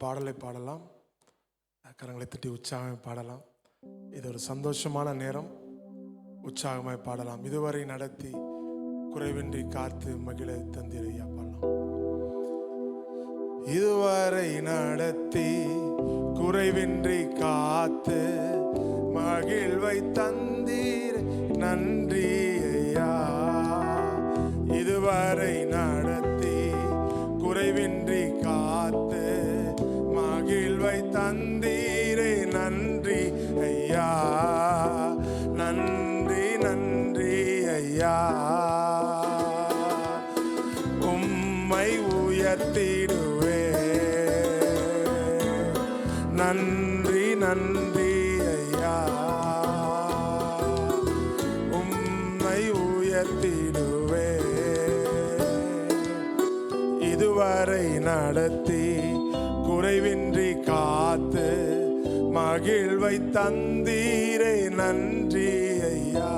பாடலை பாடலாம். கரங்களை தட்டி உற்சாகமாய் பாடலாம். இது ஒரு சந்தோஷமான நேரம். உற்சாகமாய் பாடலாம். இதுவரை நடத்தி குறைவின்றி காத்து மகிழ தந்தீரையா பாடலாம். இதுவரை நடத்தி குறைவின்றி காத்து மகிழ்வை தந்தீர் நன்றி ஐயா. இதுவரை நடத்தி குறைவின்றி காத்து மகிழ்வை தந்தீரே நன்றி ஐயா. நன்றி நன்றி ஐயா. உம்மை உயர்த்திடுவே. நன்றி நன்றி ஐயா. உம்மை உயர்த்திடுவே. இதுவரை நடத்தி குறைவின்றி காத்து மகிழ்வை தந்தீரே நன்றி ஐயா.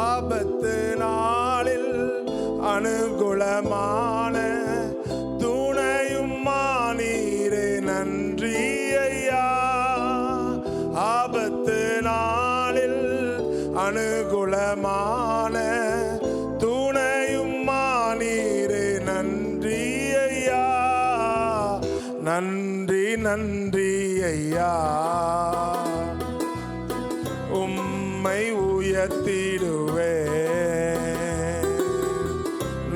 ஆபத்து நாளில் அனுகூலமான துணையும் மானீரே நன்றி ஐயா. ஆபத்து நாளில் அனுகூலமான துணையும் மானீரே நன்றி ஐயா. நன்றி நன்றி ஐயா. உம்மை உயர்த்திடுவே.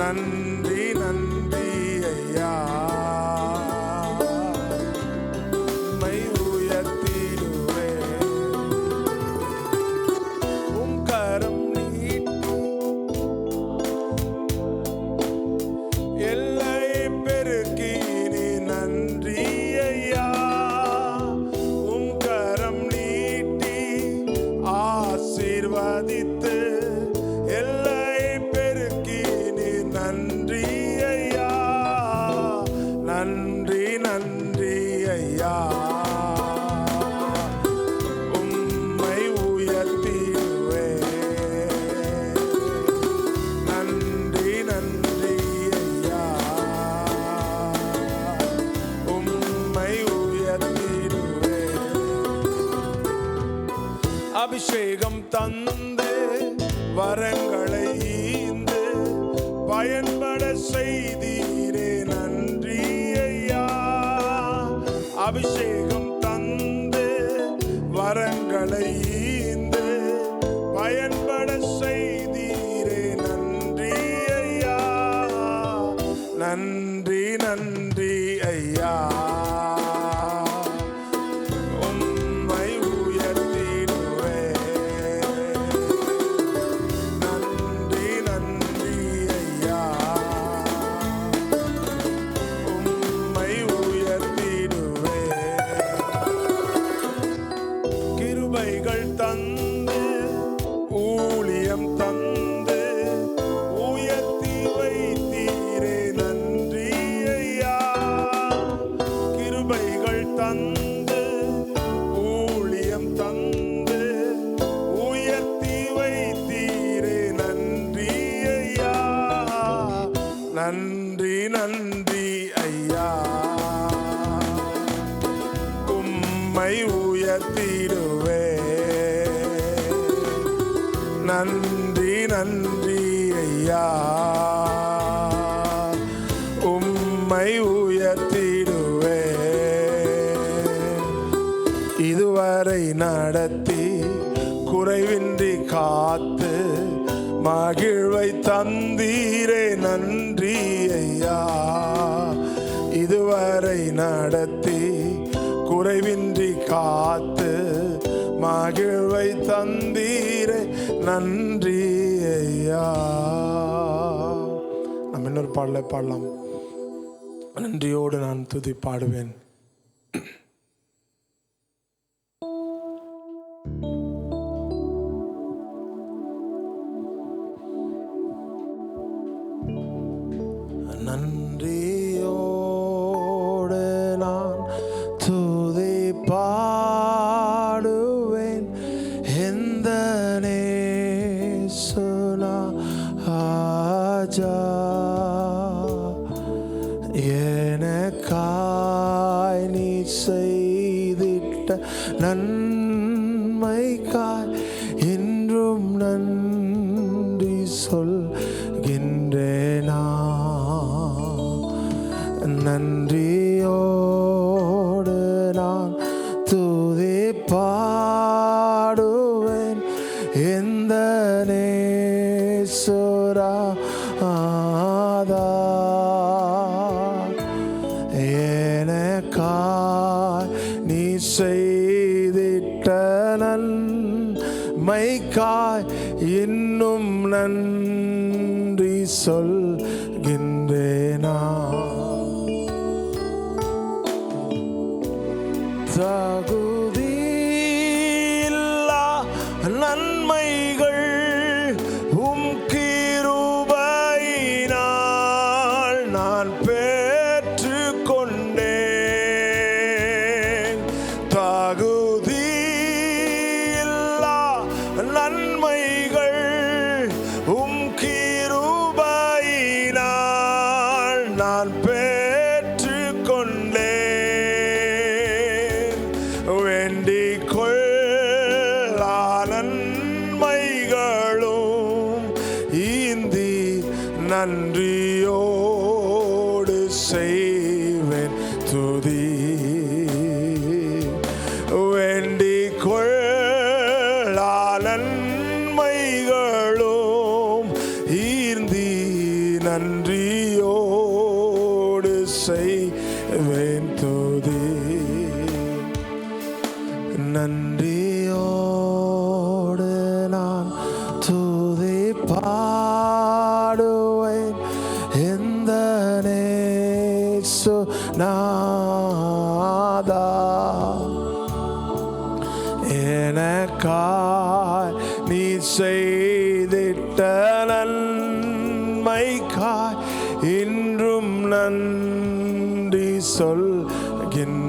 நன்றி நன்றி ஐயா. உம்மை உயர்த்திடுவே. உம் கரம் நீட்டி எல்லை பெருக்கி நன்றி ஐயா. உம் கரம் நீட்டி ஆசீர்வதித்து எல்லை பெருக்கி நன்றி ஐயா. நன்றி நன்றி ஐயா. உம்மை உயர்த்திடுவே. நன்றி நன்றி ஐயா. உம்மை உயர்த்திடுவே. அபிஷேகம் தந்து வரங்களை ஈந்து பயன்பட செய்தீரே நன்றி ஐயா. அபிஷேகம் தந்து வரங்களை ஈந்து பயன்பட செய்தீரே நன்றி ஐயா. நன்றி நன்றி ஐயா. உம்மை உயர்த்திடுவே. நன்றி நன்றி ஐயா. உம்மை உயர்த்திடுவே. கிருபைகள் தந்து ஊழியம் தந்து உயர்த்தி வைத்தீரே நன்றி ஐயா. கிருபைகள் தந்து ஊழியம் தந்து உயர்த்தி வைத்தீரே நன்றி ஐயா. நன்றி நன்றி ஐயா. உம்மை உயர்த்திடுவே. நன்றி நன்றி ஐயா. உம்மை உயர்த்திடுவே. இதுவரை நடத்தி குறைவின்றி காத்து மகிழ்வை தந்தீரே நன்றி ஐயா. இதுவரை நடத்தி குறைவின்றி காத்து மகிழ்வை தந்தீரே நன்றி ஐயா. நம்ம இன்னொரு பாடலை பாடலாம். நன்றியோடு நான் துதி பாடுவேன். நன்றியோடு நான் துதி பாடுவேன். எந்த நேசுனா ஆஜா எனக்கா எனக்காய் நீ செய்திட்ட நன்மைக்காய் என்றும் நன்றி சொல்கின்றேனா. நன்றியோடு நான் துதி பாடுவேன் எந்த நேசுராதா. எனக்காய் நீ செய்திட்ட நன்மைக்காய் இன்னும் நன்றி சொல்கின்றேனா. தகுதியில்லா நன்மைகள் உம் கிருபையினால் நான் பெற்றுக் கொண்டேன். தகுதியில்லா நன்மைகள் உம் கிருபையினால் நான் பெற்றுக் கொண்டேன். வேண்டிக் கொள்ளா நன்மைகளும் ஈந்தி நன்றியோடு செய்வேன் துதி. வேண்டிக் கொள்ளா நன்மைகளும் ஈந்தி நன்றியோடு செய்வேன் துதி. நன்றியோடு நான் துதி பாடுவேன் எந்த நேசுநாதா. எனக்காய் நீ செய்திட்ட நன்மைக்காய் இன்றும் நன்றி சொல்கின்றேனா.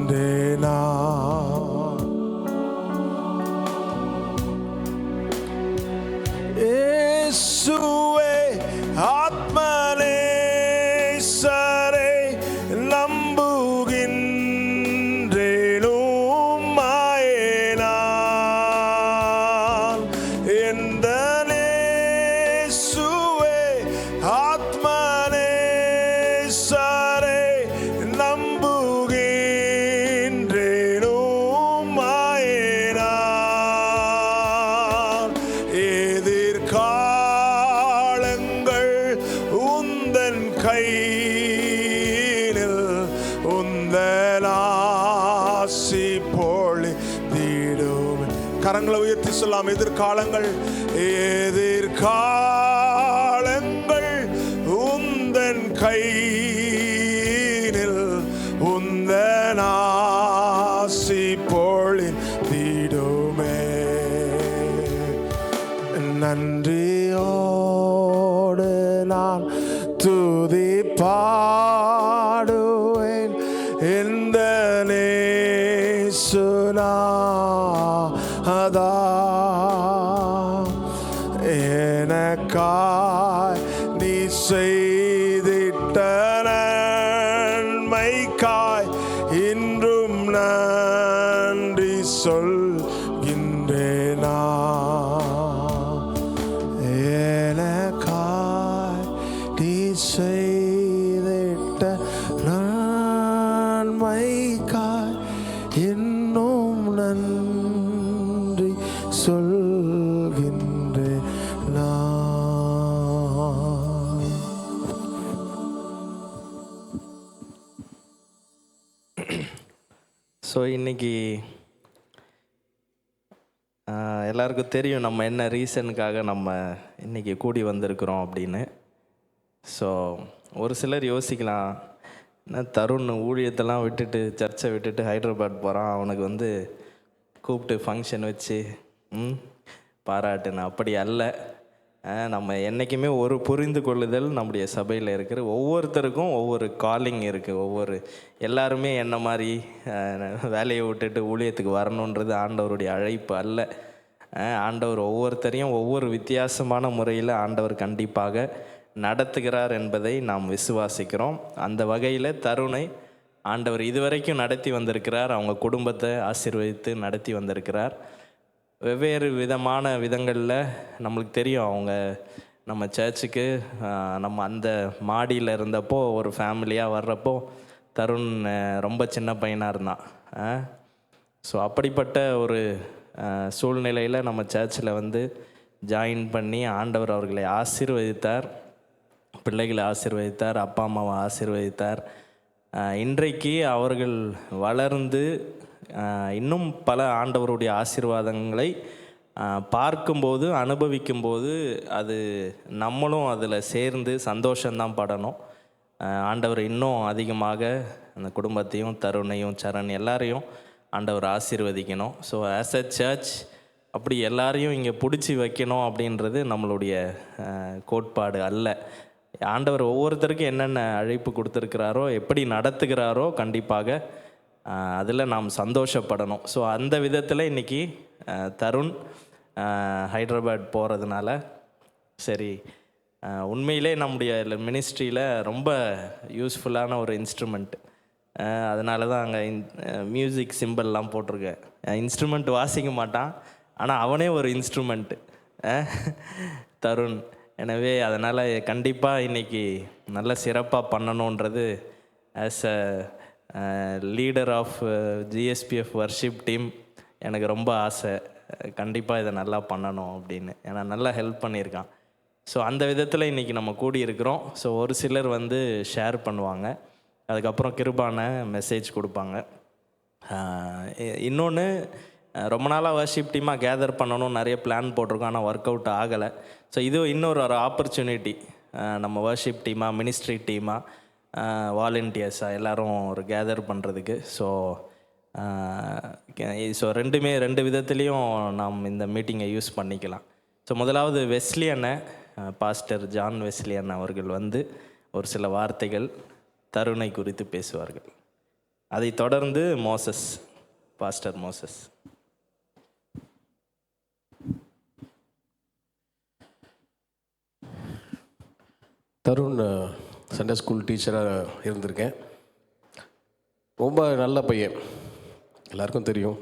இயேசுவே ஆத்மநேசரே நம்புகின்றேன் உம்மையினால். எந்த நேசுவே ஆத்மநேசரே நம்புகின்றேன் உம்மையினால். எதிர்காலங்கள் உந்தன் கையில் உந்தன் ஆசி பொழிந்திடும். கரங்களை உயர்த்தி சொல்லாம். எதிர்காலங்கள் எதிர்காலங்கள் உந்தன் கையில் உந்தன் ஆசி பொழிந்திடுமே. நன்றியோடு நான் துதி பாடுவேன் எந்த நேசுநாதா. எனக்காய் நீ செய்திட்ட நன்மைக்காய் இன்றும் நன்றி சொல்கின்றேனா. எனக்காய் நீ செய்திட்ட நன்மைக்காய் இன்னும் நன்றி சொல்கின்றேனா. ஸோ இன்றைக்கி எல்லாருக்கும் தெரியும் நம்ம என்ன ரீசனுக்காக நம்ம இன்றைக்கி கூடி வந்திருக்கிறோம் அப்படின்னு. ஸோ ஒரு சிலர் யோசிக்கலாம், என்ன தருண் ஊழியத்தெல்லாம் விட்டுட்டு சர்ச்சை விட்டுட்டு ஹைதராபாத் போகிறான், அவனுக்கு கூப்பிட்டு ஃபங்க்ஷன் வச்சு பாராட்டுன்னு. அப்படி அல்ல. நம்ம என்றைக்குமே ஒரு புரிந்து கொள்ளுதல் நம்முடைய சபையில் இருக்கிற ஒவ்வொருத்தருக்கும் ஒவ்வொரு காலிங் இருக்குது. எல்லாருமே என்ன மாதிரி வேலையை விட்டுட்டு ஊழியத்துக்கு வரணுன்றது ஆண்டவருடைய அழைப்பு அல்ல. ஆண்டவர் ஒவ்வொருத்தரையும் ஒவ்வொரு வித்தியாசமான முறையில் ஆண்டவர் கண்டிப்பாக நடத்துகிறார் என்பதை நாம் விசுவாசிக்கிறோம். அந்த வகையில் தருணை ஆண்டவர் இதுவரைக்கும் நடத்தி வந்திருக்கிறார். அவங்க குடும்பத்தை ஆசீர்வதித்து நடத்தி வந்திருக்கிறார். வெவ்வேறு விதமான விதங்களில் நம்மளுக்கு தெரியும். அவங்க நம்ம சர்ச்சுக்கு நம்ம அந்த மாடியில் இருந்தப்போ ஒரு ஃபேமிலியாக வர்றப்போ தருண் ரொம்ப சின்ன பையனாக இருந்தான். ஸோ அப்படிப்பட்ட ஒரு சூழ்நிலையில் நம்ம சர்ச்சில் வந்து ஜாயின் பண்ணி ஆண்டவர் அவர்களை ஆசீர்வதித்தார், பிள்ளைகளை ஆசீர்வதித்தார், அப்பா அம்மாவை ஆசீர்வதித்தார். இன்றைக்கு அவர்கள் வளர்ந்து இன்னும் பல ஆண்டவருடைய ஆசீர்வாதங்களை பார்க்கும்போது அனுபவிக்கும்போது அது நம்மளும் அதில் சேர்ந்து சந்தோஷந்தான் படணும். ஆண்டவர் இன்னும் அதிகமாக அந்த குடும்பத்தையும் தருணையும் சரண் எல்லாரையும் ஆண்டவர் ஆசீர்வதிக்கணும். ஸோ ஆஸ் அ சர்ச் அப்படி எல்லாரையும் இங்கே பிடிச்சி வைக்கணும் அப்படின்றது நம்மளுடைய கோட்பாடு அல்ல. ஆண்டவர் ஒவ்வொருத்தருக்கும் என்னென்ன அழைப்பு கொடுத்துருக்கிறாரோ, எப்படி நடத்துகிறாரோ கண்டிப்பாக அதில் நாம் சந்தோஷப்படணும். ஸோ அந்த விதத்தில் இன்றைக்கி தருண் ஹைதராபாத் போகிறதுனால சரி, உண்மையிலே நம்முடைய மினிஸ்ட்ரியில் ரொம்ப யூஸ்ஃபுல்லான ஒரு இன்ஸ்ட்ருமெண்ட். அதனால தான் அங்கே மியூசிக் சிம்பிள்லாம் போட்டிருக்கேன். இன்ஸ்ட்ருமெண்ட் வாசிக்க மாட்டான், ஆனால் அவனே ஒரு இன்ஸ்ட்ருமெண்ட்டு தருண். எனவே அதனால் கண்டிப்பாக இன்றைக்கி நல்ல சிறப்பாக பண்ணணுன்றது as a leader of GSPF worship team எனக்கு ரொம்ப ஆசை. கண்டிப்பாக இதை நல்லா பண்ணணும் அப்படின்னு, ஏன்னா நல்லா ஹெல்ப் பண்ணியிருக்கான். ஸோ அந்த விதத்தில் இன்றைக்கி நம்ம கூடி இருக்கிறோம். ஸோ ஒரு சிலர் வந்து ஷேர் பண்ணுவாங்க, அதுக்கப்புறம் கிருபான மெசேஜ் கொடுப்பாங்க. இன்னொன்று, ரொம்ப நாளாக வர்ஷிப் டீமாக கேதர் பண்ணணும் நிறைய பிளான் போட்டிருக்கோம், ஆனால் ஒர்க் அவுட் ஆகலை. ஸோ இது இன்னொரு ஆப்பர்ச்சுனிட்டி, நம்ம வர்ஷிப் டீமாக மினிஸ்ட்ரி டீமாக வாலண்டியர்ஸாக எல்லோரும் ஒரு கேதர் பண்ணுறதுக்கு. ஸோ ரெண்டு விதத்துலேயும் நாம் இந்த மீட்டிங்கை யூஸ் பண்ணிக்கலாம். ஸோ முதலாவது வெஸ்லி அண்ணன், பாஸ்டர் ஜான் வெஸ்லி அண்ணன் அவர்கள் வந்து ஒரு சில வார்த்தைகள் தருணை குறித்து பேசுவார்கள். அதை தொடர்ந்து Moses, pastor Moses. Tarun Sunday school டீச்சராக இருந்திருக்கேன். ரொம்ப நல்ல பையன், எல்லாருக்கும் தெரியும்.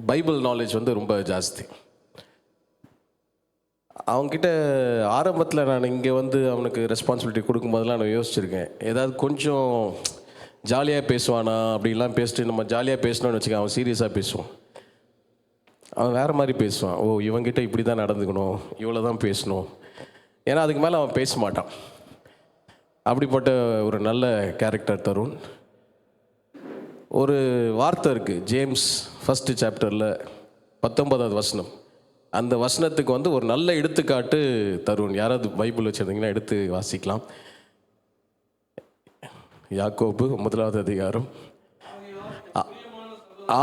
பைபிள் நாலேஜ் வந்து ரொம்ப ஜாஸ்தி. அவங்ககிட்ட ஆரம்பத்தில் நான் இங்கே வந்து அவனுக்கு ரெஸ்பான்சிபிலிட்டி கொடுக்கும்போதெல்லாம் நான் யோசிச்சுருக்கேன், ஏதாவது கொஞ்சம் ஜாலியாக பேசுவானா அப்படிலாம் பேசிட்டு நம்ம ஜாலியாக பேசணும்னு வச்சுக்க, அவன் சீரியஸாக பேசுவான். அவன் வேறு மாதிரி பேசுவான். ஓ, இவங்கிட்ட இப்படி தான் நடந்துக்கணும், இவ்வளோ தான் பேசணும், ஏன்னா அதுக்கு மேலே அவன் பேச மாட்டான். அப்படிப்பட்ட ஒரு நல்ல கேரக்டர் தருண். ஒரு வார்த்தை இருக்குது ஜேம்ஸ் 1 சாப்டரில் 19வது வசனம். அந்த வசனத்துக்கு வந்து ஒரு நல்ல எடுத்துக்காட்டு தருண். யாராவது பைபிள் வச்சுருந்தீங்கன்னா எடுத்து வாசிக்கலாம். யாக்கோபு 1வது அதிகாரம்.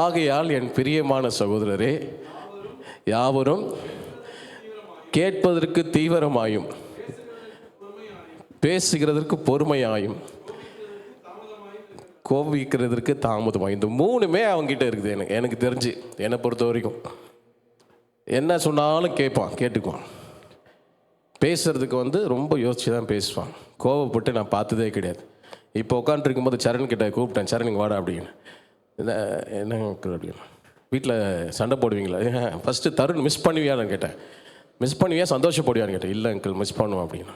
ஆகையால் என் பிரியமான சகோதரரே, யாவரும் கேட்பதற்கு தீவிரமாயும் பேசுகிறதற்கு பொறுமையாயும் கோபிக்கிறதுக்கு தாமதமாயும், இந்த 3மே அவங்ககிட்ட இருக்குது. எனக்கு தெரிஞ்சு, என்னை பொறுத்த வரைக்கும் என்ன சொன்னாலும் கேட்டுக்குவான். பேசுகிறதுக்கு வந்து ரொம்ப யோசிச்சு தான் பேசுவான். கோவப்பட்டு நான் பார்த்ததே கிடையாது. இப்போ உட்காந்துருக்கும்போது சரண் கிட்ட கூப்பிட்டேன், சரணுங்க வாடா அப்படின்னு. என்ன அப்படின்னு, வீட்டில் சண்டை போடுவீங்களா? ஃபஸ்ட்டு தருண் மிஸ் பண்ணுவியான்னு கேட்டேன். மிஸ் பண்ணுவியா சந்தோஷப்படுவியான்னு கேட்டேன். இல்லை அங்கிள் மிஸ் பண்ணுவோம் அப்படின்னு.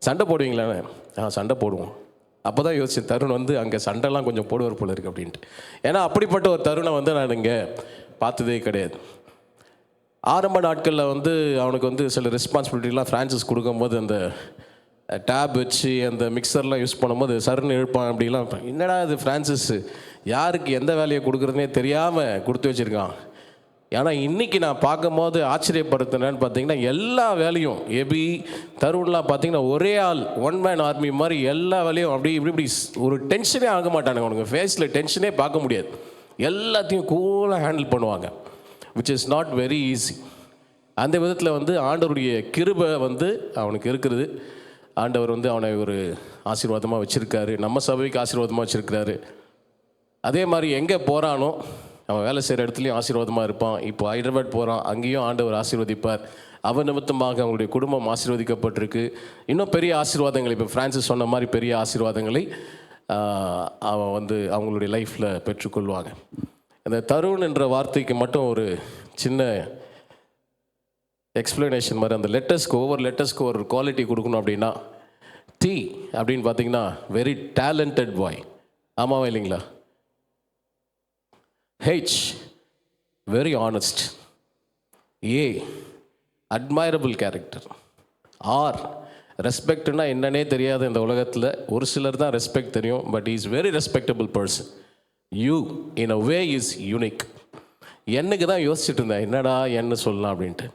சண்டை போடுவீங்களான்னு? சண்டை போடுவோம். அப்போ தான் யோசிச்சேன், தருண் வந்து அங்கே சண்டைலாம் கொஞ்சம் போடுவார் போல இருக்குது அப்படின்ட்டு. ஏன்னா அப்படிப்பட்ட ஒரு தருணை வந்து நான் இங்கே பார்த்ததே கிடையாது. ஆரம்ப நாட்களில் வந்து அவனுக்கு வந்து சில ரெஸ்பான்சிபிலிட்டிலாம் ஃப்ரான்சைஸ் கொடுக்கும்போது அந்த டேப் வச்சு அந்த மிக்சர்லாம் யூஸ் பண்ணும்போது சருன்னு இழுப்பான் அப்படிலாம். என்னடா இது ஃப்ரான்சிஸ் யாருக்கு எந்த வேலையை கொடுக்குறதுனே தெரியாமல் கொடுத்து வச்சுருக்கான். ஏன்னா இன்றைக்கி நான் பார்க்கும்போது ஆச்சரியப்படுத்தினேன்னு பார்த்தீங்கன்னா, எல்லா வேலையும் எபி தருண்லாம் பார்த்தீங்கன்னா ஒரே ஆள், ஒன் மேன் ஆர்மி மாதிரி எல்லா வேலையும் அப்படி இப்படி ஒரு டென்ஷனே ஆக மாட்டானுங்க. அவனுக்கு ஃபேஸில் டென்ஷனே பார்க்க முடியாது. எல்லாத்தையும் கூலாக ஹேண்டில் பண்ணுவாங்க, which is not very easy. அந்த விதத்தில் வந்து ஆண்டவருடைய கிருபை வந்து அவனுக்கு இருக்கிறது. ஆண்டவர் வந்து அவனை ஒரு ஆசீர்வாதமாக வச்சுருக்காரு, நம்ம சபைக்கு ஆசீர்வாதமாக வச்சுருக்கிறாரு. அதே மாதிரி எங்கே போகிறானோ அவன் வேலை செய்கிற இடத்துலையும் ஆசீர்வாதமாக இருப்பான். இப்போ ஹைதராபாத் போகிறான், அங்கேயும் ஆண்டவர் ஆசீர்வதிப்பார். அவர் நிமித்தமாக அவங்களுடைய குடும்பம் ஆசீர்வதிக்கப்பட்டிருக்கு. இன்னும் பெரிய ஆசீர்வாதங்கள், இப்போ ஃப்ரான்சிஸ் சொன்ன மாதிரி பெரிய ஆசீர்வாதங்களை அவன் வந்து அவங்களுடைய லைஃப்பில் பெற்றுக்கொள்வாங்க. அந்த தருண் என்ற வார்த்தைக்கு மட்டும் ஒரு சின்ன எக்ஸ்பிளனேஷன் மாதிரி, அந்த ஒவ்வொரு லெட்டர்ஸ்க்கு ஒரு குவாலிட்டி கொடுக்கணும் அப்படின்னா, டி அப்படின்னு பார்த்தீங்கன்னா வெரி டேலண்டட் பாய், ஆமாவா இல்லைங்களா? He's very honest, a admirable character, or ரெஸ்பெக்ட்னா என்னன்னே தெரியாத இந்த உலகத்தில் ஒரு சிலர் தான் ரெஸ்பெக்ட் தெரியும், but is very respectable person. You in a way is unique. என்னுக்கு தான் யோசிச்சுட்டு இருந்தேன் என்னடா என்ன சொல்லலாம் அப்படின்ட்டு.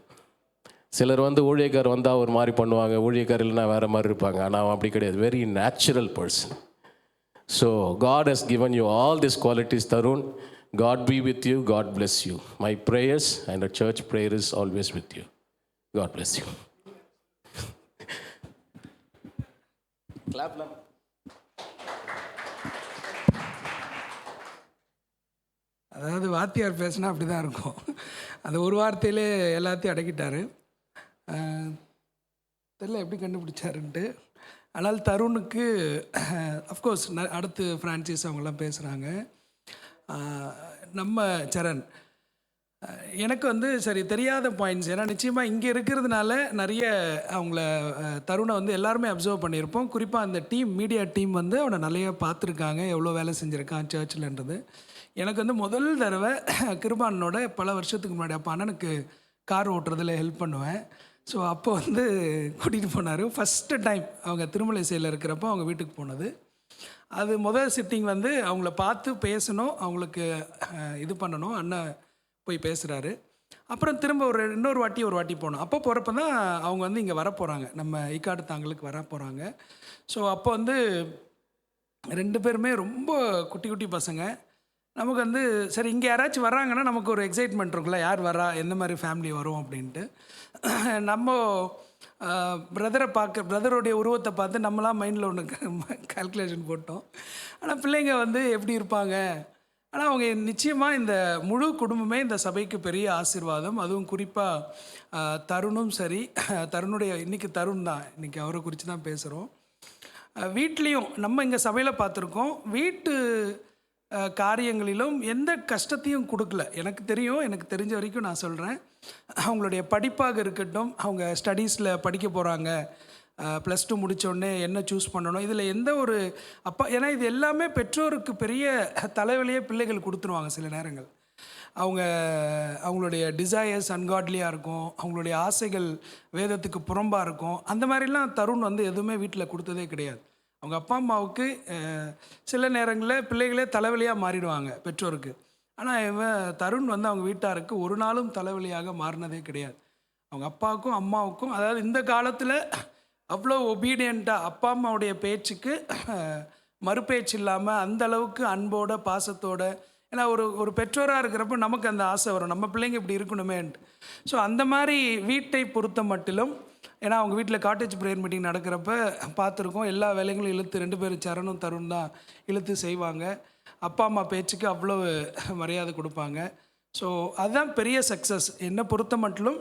சிலர் வந்து ஊழியக்கார் வந்தால் ஒரு மாதிரி பண்ணுவாங்க, ஊழியக்கார் இல்லைன்னா வேறு மாதிரி இருப்பாங்க. ஆனால் அவன் அப்படி கிடையாது, very natural person. So God has given you all this qualities Tarun. God be with you, God bless you. My prayers and the church prayer is always with you. God bless you. Clap. அதாவது வாத்தியார் பேசினா அப்படி தான் இருக்கும். அந்த ஒரு வார்த்தையிலே எல்லாத்தையும் அடக்கிட்டார். தெரியல எப்படி கண்டுபிடிச்சாருன்ட்டு. ஆனால் தருணுக்கு அஃப்கோர்ஸ் அடுத்து ஃப்ரான்சிஸ் அவங்கெல்லாம் பேசுகிறாங்க. நம்ம சரண் எனக்கு வந்து சரி தெரியாத பாயிண்ட்ஸ், ஏன்னா நிச்சயமாக இங்கே இருக்கிறதுனால நிறைய அவங்கள தருணை வந்து எல்லாருமே அப்சர்வ் பண்ணியிருப்போம். குறிப்பாக அந்த மீடியா டீம் வந்து அவனை நிறைய பார்த்துருக்காங்க, எவ்வளோ வேலை செஞ்சுருக்கான் சர்ச்சில்ன்றது. எனக்கு வந்து முதல் தடவை கிருபானனோட பல வருஷத்துக்கு முன்னாடி அப்போ அண்ணனுக்கு கார் ஓட்டுறதுல ஹெல்ப் பண்ணுவேன். ஸோ அப்போ வந்து கூட்டிகிட்டு போனார். ஃபஸ்ட்டு டைம் அவங்க திருமலைசையில் இருக்கிறப்போ அவங்க வீட்டுக்கு போனது. அது முதல் சிட்டிங் வந்து அவங்கள பார்த்து பேசணும், அவங்களுக்கு இது பண்ணணும். அண்ணன் போய் பேசுகிறாரு. அப்புறம் திரும்ப இன்னொரு வாட்டி போனோம். அப்போ போகிறப்ப தான் அவங்க வந்து இங்கே வரப்போகிறாங்க, நம்ம ஈக்காடு தாங்களுக்கு வர போகிறாங்க. ஸோ அப்போ வந்து 2 பேருமே ரொம்ப குட்டி குட்டி பசங்க. நமக்கு வந்து சரி இங்கே யாராச்சும் வர்றாங்கன்னா நமக்கு ஒரு எக்ஸைட்மெண்ட் இருக்குல்ல, யார் வரா, எந்த மாதிரி ஃபேமிலி வரும் அப்படின்ட்டு. நம்ம பிரதருடைய உருவத்தை பார்த்து நம்மளாம் மைண்டில் ஒன்று கால்குலேஷன் போட்டோம். ஆனால் பிள்ளைங்க வந்து எப்படி இருப்பாங்க, ஆனால் அவங்க நிச்சயமாக இந்த முழு குடும்பமே இந்த சபைக்கு பெரிய ஆசீர்வாதம். அதுவும் குறிப்பாக தருணும் சரி, தருணுடைய இன்றைக்கி தருண் தான், இன்றைக்கி அவரை குறித்து தான் பேசுகிறோம். வீட்லேயும் நம்ம இங்கே சபையில் பார்த்துருக்கோம், வீட்டு காரியங்களிலும் எந்த கஷ்டத்தையும் கொடுக்கல. எனக்கு தெரியும், எனக்கு தெரிஞ்ச வரைக்கும் நான் சொல்கிறேன். அவங்களுடைய படிப்பாக இருக்கட்டும், அவங்க ஸ்டடீஸில் படிக்க போகிறாங்க, +2 முடித்தோடனே என்ன சூஸ் பண்ணணும், இதில் எந்த ஒரு ஏன்னா இது எல்லாமே பெற்றோருக்கு பெரிய தலைவலியே பிள்ளைகள் கொடுத்துருவாங்க. சில நேரங்கள் அவங்களுடைய டிசையர்ஸ் அன்காட்லியாக இருக்கும், அவங்களுடைய ஆசைகள் வேதத்துக்கு புறம்பாக இருக்கும். அந்த மாதிரிலாம் தருண் வந்து எதுவுமே வீட்டில் கொடுத்ததே கிடையாது. அவங்க அப்பா அம்மாவுக்கு சில நேரங்களில் பிள்ளைகளே தலைவலியாக மாறிடுவாங்க பெற்றோருக்கு. ஆனால் தருண் வந்து அவங்க வீட்டாருக்கு ஒரு நாளும் தலைவலியாக மாறினதே கிடையாது. அவங்க அப்பாவுக்கும் அம்மாவுக்கும், அதாவது இந்த காலத்தில் அவ்வளோ ஒபீடியண்ட்டாக அப்பா அம்மாவுடைய பேச்சுக்கு மறுபேச்சு இல்லாமல் அந்த அளவுக்கு அன்போட பாசத்தோட, ஏன்னா ஒரு பெற்றோராக இருக்கிறப்ப நமக்கு அந்த ஆசை வரும், நம்ம பிள்ளைங்க இப்படி இருக்கணுமேன்ட்டு. ஸோ அந்த மாதிரி வீட்டை பொறுத்த மட்டிலும், ஏன்னா அவங்க வீட்டில் காட்டேஜ் ப்ரேயர் மீட்டிங் நடக்கிறப்ப பார்த்துருக்கோம், எல்லா வேலைகளும் இழுத்து 2 பேரும் சரணும் தருண் தான் இழுத்து செய்வாங்க. அப்பா அம்மா பேச்சுக்கு அவ்வளோ மரியாதை கொடுப்பாங்க. ஸோ அதுதான் பெரிய சக்ஸஸ். என்னை பொறுத்த மட்டிலும்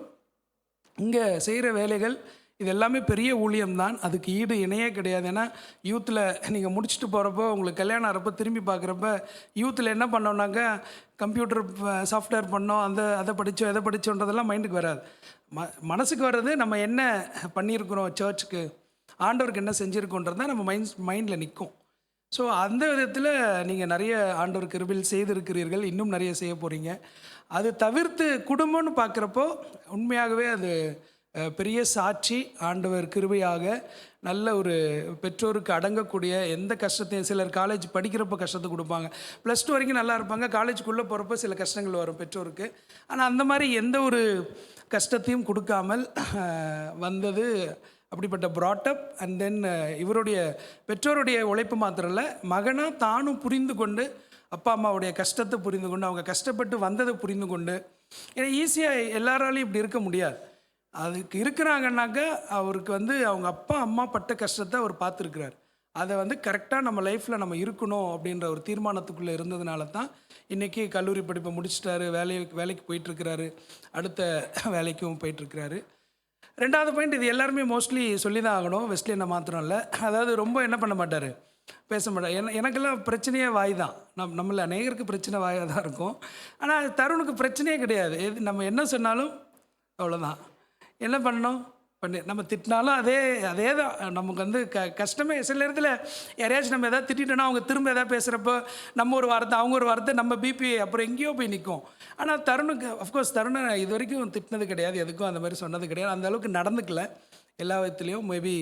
இங்கே செய்கிற வேலைகள் இது எல்லாமே பெரிய ஊழியம்தான், அதுக்கு ஈடு இணையே கிடையாது. ஏன்னா யூத்தில் நீங்கள் முடிச்சுட்டு போகிறப்போ, உங்களுக்கு கல்யாணம் ஆகிறப்போ திரும்பி பார்க்குறப்ப யூத்தில் என்ன பண்ணோன்னாக்கா கம்ப்யூட்டர் சாஃப்ட்வேர் பண்ணோம், அதை படித்தோம் எதை படித்தோன்றதெல்லாம் மைண்டுக்கு வராது. மனசுக்கு வர்றது நம்ம என்ன பண்ணியிருக்கிறோம், சர்ச்சுக்கு ஆண்டவருக்கு என்ன செஞ்சுருக்கோன்றது தான் நம்ம மைண்டில் நிற்கும். ஸோ அந்த விதத்தில் நீங்கள் நிறைய ஆண்டவர் கிருபையில் செய்திருக்கிறீர்கள், இன்னும் நிறைய செய்ய போகிறீங்க. அது தவிர்த்து குடும்பம்னு பார்க்குறப்போ உண்மையாகவே அது பெரிய சாட்சி. ஆண்டவர் கிருபையாக நல்ல ஒரு பெற்றோருக்கு அடங்கக்கூடிய எந்த கஷ்டத்தையும், சிலர் காலேஜ் படிக்கிறப்போ கஷ்டத்தை கொடுப்பாங்க, +2 வரைக்கும் நல்லா இருப்பாங்க, காலேஜுக்குள்ளே போகிறப்போ சில கஷ்டங்கள் வரும் பெற்றோருக்கு. ஆனால் அந்த மாதிரி எந்த ஒரு கஷ்டத்தையும் கொடுக்காமல் வந்தது அப்படிப்பட்ட ப்ராட்டப். அண்ட் தென் இவருடைய பெற்றோருடைய உழைப்பு மாத்திரம் இல்லை, மகனாக தானும் புரிந்து கொண்டு, அப்பா அம்மாவுடைய கஷ்டத்தை புரிந்து கொண்டு, அவங்க கஷ்டப்பட்டு வந்ததை புரிந்து கொண்டு, ஏன்னா ஈஸியாக எல்லாராலையும் இப்படி இருக்க முடியாது. அதுக்கு இருக்கிறாங்கன்னாக்கா அவருக்கு வந்து அவங்க அப்பா அம்மா பட்ட கஷ்டத்தை அவர் பார்த்துருக்கிறார். அதை வந்து கரெக்டாக நம்ம லைஃப்பில் நம்ம இருக்கணும் அப்படின்ற ஒரு தீர்மானத்துக்குள்ளே இருந்ததுனால தான் இன்றைக்கி கல்லூரி படிப்பை முடிச்சிட்டாரு, வேலைக்கு போயிட்டுருக்கிறாரு, அடுத்த வேலைக்கும் போயிட்டுருக்கிறாரு. 2வது பாயிண்ட், இது எல்லாருமே மோஸ்ட்லி சொல்லி தான் ஆகணும், வெஸ்லியனை மாத்திரம் இல்லை. அதாவது ரொம்ப என்ன பண்ண மாட்டார், பேச மாட்டார். எனக்கெல்லாம் பிரச்சனையே வாய் தான். நம்மள அநேகருக்கு பிரச்சனை வாயாக தான் இருக்கும். ஆனால் தருணுக்கு பிரச்சனையே கிடையாது. நம்ம என்ன சொன்னாலும் அவ்வளோதான். என்ன பண்ணணும் நம்ம திட்டினாலும் அதே தான். நமக்கு வந்து கஷ்டமே. சில நேரத்தில் யாரையாச்சும் நம்ம எதாவது திட்டோன்னா அவங்க திரும்ப எதாவது பேசுகிறப்போ நம்ம ஒரு வார்த்தை அவங்க ஒரு வார்த்தை நம்ம பிபி அப்புறம் எங்கேயோ போய் நிற்கும். ஆனால் தருணுக்கு அஃப்கோர்ஸ் தருணை இது வரைக்கும் திட்டினது கிடையாது, எதுக்கும் அந்த மாதிரி சொன்னது கிடையாது. அந்த அளவுக்கு நடந்துக்கல எல்லா விதத்துலேயும். மேபி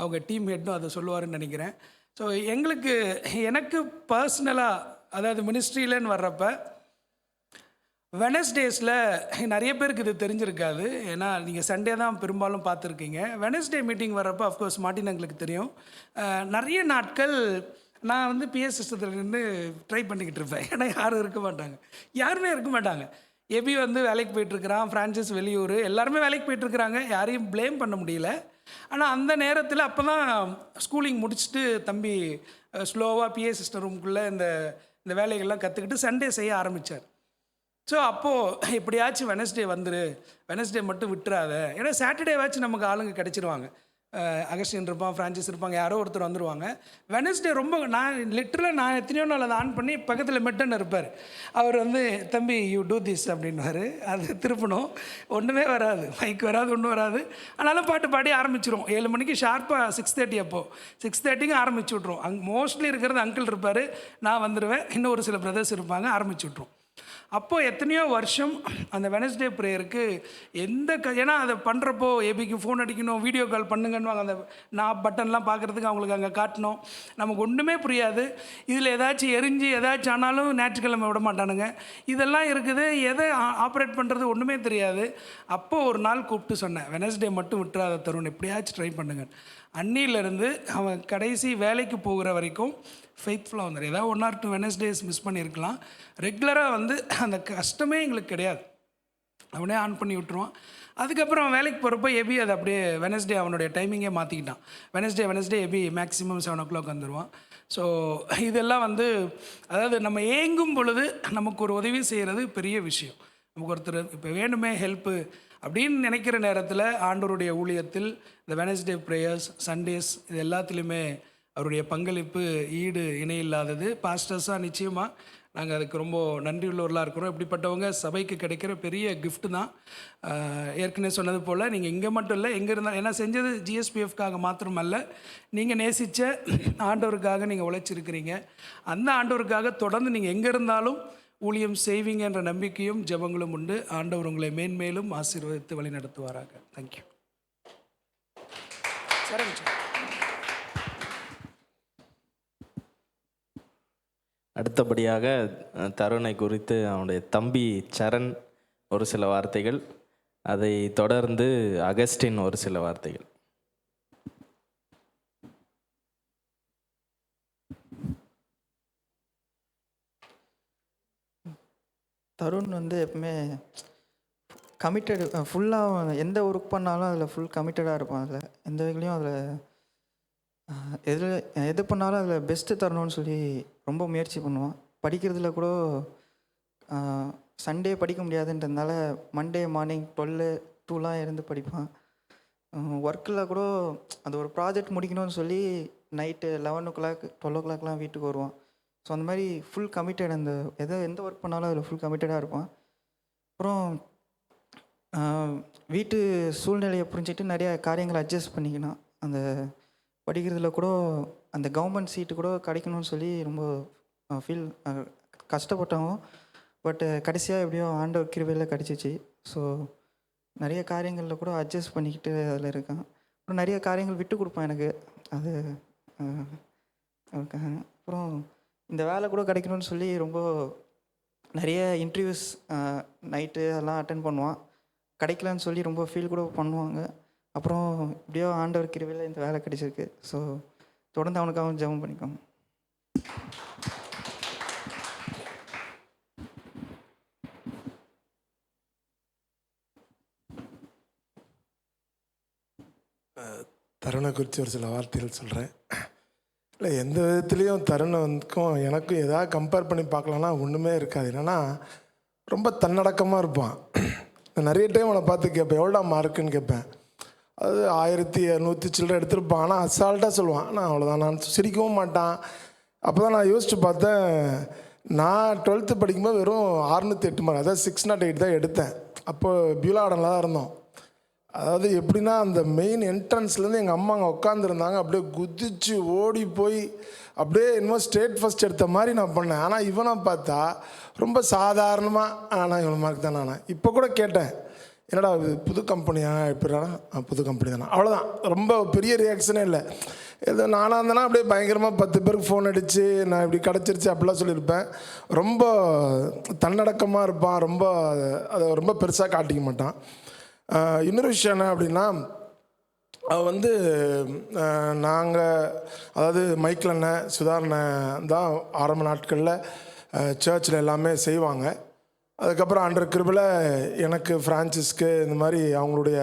அவங்க டீம் ஹெட்டும் அதை சொல்லுவாருன்னு நினைக்கிறேன். ஸோ எனக்கு பர்சனலாக, அதாவது மினிஸ்ட்ரியிலன்னு வர்றப்ப வெனஸ்டேஸில் நிறைய பேருக்கு இது தெரிஞ்சிருக்காது. ஏன்னா நீங்கள் சண்டே தான் பெரும்பாலும் பார்த்துருக்கீங்க. வெனஸ்டே மீட்டிங் வர்றப்போ அஃப்கோர்ஸ் மார்ட்டின் எங்களுக்கு தெரியும். நிறைய நாட்கள் நான் வந்து பிஎஸ் சிஸ்டத்தில் இருந்து ட்ரை பண்ணிக்கிட்டு இருப்பேன். ஏன்னா யாரும் இருக்க மாட்டாங்க, யாருமே இருக்க மாட்டாங்க. எபி வந்து வேலைக்கு போயிட்டுருக்கிறான், ஃப்ரான்சிஸ் வெளியூர், எல்லாருமே வேலைக்கு போயிட்டுருக்குறாங்க, யாரையும் ப்ளேம் பண்ண முடியல. ஆனால் அந்த நேரத்தில் அப்போ தான் ஸ்கூலிங் முடிச்சுட்டு தம்பி ஸ்லோவாக பிஎஸ் சிஸ்டர் ரூமுக்குள்ளே இந்த வேலைகள்லாம் கற்றுக்கிட்டு சண்டே செய்ய ஆரம்பித்தார். ஸோ அப்போது எப்படியாச்சும் வெனஸ்டே வந்துரு, வெனஸ்டே மட்டும் விட்டுறாத. ஏன்னா சாட்டர்டேவாச்சும் நமக்கு ஆளுங்க கிடச்சிருவாங்க. அகஸ்டின் இருப்பான், ஃப்ரான்சிஸ் இருப்பாங்க, யாரோ ஒருத்தர் வந்துடுவாங்க. வெனஸ்டே ரொம்ப நான் எத்தனையோ நாள் அதை ஆன் பண்ணி பக்கத்தில் மெட்டன் இருப்பார். அவர் வந்து தம்பி யூ டூ திஸ் அப்படின்வார். அது திருப்பணும், ஒன்றுமே வராது, மைக் வராது, ஒன்றும் வராது. ஆனாலும் பாட்டு பாடி ஆரம்பிச்சிடும். 7 மணிக்கு ஷார்ப்பாக 6:30 அப்போது 6:30க்கு ஆரம்பிச்சு விட்ருவோம். மோஸ்ட்லி இருக்கிறது அங்கிள் இருப்பார், நான் வந்துடுவேன், இன்னும் ஒரு சில பிரதர்ஸ் இருப்பாங்க, ஆரம்பிச்சு விட்ருவோம். அப்போது எத்தனையோ வருஷம் அந்த வெனஸ்டே ப்ரேயருக்கு ஏன்னா அதை பண்ணுறப்போ ஏபிக்கு ஃபோன் அடிக்கணும், வீடியோ கால் பண்ணுங்கன்னு அந்த நான் பட்டன்லாம் பார்க்குறதுக்கு அவங்களுக்கு அங்கே காட்டணும். நமக்கு ஒன்றுமே புரியாது. இதில் ஏதாச்சும் எரிஞ்சு ஏதாச்சும் ஆனாலும் ஞாயிற்றுக்கிழமை விட மாட்டானுங்க. இதெல்லாம் இருக்குது, எதை ஆப்ரேட் பண்ணுறது ஒன்றுமே தெரியாது. அப்போது ஒரு நாள் கூப்பிட்டு சொன்னேன், வெனஸ்டே மட்டும் விட்டுறாத தருண், எப்படியாச்சும் ட்ரை பண்ணுங்க. அன்னியிலேருந்து அவன் கடைசி வேலைக்கு போகிற வரைக்கும் ஃபெய்த்ஃபுல்லாக வந்துடும். ஏதாவது 1 or 2 வெனஸ்டேஸ் மிஸ் பண்ணியிருக்கலாம். ரெகுலராக வந்து அந்த கஷ்டமே எங்களுக்கு கிடையாது. அவனே ஆன் பண்ணி விட்டுருவான். அதுக்கப்புறம் அவன் வேலைக்கு போகிறப்போ எபி அதை அப்படியே வெனஸ்டே அவனுடைய டைமிங்கே மாற்றிக்கிட்டான். வெனஸ்டே எபி மேக்ஸிமம் 7 o'clock வந்துடுவான். ஸோ இதெல்லாம் வந்து அதாவது நம்ம ஏங்கும் பொழுது நமக்கு ஒரு உதவி செய்கிறது பெரிய விஷயம். நமக்கு ஒருத்தர் இப்போ வேணுமே ஹெல்ப்பு அப்படின்னு நினைக்கிற நேரத்தில் ஆண்டவருடைய ஊழியத்தில் இந்த வெனஸ்டே ப்ரேயர்ஸ், சண்டேஸ், இது எல்லாத்துலேயுமே அவருடைய பங்களிப்பு ஈடு இணையில்லாதது. பாஸ்டர்ஸாக நிச்சயமாக நாங்கள் அதுக்கு ரொம்ப நன்றியுள்ளவர்களாக இருக்கிறோம். இப்படிப்பட்டவங்க சபைக்கு கிடைக்கிற பெரிய கிஃப்ட்டு தான். ஏற்கனவே சொன்னது போல் நீங்கள் இங்கே மட்டும் இல்லை, எங்கே இருந்தாலும், ஏன்னா செஞ்சது ஜிஎஸ்பிஎஃப்காக மாத்திரமல்ல, நீங்கள் நேசித்த ஆண்டவருக்காக நீங்கள் உழைச்சிருக்கிறீங்க. அந்த ஆண்டவருக்காக தொடர்ந்து நீங்கள் எங்கே இருந்தாலும் ஊழியம் செய்வீங்க என்ற நம்பிக்கையும் ஜெபங்களும் உண்டு. ஆண்டவர் உங்களை மேன்மேலும் ஆசீர்வதித்து வழி நடத்துவாராக. தேங்க்யூ. அடுத்தபடியாக தருணை குறித்து அவனுடைய தம்பி சரண் ஒரு சில வார்த்தைகள், அதை தொடர்ந்து அகஸ்டின் ஒரு சில வார்த்தைகள். தருண் வந்து எப்பவுமே கமிட்டடு, ஃபுல்லாக எந்த ஒர்க் பண்ணாலும் அதில் ஃபுல் கமிட்டடாக இருப்பான். அதில் எந்த வகையிலையும் அதில் எது பண்ணாலும் அதில் பெஸ்ட்டு தரணும்னு சொல்லி ரொம்ப முயற்சி பண்ணுவான். படிக்கிறதுல கூட சண்டே படிக்க முடியாதுன்றதுனால மண்டே மார்னிங் 12-2 இருந்து படிப்பான். ஒர்க்கில் கூட அந்த ஒரு ப்ராஜெக்ட் முடிக்கணும்னு சொல்லி நைட்டு 11 o'clock 12 o'clockலாம் வீட்டுக்கு வருவான். ஸோ அந்த மாதிரி ஃபுல் கமிட்டட், அந்த எந்த ஒர்க் பண்ணாலும் அதில் ஃபுல் கமிட்டடாக இருப்பான். அப்புறம் வீட்டு சூழ்நிலையை புரிஞ்சுட்டு நிறையா காரியங்களை அட்ஜஸ்ட் பண்ணிக்கணும். அந்த படிக்கிறதுல கூட அந்த கவர்மெண்ட் சீட்டு கூட கிடைக்கணும்னு சொல்லி ரொம்ப ஃபீல் கஷ்டப்பட்டாங்க. பட் கடைசியாக எப்படியோ ஆண்டவர் கிருபையில் கிடச்சிச்சு. ஸோ நிறைய காரியங்களில் கூட அட்ஜஸ்ட் பண்ணிக்கிட்டு அதில் இருக்கான். அப்புறம் நிறைய காரியங்கள் விட்டு கொடுப்பான் எனக்கு. அது அப்புறம் இந்த வேலை கூட கிடைக்கணும்னு சொல்லி ரொம்ப நிறைய இன்டர்வியூஸ் நைட்டு அதெல்லாம் அட்டென்ட் பண்ணுவான். கிடைக்கலன்னு சொல்லி ரொம்ப ஃபீல் கூட பண்ணுவாங்க. அப்புறம் இப்படியோ ஆண்டவர் கிருபையில் இந்த வேலை கிடைச்சிருக்கு. ஸோ தொடர்ந்து அவனுக்காகவும் ஜெபம் பண்ணிக்கோங்க. தருணை குறித்து ஒரு சில வார்த்தைகள் சொல்கிறேன். இல்லை, எந்த விதத்துலேயும் தருணுக்கும் எனக்கும் எதாவது கம்பேர் பண்ணி பார்க்கலான்னா ஒன்றுமே இருக்காது. என்னென்னா ரொம்ப தன்னடக்கமாக இருப்பான். நான் நிறைய டைம் அவனை பார்த்து கேட்பேன், எவ்வளோ மார்க்குன்னு கேட்பேன். அது 1200 சில்லறை எடுத்திருப்பான். ஆனால் அசால்ட்டாக சொல்லுவான், நான் அவ்வளோதான், நான் சிரிக்கவும் மாட்டான். அப்போ தான் நான் யோசித்து பார்த்தேன், நான் 12th படிக்கும்போது வெறும் 608 மார்க், அதாவது 608 தான் எடுத்தேன். அப்போ பியூலா கார்டனில் தான் இருந்தோம். அதாவது எப்படின்னா, அந்த மெயின் என்ட்ரன்ஸ்லேருந்து எங்கள் அம்மா அங்கே உட்காந்துருந்தாங்க, அப்படியே குதிச்சு ஓடி போய் அப்படியே இன்னும் ஸ்டேட் ஃபஸ்ட் எடுத்த மாதிரி நான் பண்ணேன். ஆனால் இவனை பார்த்தா ரொம்ப சாதாரணமாக ஆனால் இவ்வளோ மார்க் தான். நான் இப்போ கூட கேட்டேன், என்னடா இது புது கம்பெனியா எப்படின்னா, புது கம்பெனி தானே, அவ்வளோதான். ரொம்ப பெரிய ரியாக்ஷனே இல்லை. ஏதோ நானாக இருந்தேன்னா அப்படியே பயங்கரமாக 10 பேருக்கு ஃபோன் அடித்து நான் இப்படி கிடச்சிருச்சு அப்படிலாம் சொல்லியிருப்பேன். ரொம்ப தன்னடக்கமாக இருப்பான், ரொம்ப அதை ரொம்ப பெருசாக காட்டிக்க மாட்டான். இன்னொரு விஷயம் என்ன அப்படின்னா, அவள் வந்து நாங்கள் அதாவது மைக்கேல் அண்ணன் சுதாரணன் தான் ஆரம்ப நாட்களில் சர்ச்சில் எல்லாமே செய்வாங்க. அதுக்கப்புறம் அண்டர் கிருபில் எனக்கு ஃப்ரான்சிஸ்க்கு இந்த மாதிரி அவங்களுடைய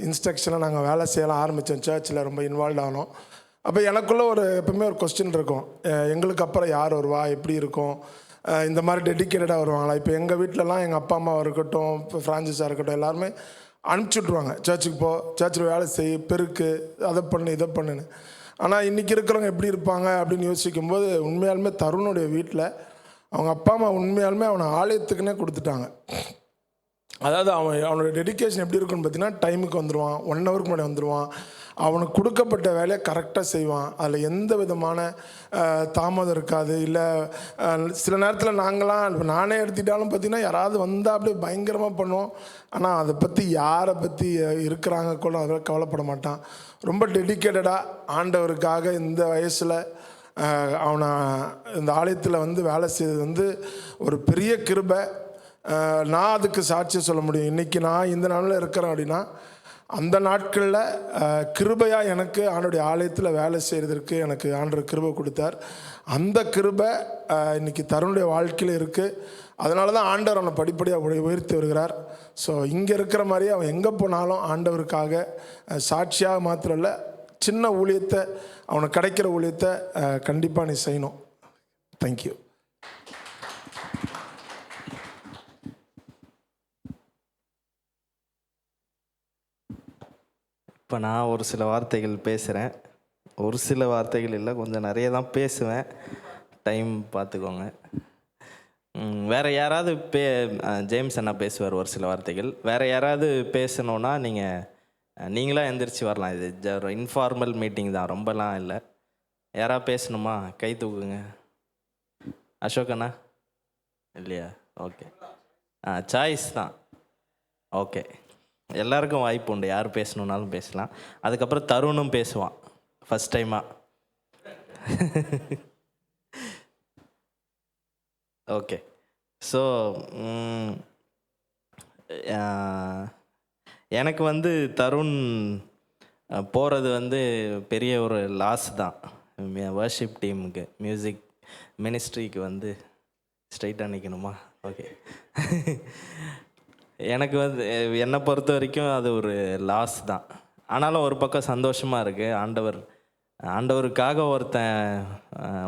இன்ஸ்ட்ரக்ஷனை நாங்கள் வேலை செய்யலாம் ஆரம்பித்தோம். சர்ச்சில் ரொம்ப இன்வால்வ் ஆனோம். அப்போ எனக்குள்ளே எப்பவுமே ஒரு கொஸ்டின் இருக்கும், எங்களுக்கு அப்புறம் யார் வருவா, எப்படி இருக்கும், இந்த மாதிரி டெடிக்கேட்டடாக வருவாங்களா. இப்போ எங்கள் வீட்டிலலாம் எங்கள் அப்பா அம்மாவாக இருக்கட்டும், இப்போ ஃப்ரான்சிஸாக இருக்கட்டும், எல்லாருமே அனுப்பிச்சுட்ருவாங்க, சர்ச்சுக்கு போ, சர்ச்சில் வேலை செய், பெருக்கு, அதை பண்ணு இதை பண்ணுன்னு. ஆனால் இன்றைக்கி இருக்கிறவங்க எப்படி இருப்பாங்க அப்படின்னு யோசிக்கும்போது, உண்மையாலுமே தருணுடைய வீட்டில் அவங்க அப்பா அம்மா உண்மையாலுமே அவனை ஆலயத்துக்குன்னே கொடுத்துட்டாங்க. அதாவது அவனோட டெடிக்கேஷன் எப்படி இருக்குன்னு பார்த்தீங்கன்னா, டைமுக்கு வந்துடுவான், 1 ஹவருக்கு முன்னாடி வந்துடுவான், அவனுக்கு கொடுக்கப்பட்ட வேலையை கரெக்டாக செய்வான். அதில் எந்த விதமான தாமதம் இருக்காது. இல்லை சில நேரத்தில் நானே எடுத்துக்கிட்டாலும் பார்த்திங்கன்னா, யாராவது வந்தால் அப்படியே பயங்கரமாக பண்ணுவோம். ஆனால் அதை பற்றி யாரை பற்றி இருக்கிறாங்க கூட அதை கவலைப்பட மாட்டான். ரொம்ப டெடிக்கேட்டடாக ஆண்டவருக்காக இந்த வயசில் அவனை இந்த ஆலயத்தில் வந்து வேலை செய்தது ஒரு பெரிய கிருபை. நான் அதுக்கு சாட்சியம் சொல்ல முடியும். இன்றைக்கி நான் இந்த நாளில் இருக்கிறேன் அப்படின்னா, அந்த நாட்களில் கிருபையாக எனக்கு ஆண்டவருடைய ஆலயத்தில் வேலை செய்கிறதுக்கு எனக்கு ஆண்டவர் கிருபை கொடுத்தார். அந்த கிருபை இன்றைக்கி தருணுடைய வாழ்க்கையில் இருக்குது. அதனால தான் ஆண்டவர் அவனை படிப்படியாக உயர்த்தி வருகிறார். ஸோ இங்கே இருக்கிற மாதிரியே அவன் எங்கே போனாலும் ஆண்டவருக்காக சாட்சியாக மாத்திரம் இல்லை, சின்ன ஊழியத்தை, அவனுக்கு கிடைக்கிற ஊழியத்தை கண்டிப்பாக நீ செய்யணும். தேங்க்யூ. இப்போ நான் ஒரு சில வார்த்தைகள் பேசுகிறேன். ஒரு சில வார்த்தைகள் இல்லை, கொஞ்சம் நிறைய தான் பேசுவேன். டைம் பார்த்துக்கோங்க. வேறு யாராவது ஜேம்ஸ் அண்ணா பேசுவார் ஒரு சில வார்த்தைகள். வேறு யாராவது பேசணுன்னா நீங்களாக எந்திரிச்சு வரலாம். இது ஒரு இன்ஃபார்மல் மீட்டிங் தான், ரொம்பலாம் இல்லை. யாராவது பேசணுமா? கை தூக்குங்க. அசோக் அண்ணா இல்லையா? ஓகே, சாய்ஸ் தான். ஓகே, எல்லாருக்கும் வாய்ப்பு உண்டு, யார் பேசணுன்னாலும் பேசலாம். அதுக்கப்புறம் தருணும் பேசுவான் ஃபஸ்ட் டைமாக. ஓகே, ஸோ எனக்கு வந்து தருண் போகிறது பெரிய ஒரு லாஸ் தான். வர்ஷிப் டீமுக்கு, மியூசிக் மினிஸ்ட்ரிக்கு ஸ்ட்ரைட்டாக நிற்கணுமா? ஓகே. எனக்கு என்னை பொறுத்த வரைக்கும் அது ஒரு லாஸ் தான். ஆனாலும் ஒரு பக்கம் சந்தோஷமாக இருக்குது. ஆண்டவருக்காக ஒருத்தன்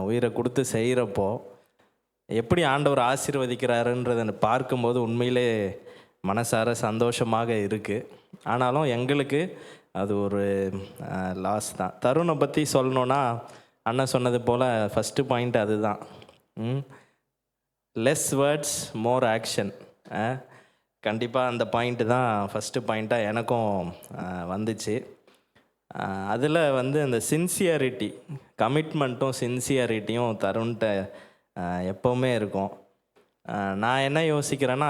உயிரை கொடுத்து செய்கிறப்போ எப்படி ஆண்டவர் ஆசீர்வதிக்கிறாருன்றதை பார்க்கும்போது உண்மையிலே மனசார சந்தோஷமாக இருக்குது. ஆனாலும் எங்களுக்கு அது ஒரு லாஸ் தான். தருணை பற்றி சொல்லணுன்னா, அண்ணன் சொன்னது போல் ஃபஸ்ட்டு பாயிண்ட் அதுதான். லெஸ் வேர்ட்ஸ் மோர் ஆக்ஷன். கண்டிப்பாக அந்த பாயிண்ட்டு தான் ஃபஸ்ட்டு பாயிண்ட்டாக எனக்கும் வந்துச்சு. அதில் அந்த சின்சியாரிட்டி, கமிட்மெண்ட்டும் சின்சியாரிட்டியும் தருண்கிட்ட எப்போவுமே இருக்கும். நான் என்ன யோசிக்கிறேன்னா,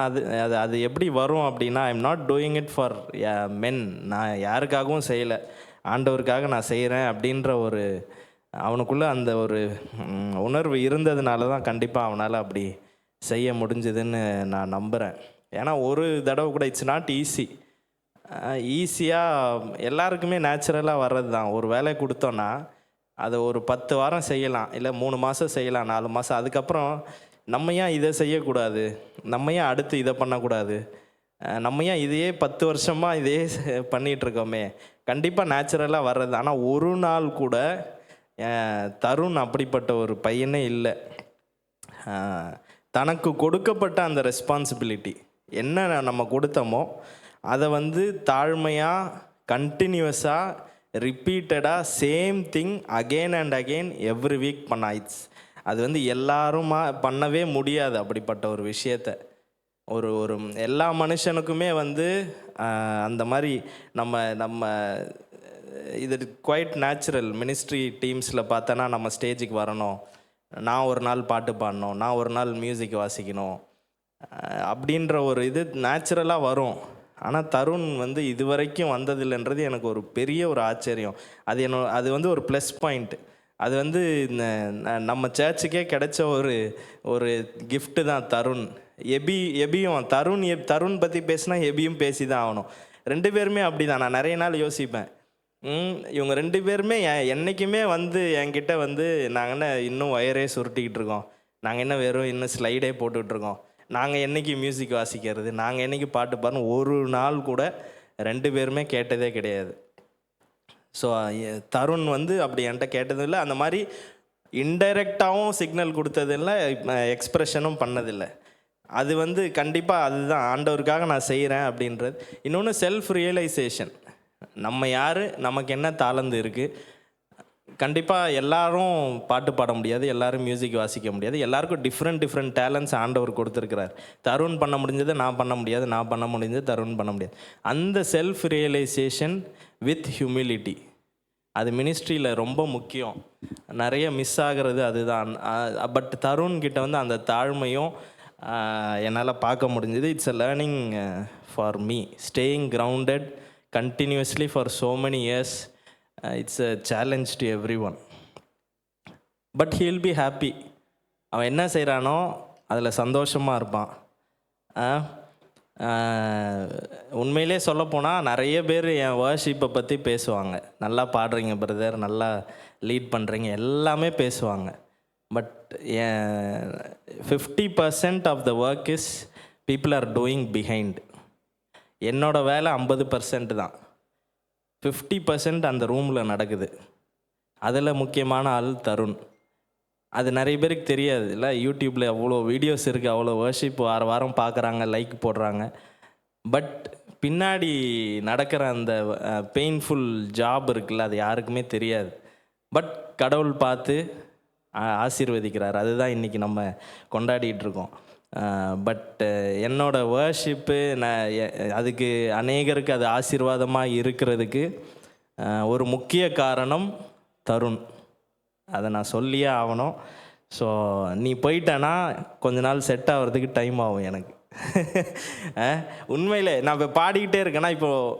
அது எப்படி வரும் அப்படின்னா, I am not doing it for men. நான் யாருக்காகவும் செய்யலை, ஆண்டவருக்காக நான் செய்கிறேன் அப்படின்ற அவனுக்குள்ளே அந்த ஒரு உணர்வு இருந்ததுனால தான் கண்டிப்பாக அவனால் அப்படி செய்ய முடிஞ்சதுன்னு நான் நம்புகிறேன். ஏன்னா ஒரு தடவை கூட இட்ஸ் நாட் ஈஸியாக எல்லாருக்குமே நேச்சுரலாக வர்றது தான். ஒரு வேலை கொடுத்தோன்னா அதை ஒரு 10 வாரம் செய்யலாம், இல்லை 3 மாதம் செய்யலாம், 4 மாதம். அதுக்கப்புறம் நம்ம ஏன் இதை செய்யக்கூடாது, நம்ம ஏன் அடுத்து இதை பண்ணக்கூடாது, நம்ம ஏன் இதையே 10 வருஷமாக இதையே பண்ணிகிட்ருக்கோமே, கண்டிப்பாக நேச்சுரலாக வர்றது. ஆனால் ஒரு நாள் கூட தருண் அப்படிப்பட்ட ஒரு பையனே இல்லை. தனக்கு கொடுக்கப்பட்ட அந்த ரெஸ்பான்சிபிலிட்டி என்ன நம்ம கொடுத்தோமோ அதை வந்து தாழ்மையாக கண்டினியூஸாக ரிப்பீட்டடாக same thing again and again every week பண்ண அது வந்து எல்லாருமா பண்ணவே முடியாது. அப்படிப்பட்ட ஒரு விஷயத்த ஒரு ஒரு எல்லா மனுஷனுக்குமே வந்து அந்த மாதிரி நம்ம இது குவைட் நேச்சுரல். மினிஸ்ட்ரி டீம்ஸில் பார்த்தோன்னா நம்ம ஸ்டேஜுக்கு வரணும், நான் ஒரு நாள் பாட்டு பாடணும், நான் ஒரு நாள் மியூசிக் வாசிக்கணும் அப்படின்ற ஒரு இது நேச்சுரலாக வரும். ஆனால் தருண் வந்து இது வரைக்கும் வந்ததில்லைன்றது எனக்கு ஒரு பெரிய ஒரு ஆச்சரியம். அது வந்து ஒரு ப்ளஸ் பாயிண்ட். அது வந்து நம்ம சர்ச்சுக்கே கிடைச்ச ஒரு கிஃப்ட்டு தான் தருண். எபியும் தருண் பற்றி பேசினா எபியும் பேசி தான் ஆகணும். 2 பேருமே அப்படி தான். நான் நிறைய நாள் யோசிப்பேன், இவங்க 2 பேருமே என்றைக்குமே வந்து என்கிட்ட வந்து நாங்கள் என்ன இன்னும் ஒயரே சுருட்டிக்கிட்டு இருக்கோம், நாங்கள் என்ன வெறும் இன்னும் ஸ்லைடே போட்டுட்ருக்கோம், நாங்கள் என்றைக்கு மியூசிக் வாசிக்கிறது, நாங்கள் என்றைக்கு பாட்டு பாடணும், ஒரு நாள் கூட 2 பேருமே கேட்டதே கிடையாது. ஸோ தருண் வந்து அப்படி என்கிட்ட கேட்டதில்லை. அந்த மாதிரி இன்டைரக்டாகவும் சிக்னல் கொடுத்ததில்லை, எக்ஸ்ப்ரெஷனும் பண்ணதில்லை. அது வந்து கண்டிப்பாக அதுதான் ஆண்டவருக்காக நான் செய்கிறேன் அப்படின்றது. இன்னொன்று செல்ஃப் ரியலைசேஷன். நம்ம யார், நமக்கு என்ன தாளந்து இருக்குது. கண்டிப்பாக எல்லாரும் பாட்டு பாட முடியாது, எல்லாரும் மியூசிக் வாசிக்க முடியாது, எல்லாருக்கும் டிஃப்ரெண்ட் டேலண்ட்ஸ் ஆண்டவர் கொடுத்துருக்கிறார். தருண் பண்ண முடிஞ்சதை நான் பண்ண முடியாது, நான் பண்ண முடிஞ்சது தருண் பண்ண முடியாது. அந்த செல்ஃப் ரியலைசேஷன் வித் ஹியூமிலிட்டி அது மினிஸ்ட்ரியில் ரொம்ப முக்கியம். நிறைய மிஸ் ஆகிறது அதுதான். பட் தருண் கிட்ட வந்து அந்த தாழ்மையும் என்னால் பார்க்க முடிஞ்சது. It's a learning for me. Staying grounded continuously for so many years. It's a challenge to every one. But he will be happy. அவன் என்ன செய்கிறானோ அதில் சந்தோஷமாக இருப்பான். உண்மையிலே சொல்லப்போனால் நிறைய பேர் என் வர்ஷிப்பை பற்றி பேசுவாங்க. நல்லா பாடுறீங்க பிரதர், நல்லா லீட் பண்ணுறீங்க, எல்லாமே பேசுவாங்க. But 50% of the work is people are doing behind. என்னோடய வேலை 50% தான், 50% அந்த ரூமில் நடக்குது. அதில் முக்கியமான ஆள் தருண். அது நிறைய பேருக்கு தெரியாது இல்லை. யூடியூப்பில் அவ்வளோ வீடியோஸ் இருக்குது, அவ்வளோ வர்ஷிப் வாரம் பார்க்குறாங்க, லைக் போடுறாங்க. பட் பின்னாடி நடக்கிற அந்த பெயின்ஃபுல் ஜாப் இருக்குல்ல, அது யாருக்குமே தெரியாது. பட் கடவுள் பார்த்து ஆசீர்வதிக்கிறார். அதுதான் இன்றைக்கி நம்ம கொண்டாடிட்டு இருக்கோம். பட் என்னோடய வர்ஷிப்பு அதுக்கு அநேகருக்கு அது ஆசீர்வாதமாக இருக்கிறதுக்கு ஒரு முக்கிய காரணம் தருண். அதை நான் சொல்லியே ஆகணும். ஸோ நீ போயிட்டேன்னா கொஞ்ச நாள் செட் ஆகிறதுக்கு டைம் ஆகும் எனக்கு. உண்மையிலே நான் இப்போ பாடிக்கிட்டே இருக்கேன்னா, இப்போது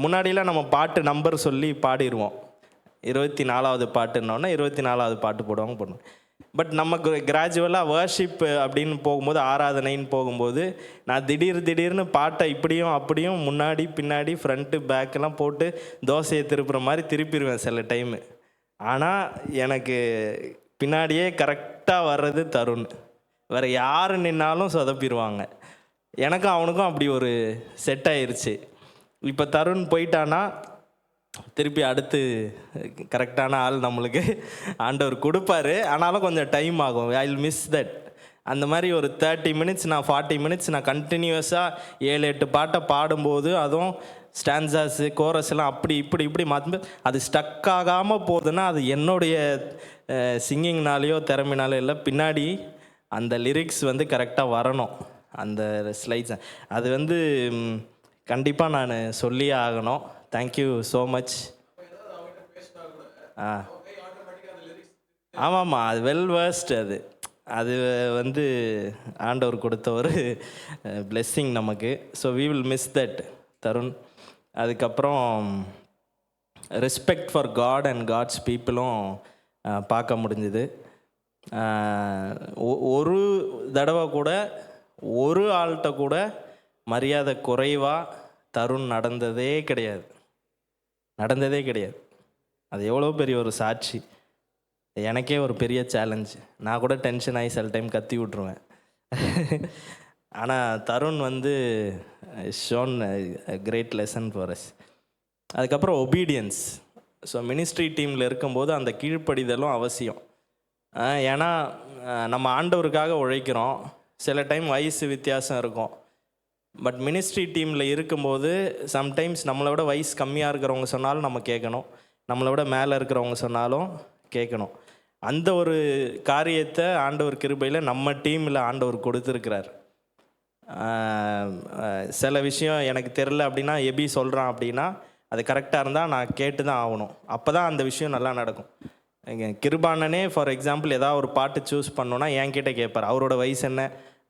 முன்னாடிலாம் நம்ம பாட்டு நம்பர் சொல்லி பாடிடுவோம். 24வது பாட்டுன்னொன்னே 24வது பாட்டு போடுவோம். பட் நம்ம கிராஜுவலாக வர்ஷிப் அப்படின்னு போகும்போது, ஆராதனைன்னு போகும்போது, நான் திடீர்னு பாட்டை இப்படியும் அப்படியும் முன்னாடி பின்னாடி ஃப்ரண்ட்டு பேக்கெல்லாம் போட்டு தோசையை திருப்புற மாதிரி திருப்பிடுவேன் சில டைமு. ஆனால் எனக்கு பின்னாடியே கரெக்டாக வர்றது தருண். வேறு யார் நின்னாலும் சொதப்பிடுவாங்க. எனக்கும் அவனுக்கும் அப்படி ஒரு செட் ஆயிடுச்சு. இப்போ தருண் போயிட்டானா திருப்பி அடுத்து கரெக்டான ஆள் நம்மளுக்கு ஆண்டவர் கொடுப்பாரு. ஆனாலும் கொஞ்சம் டைம் ஆகும். I will miss that. அந்த மாதிரி ஒரு 30 மினிட்ஸ், நான் 40 மினிட்ஸ் நான் கண்டினியூஸாக 7-8 பாட்டை பாடும்போது, அதுவும் ஸ்டான்ஸாஸு கோரஸ் எல்லாம் அப்படி இப்படி மாற்றி அது ஸ்டக் ஆகாமல் போகுதுன்னா அது என்னுடைய சிங்கிங்னாலேயோ திறமைனாலோ இல்லை, பின்னாடி அந்த லிரிக்ஸ் வந்து கரெக்டாக வரணும். அந்த ஸ்லைட்ஸ் அது வந்து கண்டிப்பாக நான் சொல்லியே ஆகணும். Thank you so much. ஆமாம்மா, அது வெல் வேர்ஸ்ட். அது வந்து ஆண்டவர் கொடுத்த ஒரு பிளெஸ்ஸிங் நமக்கு. So we will miss that Tarun. அதுக்கப்புறம் respect for God and God's பீப்புளும் பார்க்க முடிஞ்சுது. ஒரு தடவை கூட ஒரு ஆள்கிட்ட கூட மரியாதை குறைவாக தருண் நடந்ததே கிடையாது. அது எவ்வளோ பெரிய ஒரு சாட்சி. எனக்கே ஒரு பெரிய சேலஞ்ச். நான் கூட டென்ஷன் ஆகி சில டைம் கத்தி விட்ருவேன். ஆனால் தருண் வந்து shown great lesson for us. அதுக்கப்புறம் ஒபீடியன்ஸ். ஸோ மினிஸ்ட்ரி டீமில் இருக்கும்போது அந்த கீழ்ப்படிதலும் அவசியம். ஏன்னா நம்ம ஆண்டவருக்காக உழைக்கிறோம். சில டைம் வயசு வித்தியாசம் இருக்கும். பட் மினிஸ்ட்ரி டீமில் இருக்கும்போது சம்டைம்ஸ் நம்மளை விட வயசு கம்மியாக இருக்கிறவங்க சொன்னாலும் நம்ம கேட்கணும், நம்மளை விட மேலே இருக்கிறவங்க சொன்னாலும் கேட்கணும். அந்த ஒரு காரியத்தை ஆண்டவர் கிருபையில் நம்ம டீமில் ஆண்டவர் கொடுத்துருக்கிறார். சில விஷயம் எனக்கு தெரில அப்படின்னா எபி சொல்கிறான் அப்படின்னா அது கரெக்டாக இருந்தால் நான் கேட்டு தான் ஆகணும். அப்போ தான் அந்த விஷயம் நல்லா நடக்கும். கிருபானனே ஃபார் எக்ஸாம்பிள் ஏதாவது ஒரு பாட்டு சூஸ் பண்ணோன்னா என்கிட்ட கேட்பார். அவரோட வயசு என்ன,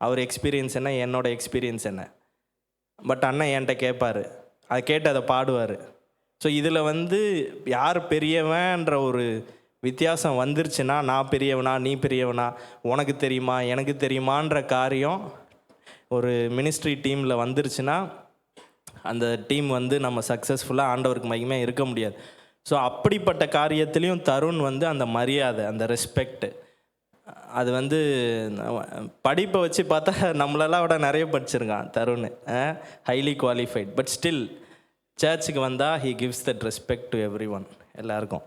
அவர் எக்ஸ்பீரியன்ஸ் என்ன, என்னோட எக்ஸ்பீரியன்ஸ் என்ன. பட் அண்ணன் என்கிட்ட கேட்பார், அதை கேட்டு அதை பாடுவார். ஸோ இதில் யார் பெரியவன்ற ஒரு வித்தியாசம் வந்துருச்சுன்னா, நான் பெரியவனா நீ பெரியவனா, உனக்கு தெரியுமா எனக்கு தெரியுமான்ற காரியம் ஒரு மினிஸ்ட்ரி டீமில் வந்துருச்சுன்னா அந்த டீம் நம்ம சக்ஸஸ்ஃபுல்லாக ஆண்டவருக்கு மகிமையாக இருக்க முடியாது. ஸோ அப்படிப்பட்ட காரியத்துலேயும் தருண் அந்த மரியாதை, அந்த ரெஸ்பெக்ட், அது படிப்பை வச்சு பார்த்தா நம்மளெல்லாம் விட நிறைய படிச்சிருக்கான் Tarun, highly qualified. But still சர்ச்சுக்கு வந்தால் he gives that respect to every one, எல்லாருக்கும்.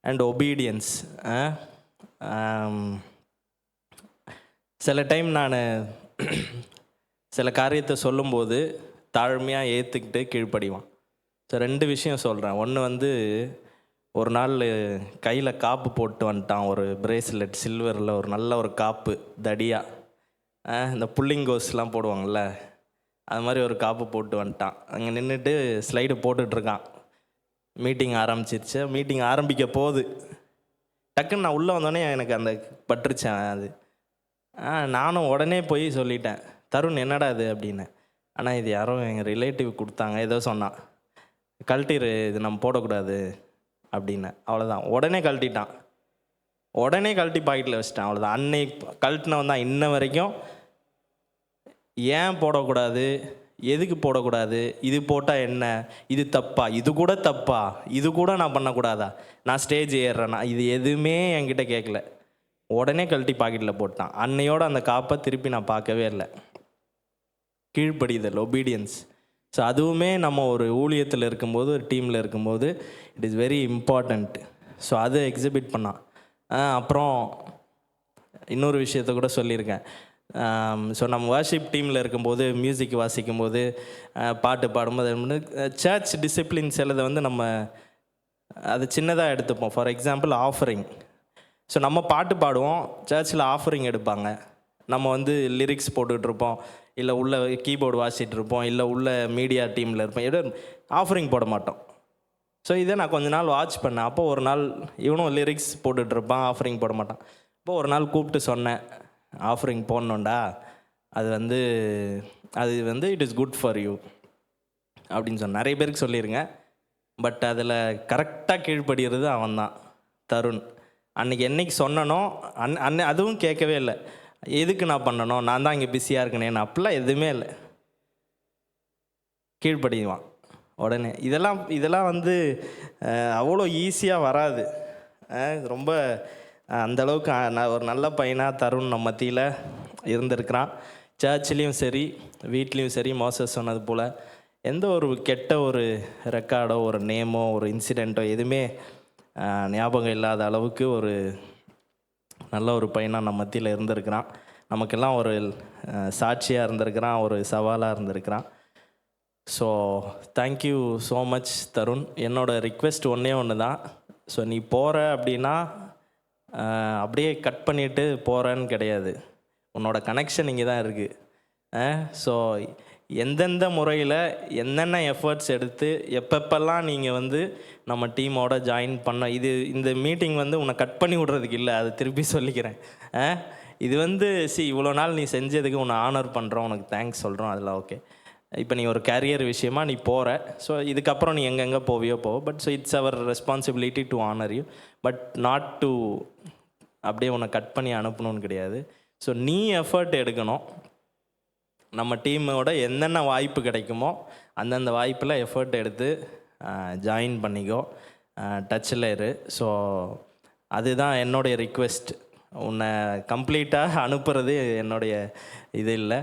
And obedience. சில டைம் நான் சில காரியத்தை சொல்லும்போது தாழ்மையாக ஏற்றுக்கிட்டு கீழ்ப்படிவான். ஸோ 2 விஷயம் சொல்கிறேன். ஒன்று ஒரு நாள் கையில் காப்பு போட்டு வந்துட்டான், ஒரு பிரேஸ்லெட் சில்வரில், ஒரு நல்ல ஒரு காப்பு தடியாக, இந்த புல்லிங்கோஸ்லாம் போடுவாங்கள்ல அது மாதிரி ஒரு காப்பு போட்டு வந்துட்டான். அங்கே நின்றுட்டு ஸ்லைடு போட்டுட்ருக்கான். மீட்டிங் ஆரம்பிச்சிருச்சு. மீட்டிங் ஆரம்பிக்க போகுது. டக்குன்னு நான் உள்ளே வந்தோடனே எனக்கு அந்த பட்டுருச்சேன் அது. நானும் உடனே போய் சொல்லிட்டேன், தருண் என்னடா இது அப்படின்னு. ஆனால் இது யாரோ எங்கள் ரிலேட்டிவ் கொடுத்தாங்க, ஏதோ சொன்னான், கழட்டிரு இது நம்ம போடக்கூடாது அப்படின்னு. அவ்வளோதான், உடனே கழட்டிட்டான். உடனே கழட்டி பாக்கெட்டில் வச்சிட்டான். அவ்வளோதான். அன்னைக்கு கழட்டினவன் தான் இன்ன வரைக்கும் ஏன் போடக்கூடாது, எதுக்கு போடக்கூடாது, இது போட்டால் என்ன, இது தப்பா, இது கூட தப்பா, இது கூட நான் பண்ணக்கூடாதா, நான் ஸ்டேஜ் ஏறுறேன்னா, இது எதுவுமே என்கிட்ட கேட்கல. உடனே கழட்டி பாக்கெட்டில் போட்டான். அன்னையோட அந்த காப்பை திருப்பி நான் பார்க்கவே இல்லை. கீழ்ப்படிதல், ஒபீடியன்ஸ். ஸோ அதுவுமே நம்ம ஒரு ஊழியத்தில் இருக்கும்போது, ஒரு டீமில் இருக்கும்போது it is very important. So அதை எக்ஸிபிட் பண்ணான். அப்புறம் இன்னொரு விஷயத்த கூட சொல்லியிருக்கேன். ஸோ நம்ம வர்ஷிப் டீமில் இருக்கும்போது, மியூசிக் வாசிக்கும்போது, பாட்டு பாடும்போது சர்ச் டிசிப்ளின் சிலதை நம்ம அது சின்னதாக எடுத்துப்போம். For example offering. ஸோ நம்ம பாட்டு பாடுவோம், சர்ச்சில் ஆஃபரிங் எடுப்பாங்க. நம்ம லிரிக்ஸ் போட்டுட்ருப்போம், இல்லை உள்ள கீபோர்டு வாசிட்டு இருப்போம், இல்லை உள்ள மீடியா டீமில் இருப்போம், எதுவும் ஆஃபரிங் போட மாட்டோம். ஸோ இதை நான் கொஞ்ச நாள் வாட்ச் பண்ணேன். அப்போ ஒரு நாள் இவனும் லிரிக்ஸ் போட்டுட்ருப்பான், ஆஃபரிங் போட மாட்டான். அப்போ ஒரு நாள் கூப்பிட்டு சொன்னேன், ஆஃபரிங் போடணுண்டா, அது அது it is good for you அப்படின்னு சொன்னேன். நிறைய பேருக்கு சொல்லிடுங்க. பட் அதில் கரெக்டாக கீழ்ப்படுகிறது அவன் தான், தருண். என்னைக்கு சொன்னனோ அதுவும் கேட்கவே இல்லை. எதுக்கு நான் பண்ணணும், நான் தான் இங்கே பிஸியாக இருக்கேனேன்னு, அப்படிலாம் எதுவுமே இல்லை. கீழ்ப்படிவான் உடனே. இதெல்லாம் அவ்வளோ ஈஸியாக வராது. ரொம்ப அந்தளவுக்கு ஒரு நல்ல பையனாக தருண் நம்ம மத்தியில் இருந்திருக்கிறான். சர்ச்லேயும் சரி, வீட்லேயும் சரி, மோசஸ் சொன்னது போல் எந்த ஒரு கெட்ட ஒரு ரெக்கார்டோ, ஒரு நேமோ, ஒரு இன்சிடெண்ட்டோ எதுவுமே ஞாபகம் இல்லாத அளவுக்கு ஒரு நல்ல ஒரு பையனாக நம்ம மத்தியில் இருந்திருக்கிறான். நமக்கெல்லாம் ஒரு சாட்சியாக இருந்திருக்கிறான், ஒரு சவாலாக இருந்திருக்கிறான். So thank you so much Tarun. என்னோடய ரிக்வெஸ்ட் ஒன்று தான். ஸோ நீ போகிற அப்படின்னா அப்படியே கட் பண்ணிவிட்டு போகிறேன்னு கிடையாது. உன்னோட கனெக்ஷன் இங்கே தான் இருக்குது. ஸோ எந்தெந்த முறையில் என்னென்ன எஃபர்ட்ஸ் எடுத்து எப்பப்பெல்லாம் நீங்கள் நம்ம டீமோட ஜாயின் பண்ண, இந்த மீட்டிங் உன்னை கட் பண்ணி விட்றதுக்கு இல்லை, அது திருப்பி சொல்லிக்கிறேன். இது இவ்வளோ நாள் நீ செஞ்சதுக்கு உன்னை ஆனர் பண்ணுறோம், உனக்கு தேங்க்ஸ் சொல்கிறோம், அதெல்லாம் ஓகே. இப்போ நீ ஒரு கேரியர் விஷயமாக நீ போகிற. ஸோ இதுக்கப்புறம் நீ எங்கெங்கே போவியோ போ. But so it's our responsibility to honour you, but not to அப்படியே உன்னை கட் பண்ணி அனுப்பணும்னு கிடையாது. ஸோ நீ எஃபர்ட் எடுக்கணும். நம்ம டீமோட என்னென்ன வாய்ப்பு கிடைக்குமோ அந்தந்த வாய்ப்பில் எஃபர்ட் எடுத்து ஜாயின் பண்ணிக்கோ, டச்சில் இரு. ஸோ அதுதான் என்னுடைய ரிக்வெஸ்ட். உன்னை கம்ப்ளீட்டாக அனுப்புறது என்னுடைய இது இல்லை.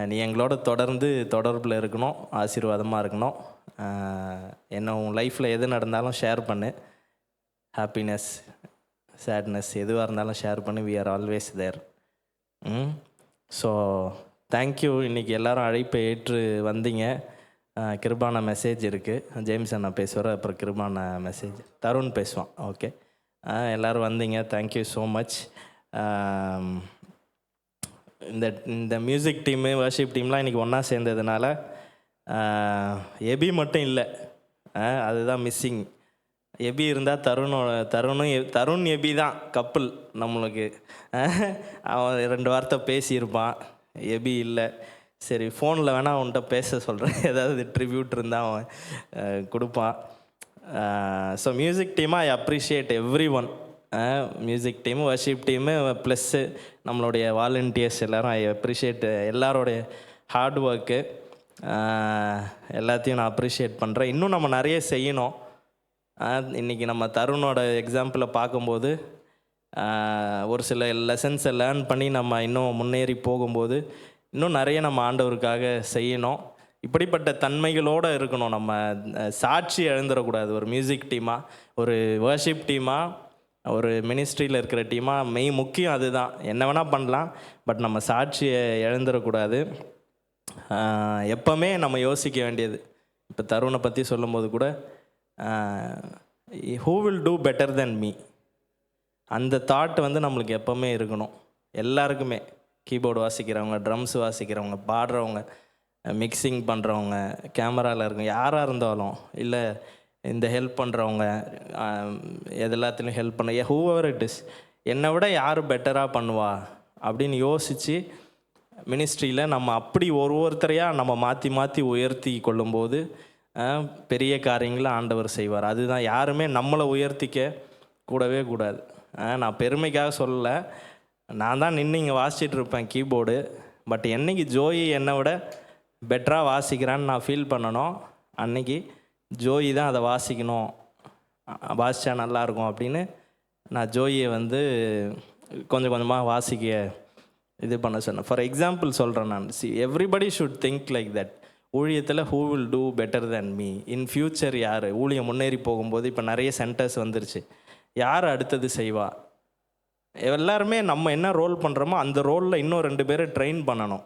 நீ எங்களோட தொடர்ந்து தொடர்பில் இருக்கணும், ஆசீர்வாதமாக இருக்கணும். என்ன உன் லைஃப்பில் எது நடந்தாலும் ஷேர் பண்ணு. ஹாப்பினஸ், சேட்னஸ் எதுவாக இருந்தாலும் ஷேர் பண்ணு. We are always there. So thank you. இன்றைக்கி எல்லாரும் அழைப்பை ஏற்று வந்தீங்க. கிருபான மெசேஜ் இருக்குது, ஜேம்ஸ் அண்ணா பேசுவார், அப்புறம் கிருபான மெசேஜ் தருண் பேசுவான். ஓகே, எல்லோரும் வந்தீங்க, தேங்க்யூ ஸோ மச். இந்த மியூசிக் டீமு, வர்ஷிப் டீம்லாம் இன்றைக்கி ஒன்றா சேர்ந்ததுனால எபி மட்டும் இல்லை, அதுதான் மிஸ்ஸிங். எபி இருந்தால் தருண் எபி தான் கப்புள் நம்மளுக்கு. அவன் 2 வார்த்தை பேசியிருப்பான், எபி இல்லை. சரி, ஃபோனில் வேணால் அவன்கிட்ட பேச சொல்கிறேன், ஏதாவது ட்ரிபியூட் இருந்தால் அவன் கொடுப்பான். ஸோ மியூசிக் டீமாக I appreciate every one. Music team, worship team, plus நம்மளுடைய வாலண்டியர்ஸ் எல்லோரும் ஐ அப்ரிஷியேட் எல்லாரோடைய ஹார்ட் ஒர்க்கு. எல்லாத்தையும் நான் அப்ரிஷியேட் பண்ணுறேன். இன்னும் நம்ம நிறைய செய்யணும். இன்றைக்கி நம்ம தருணோட எக்ஸாம்பிளை பார்க்கும்போது ஒரு சில லெசன்ஸை லேர்ன் பண்ணி நம்ம இன்னும் முன்னேறி போகும்போது இன்னும் நிறைய நம்ம ஆண்டவருக்காக செய்யணும். இப்படிப்பட்ட தன்மைகளோடு இருக்கணும். நம்ம சாட்சி எழுந்துடக்கூடாது. ஒரு மியூசிக் டீமாக, ஒரு வர்ஷிப் டீமாக, ஒரு மினிஸ்ட்ரியில் இருக்கிற டீமாக முக்கியம் அதுதான். என்ன வேணால் பண்ணலாம், பட் நம்ம சாட்சியை எழுந்துடக்கூடாது. எப்போவுமே நம்ம யோசிக்க வேண்டியது, இப்போ தருணை பற்றி சொல்லும்போது கூட who will do better then me, அந்த தாட் நம்மளுக்கு எப்போவுமே இருக்கணும். எல்லாருக்குமே, கீபோர்டு வாசிக்கிறவங்க, ட்ரம்ஸ் வாசிக்கிறவங்க, பாடுறவங்க, மிக்சிங் பண்ணுறவங்க, கேமராவில் இருக்கவங்க, யாராக இருந்தாலும், இல்லை இந்த ஹெல்ப் பண்ணுறவங்க, எல்லாத்துலேயும் ஹெல்ப் பண்ண ஹூவர் இட் இஸ், என்னை விட யார் பெட்டராக பண்ணுவா அப்படின்னு யோசித்து மினிஸ்ட்ரியில் நம்ம அப்படி ஒருத்தரையாக நம்ம மாற்றி மாற்றி உயர்த்தி கொள்ளும்போது பெரிய காரியங்களை ஆண்டவர் செய்வார். அதுதான், யாருமே நம்மளை உயர்த்திக்க கூடவே கூடாது. நான் பெருமைக்காக சொல்லலை, நான் தான் நின்று இங்கே வாசிச்சுட்டு இருப்பேன் கீபோர்டு. பட் என்றைக்கு ஜோயி என்னை விட பெட்டராக வாசிக்கிறான்னு நான் ஃபீல் பண்ணணும், அன்றைக்கி ஜோயி தான் அதை வாசிக்கணும், வாசித்தா நல்லாயிருக்கும் அப்படின்னு நான் ஜோயியை கொஞ்சம் கொஞ்சமாக வாசிக்க இது பண்ண சொன்னேன். ஃபார் எக்ஸாம்பிள் சொல்கிறேன் நான், everybody should think like that. ஊழியத்தில் who will do better then me in future. யார் ஊழியம் முன்னேறி போகும்போது இப்போ நிறைய சென்டர்ஸ் வந்துருச்சு, யார் அடுத்தது செய்வா? எல்லாருமே நம்ம என்ன ரோல் பண்ணுறோமோ அந்த ரோலில் இன்னும் 2 பேரை ட்ரெயின் பண்ணணும்.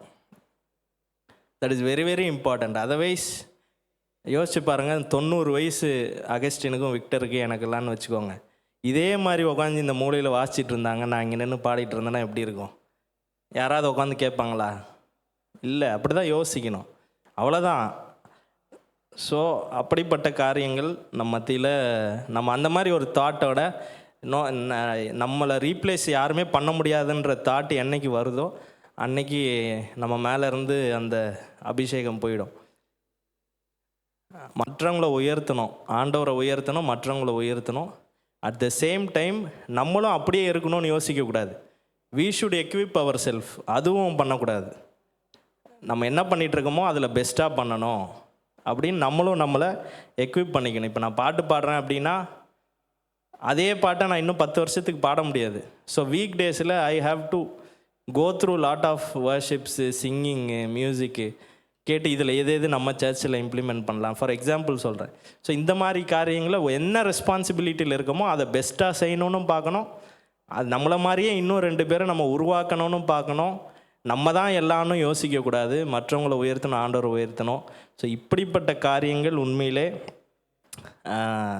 That is very very important. Otherwise யோசிச்சு பாருங்கள், 90 வயசு அகஸ்டினுக்கும் விக்டருக்கு எனக்கெல்லாம்னு வச்சுக்கோங்க, இதே மாதிரி உட்காந்து இந்த மூலையில் வாசிச்சுட்டு இருந்தாங்க, நான் இங்கே நின்று பாடிட்டு இருந்தேன்னா எப்படி இருக்கும்? யாராவது உட்காந்து கேட்பாங்களா? இல்லை. அப்படி தான் யோசிக்கணும், அவ்வளோதான். ஸோ அப்படிப்பட்ட காரியங்கள் நம்ம மத்தியில், நம்ம அந்த மாதிரி ஒரு தாட்டோட நம்மளை ரீப்ளேஸ் யாருமே பண்ண முடியாதுன்ற தாட் என்னைக்கு வருதோ அன்னைக்கு நம்ம மேலேருந்து அந்த அபிஷேகம் போயிடும். மற்றவங்கள உயர்த்தணும், ஆண்டவரை உயர்த்தணும், மற்றவங்கள உயர்த்தணும். அட் த சேம் டைம் நம்மளும் அப்படியே இருக்கணும்னு யோசிக்கக்கூடாது. We should equip our self, அதுவும் பண்ணக்கூடாது. நம்ம என்ன பண்ணிகிட்ருக்கோமோ அதில் பெஸ்ட்டாக பண்ணணும் அப்படின்னு நம்மளும் நம்மளை எக்விப் பண்ணிக்கணும். இப்போ நான் பாட்டு பாடுறேன் அப்படின்னா அதே பாட்டை நான் இன்னும் 10 வருஷத்துக்கு பாட முடியாது. ஸோ வீக் டேஸில் I have to go through lot of worships, singing, music கேட்டு இதில் எது நம்ம சர்ச்சில் இம்ப்ளிமெண்ட் பண்ணலாம். ஃபார் எக்ஸாம்பிள் சொல்கிறேன். ஸோ இந்த மாதிரி காரியங்களை என்ன ரெஸ்பான்சிபிலிட்டியில் இருக்கமோ அதை பெஸ்ட்டாக செய்யணும்னு பார்க்கணும். அது நம்மளை மாதிரியே இன்னும் 2 பேரை நம்ம உருவாக்கணும்னு பார்க்கணும். நம்ம தான் எல்லாரும் யோசிக்கக்கூடாது, மற்றவங்கள உயர்த்தணும், ஆண்டவரை உயர்த்தணும். ஸோ இப்படிப்பட்ட காரியங்கள் உண்மையிலே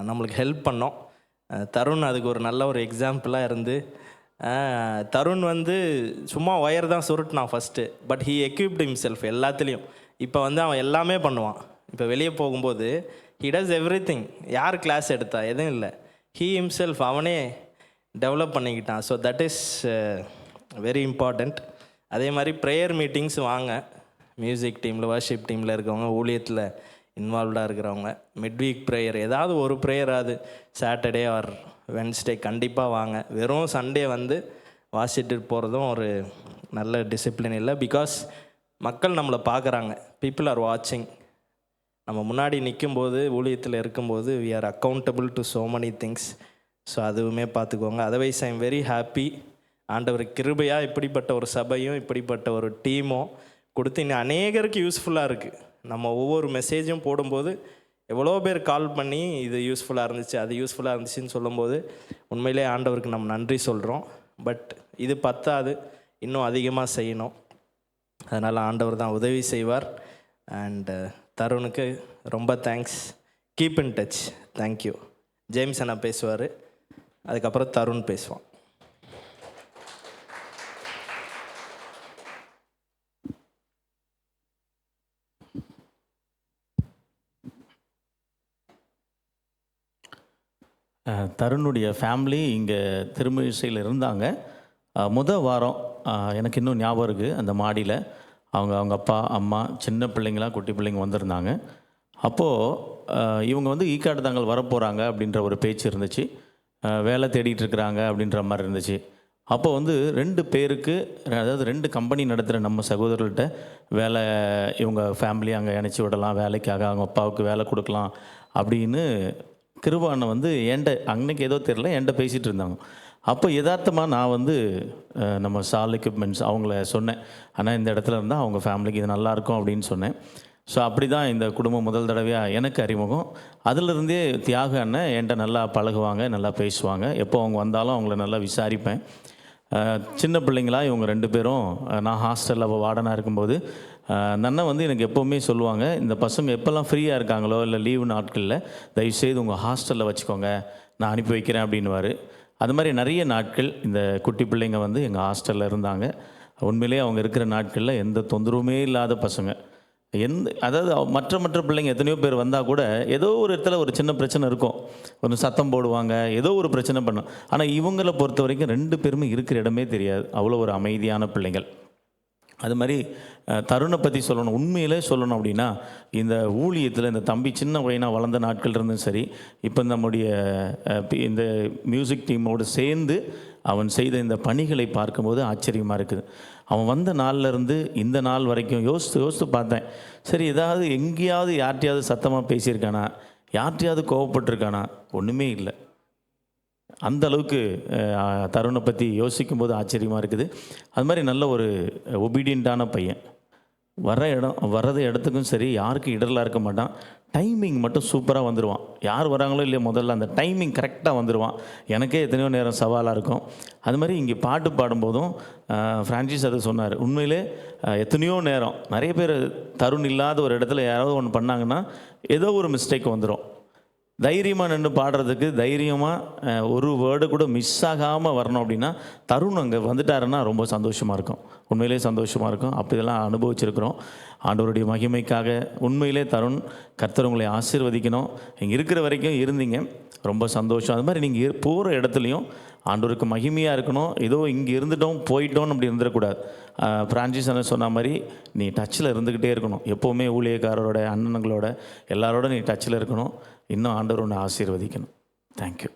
நம்மளுக்கு ஹெல்ப் பண்ணோம். தருண் அதுக்கு ஒரு நல்ல ஒரு எக்ஸாம்பிளாக இருந்து, தருண் சும்மா ஒயர் தான் சுருட்டினான் first, but he equipped himself எல்லாத்துலேயும். இப்போ அவன் எல்லாமே பண்ணுவான். இப்போ வெளியே போகும்போது ஹி டஸ் எவ்ரி திங். யார் கிளாஸ் எடுத்தா? எதுவும் இல்லை, ஹீ ஹிம்செல்ஃப் அவனே டெவலப் பண்ணிக்கிட்டான். So that is very important. அதே மாதிரி ப்ரேயர் மீட்டிங்ஸ் வாங்க, மியூசிக் டீமில், வர்ஷிப் டீமில் இருக்கவங்க, ஊழியத்தில் இன்வால்வ்டாக இருக்கிறவங்க, மிட்வீக் ப்ரேயர், ஏதாவது ஒரு ப்ரேயராது சாட்டர்டே ஆர் வென்ஸ்டே கண்டிப்பாக வாங்க. வெறும் சண்டே வாசிட்டு போகிறதும் ஒரு நல்ல டிசிப்ளின் இல்லை. பிகாஸ் மக்கள் நம்மளை பார்க்குறாங்க, பீப்புள் ஆர் வாட்சிங். நம்ம முன்னாடி நிற்கும்போது, ஊழியத்தில் இருக்கும்போது we are accountable to so many things. So அதுவுமே பார்த்துக்கோங்க. Otherwise I am very happy. ஆண்டவர் கிருபையாக இப்படிப்பட்ட ஒரு சபையும் இப்படிப்பட்ட ஒரு டீமும் கொடுத்து இன்னும் அநேகருக்கு யூஸ்ஃபுல்லாக இருக்குது. நம்ம ஒவ்வொரு மெசேஜும் போடும்போது எவ்வளோ பேர் கால் பண்ணி இது யூஸ்ஃபுல்லாக இருந்துச்சு, அது யூஸ்ஃபுல்லாக இருந்துச்சுன்னு சொல்லும்போது உண்மையிலே ஆண்டவருக்கு நம்ம நன்றி சொல்கிறோம். பட் இது பத்தாது, இன்னும் அதிகமாக செய்யணும். அதனால் ஆண்டவர் தான் உதவி செய்வார். அண்டு தருணுக்கு ரொம்ப thanks. Keep in touch. Thank you. James அண்ணா பேசுவார், அதுக்கப்புறம் தருண் பேசுவான். தருணுடைய ஃபேமிலி இங்கே திருமழிசையில் இருந்தாங்க. வாரம் எனக்கு இன்னும் ஞாபகம் இருக்குது, அந்த மாடியில் அவங்க அப்பா அம்மா சின்ன பிள்ளைங்களாம் குட்டி பிள்ளைங்க வந்திருந்தாங்க. அப்போது இவங்க வந்து ஈக்காடு தாங்கள் வரப்போகிறாங்க அப்படின்ற ஒரு பேச்சு இருந்துச்சு. வேலை தேடிட்டு இருக்கிறாங்க அப்படின்ற மாதிரி இருந்துச்சு. அப்போ வந்து 2 பேருக்கு, அதாவது 2 கம்பெனி நடத்துகிற நம்ம சகோதரர்கள்ட்ட வேலை, இவங்க ஃபேமிலி அங்கே இணைச்சி விடலாம், வேலைக்காக அவங்க அப்பாவுக்கு வேலை கொடுக்கலாம் அப்படின்னு கிருபானை வந்து என்கிட்ட அன்னைக்கு ஏதோ தெரில என்கிட்ட பேசிகிட்டு இருந்தாங்க. அப்போ யதார்த்தமாக நான் வந்து நம்ம சால் எக்யூப்மெண்ட்ஸ் அவங்கள சொன்னேன், ஆனால் இந்த இடத்துல இருந்தால் அவங்க ஃபேமிலிக்கு இது நல்லாயிருக்கும் அப்படின்னு சொன்னேன். ஸோ அப்படி தான் இந்த குடும்பம் முதல் தடவையாக எனக்கு அறிமுகம். அதிலிருந்தே தியாக அண்ணன் என்கிட்ட நல்லா பழகுவாங்க, நல்லா பேசுவாங்க. எப்போ அவங்க வந்தாலும் அவங்கள நல்லா விசாரிப்பேன். சின்ன பிள்ளைங்களா இவங்க 2 பேரும். நான் ஹாஸ்டலில் வார்டனாக இருக்கும்போது அந்த அண்ணன் வந்து எனக்கு எப்போவுமே சொல்லுவாங்க, இந்த பசங்க எப்போல்லாம் ஃப்ரீயாக இருக்காங்களோ இல்லை லீவு நாட்களில் தயவுசெய்து உங்கள் ஹாஸ்டலில் வச்சுக்கோங்க, நான் அனுப்பி வைக்கிறேன் அப்படின்னுவார். அது மாதிரி நிறைய நாட்கள் இந்த குட்டி பிள்ளைங்க வந்து எங்கள் ஹாஸ்டலில் இருந்தாங்க. உண்மையிலே அவங்க இருக்கிற நாட்களில் எந்த தொந்தரவுமே இல்லாத பசங்க. அதாவது மற்ற பிள்ளைங்க எத்தனையோ பேர் வந்தால் கூட ஏதோ ஒரு இடத்துல ஒரு சின்ன பிரச்சனை இருக்கும், ஒரு சத்தம் போடுவாங்க, ஏதோ ஒரு பிரச்சனை பண்ணும். ஆனால் இவங்களை பொறுத்த வரைக்கும் 2 பேருமே இருக்கிற இடமே தெரியாது, அவ்வளோ ஒரு அமைதியான பிள்ளைங்கள். அது மாதிரி தருணை பற்றி சொல்லணும், உண்மையிலே சொல்லணும் அப்படின்னா இந்த ஊழியத்தில் இந்த தம்பி சின்ன பையனாக வளர்ந்த நாட்கள் இருந்தும் சரி, இப்போ நம்முடைய இந்த மியூசிக் டீமோடு சேர்ந்து அவன் செய்த இந்த பணிகளை பார்க்கும்போது ஆச்சரியமாக இருக்குது. அவன் வந்த நாள்லேருந்து இந்த நாள் வரைக்கும் யோசித்து பார்த்தேன், சரி ஏதாவது எங்கேயாவது யார்கிட்டையாவது சத்தமாக பேசியிருக்கானா, யார்கிட்டையாவது கோவப்பட்டிருக்கானா? ஒன்றுமே இல்லை. அந்த அளவுக்கு தருணை பற்றி யோசிக்கும்போது ஆச்சரியமாக இருக்குது. அது மாதிரி நல்ல ஒரு ஒபீடியண்ட்டான பையன். வர்றது இடத்துக்கும் சரி, யாருக்கும் இடரலாக இருக்க மாட்டான். டைமிங் மட்டும் சூப்பராக வந்துடுவான். யார் வராங்களோ இல்லையோ முதல்ல அந்த டைமிங் கரெக்டாக வந்துடுவான். எனக்கே எத்தனையோ நேரம் சவாலாக இருக்கும். அது மாதிரி இங்கே பாட்டு பாடும்போதும் ஃப்ரான்சிஸ் அதை சொன்னார், உண்மையிலே எத்தனையோ நேரம் நிறைய பேர் தருண் இல்லாத ஒரு இடத்துல யாராவது ஒன்று பண்ணாங்கன்னா ஏதோ ஒரு மிஸ்டேக் வந்துடும். தைரியமாக நின்று பாடுறதுக்கு, தைரியமாக ஒரு வேர்டு கூட மிஸ் ஆகாமல் வரணும் அப்படின்னா தருண் அங்கே வந்துட்டாருன்னா ரொம்ப சந்தோஷமாக இருக்கும். உண்மையிலே சந்தோஷமாக இருக்கும். அப்படியெல்லாம் அனுபவிச்சிருக்கிறோம். ஆண்டவருடைய மகிமைக்காக உண்மையிலே தருண், கர்த்தர் உங்களை ஆசீர்வதிக்கணும். இங்கே இருக்கிற வரைக்கும் இருந்தீங்க, ரொம்ப சந்தோஷம். அது மாதிரி நீங்கள் போகிற இடத்துலையும் ஆண்டவருக்கு மகிமையாக இருக்கணும். ஏதோ இங்கே இருந்துட்டோம் போயிட்டோம் அப்படி இருந்துடக்கூடாது. பிரான்சிஸ் அண்ணன் சொன்ன மாதிரி நீ டச்சில் இருந்துக்கிட்டே இருக்கணும். எப்போவுமே ஊழியக்காரரோட, அண்ணனுங்களோட எல்லாரோட நீ டச்சில் இருக்கணும். இன்னும் ஆண்டவர் உன்னை ஆசீர்வதிக்கணும். தேங்க்யூ.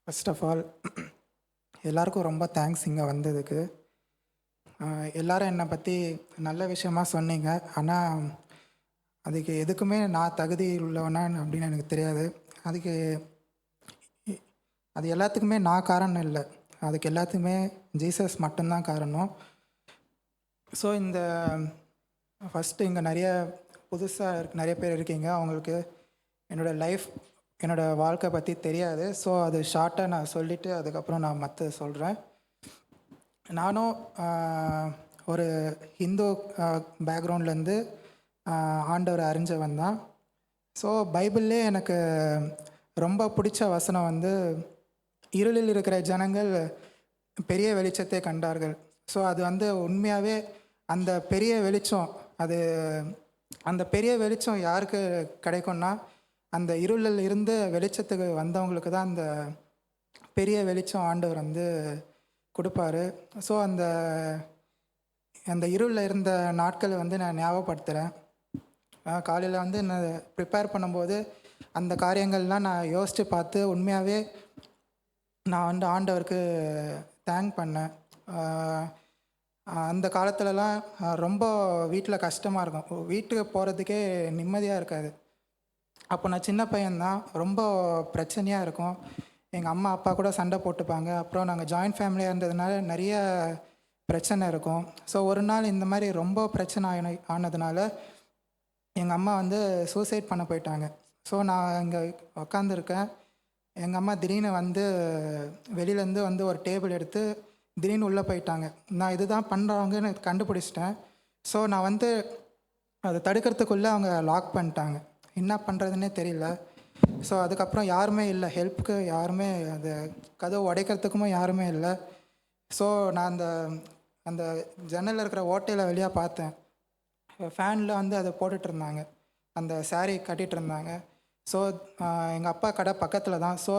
ஃபர்ஸ்ட் ஆஃப் ஆல் எல்லாருக்கும் ரொம்ப தேங்க்ஸ் இங்கே வந்ததுக்கு. எல்லாரும் என்னை பற்றி நல்ல விஷயமா சொன்னீங்க, ஆனால் அதுக்கு எதுக்குமே நான் தகுதி உள்ளவனா அப்படின்னு எனக்கு தெரியாது. அது எல்லாத்துக்குமே நான் காரணம் இல்லை, அதுக்கு எல்லாத்துக்குமே ஜீசஸ் மட்டும்தான் காரணம். ஸோ இந்த ஃபஸ்ட்டு இங்கே புதுசாக நிறைய பேர் இருக்கீங்க, அவங்களுக்கு என்னோடய லைஃப், என்னோடய வாழ்க்கை பற்றி தெரியாது. ஸோ அது ஷார்ட்டாக நான் சொல்லிவிட்டு அதுக்கப்புறம் நான் மற்ற சொல்கிறேன். நானும் ஒரு ஹிந்து பேக்ரவுண்ட்லேருந்து ஆண்டவரை அறிஞ்சவன் தான். ஸோ பைபிள்லே எனக்கு ரொம்ப பிடிச்ச வசனம் வந்து, இருளில் இருக்கிற ஜனங்கள் பெரிய வெளிச்சத்தை கண்டார்கள். ஸோ அது வந்து உண்மையாகவே அந்த பெரிய வெளிச்சம், அந்த பெரிய வெளிச்சம் யாருக்கு கிடைக்கும்னா, அந்த இருளில் இருந்து வெளிச்சத்துக்கு வந்தவங்களுக்கு தான் அந்த பெரிய வெளிச்சம் ஆண்டவர் வந்து கொடுப்பாரு. ஸோ அந்த இருளில் இருந்த நாட்களை வந்து நான் ஞாபகப்படுத்துகிறேன். காலையில் வந்து நான் ப்ரிப்பேர் பண்ணும்போது அந்த காரியங்கள்லாம் நான் யோசித்து பார்த்து உண்மையாகவே நான் வந்து ஆண்டவருக்கு தேங்க் பண்ணேன். அந்த காலத்துலலாம் ரொம்ப வீட்டில் கஷ்டமாக இருக்கும், வீட்டுக்கு போகிறதுக்கே நிம்மதியாக இருக்காது. அப்போ நான் சின்ன பையன்தான், ரொம்ப பிரச்சனையாக இருக்கும். எங்கள் அம்மா அப்பா கூட சண்டை போட்டுப்பாங்க. அப்புறம் நாங்கள் ஜாயிண்ட் ஃபேமிலியாக இருந்ததுனால நிறைய பிரச்சனை இருக்கும். ஸோ ஒரு நாள் இந்த மாதிரி ரொம்ப பிரச்சனை ஆனதுனால எங்கள் அம்மா வந்து சூசைட் பண்ண போயிட்டாங்க. ஸோ நான் இங்கே உக்காந்துருக்கேன். எங்கள் அம்மா திடீர்னு வந்து வெளியிலேருந்து வந்து ஒரு டேபிள் எடுத்து திடீர்னு உள்ளே போயிட்டாங்க. நான் இதுதான் பண்ணுறவங்கன்னு கண்டுபிடிச்சிட்டேன். ஸோ நான் வந்து அதை தடுக்கிறதுக்குள்ளே அவங்க லாக் பண்ணிட்டாங்க. என்ன பண்ணுறதுன்னே தெரியல. ஸோ அதுக்கப்புறம் யாருமே இல்லை, ஹெல்ப்புக்கு யாருமே, அந்த கதவு உடைக்கிறதுக்குமே யாருமே இல்லை. ஸோ நான் அந்த அந்த ஜன்னலில் இருக்கிற ஓட்டையில் வெளியே பார்த்தேன். ஃபேனில் வந்து அதை போட்டுட்டு இருந்தாங்க, அந்த saree கட்டிகிட்டு இருந்தாங்க. ஸோ எங்கள் அப்பா கடை பக்கத்தில் தான். ஸோ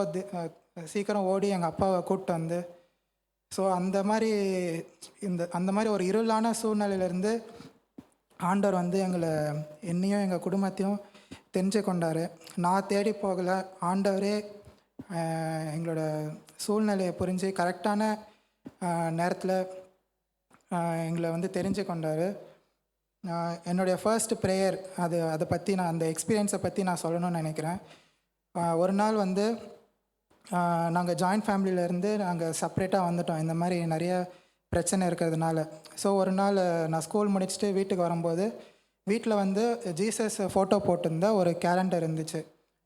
சீக்கிரம் ஓடி எங்கள் அப்பாவை கூப்பிட்டு வந்து, ஸோ அந்த மாதிரி ஒரு இருளான சூழ்நிலையிலேருந்து ஆண்டவர் வந்து என்னையும் எங்கள் குடும்பத்தையும் தெரிஞ்சு கொண்டார். நான் தேடி போகலை, ஆண்டவரே எங்களோட சூழ்நிலையை புரிஞ்சு கரெக்டான நேரத்தில் எங்களை வந்து தெரிஞ்சு கொண்டார். என்னுடைய ஃபர்ஸ்ட் ப்ரேயர் அதை பற்றி நான் அந்த எக்ஸ்பீரியன்ஸை பற்றி நான் சொல்லணும்னு நினைக்கிறேன். ஒரு நாள் வந்து நாங்கள் ஜாயிண்ட் ஃபேமிலியிலேருந்து நாங்கள் செப்ரேட்டாக வந்துட்டோம், இந்த மாதிரி நிறைய பிரச்சனை இருக்கிறதுனால. ஸோ ஒரு நாள் நான் ஸ்கூல் முடிச்சுட்டு வீட்டுக்கு வரும்போது வீட்டில் வந்து ஜீசஸ் ஃபோட்டோ போட்டிருந்த ஒரு கேலண்டர் இருந்துச்சு.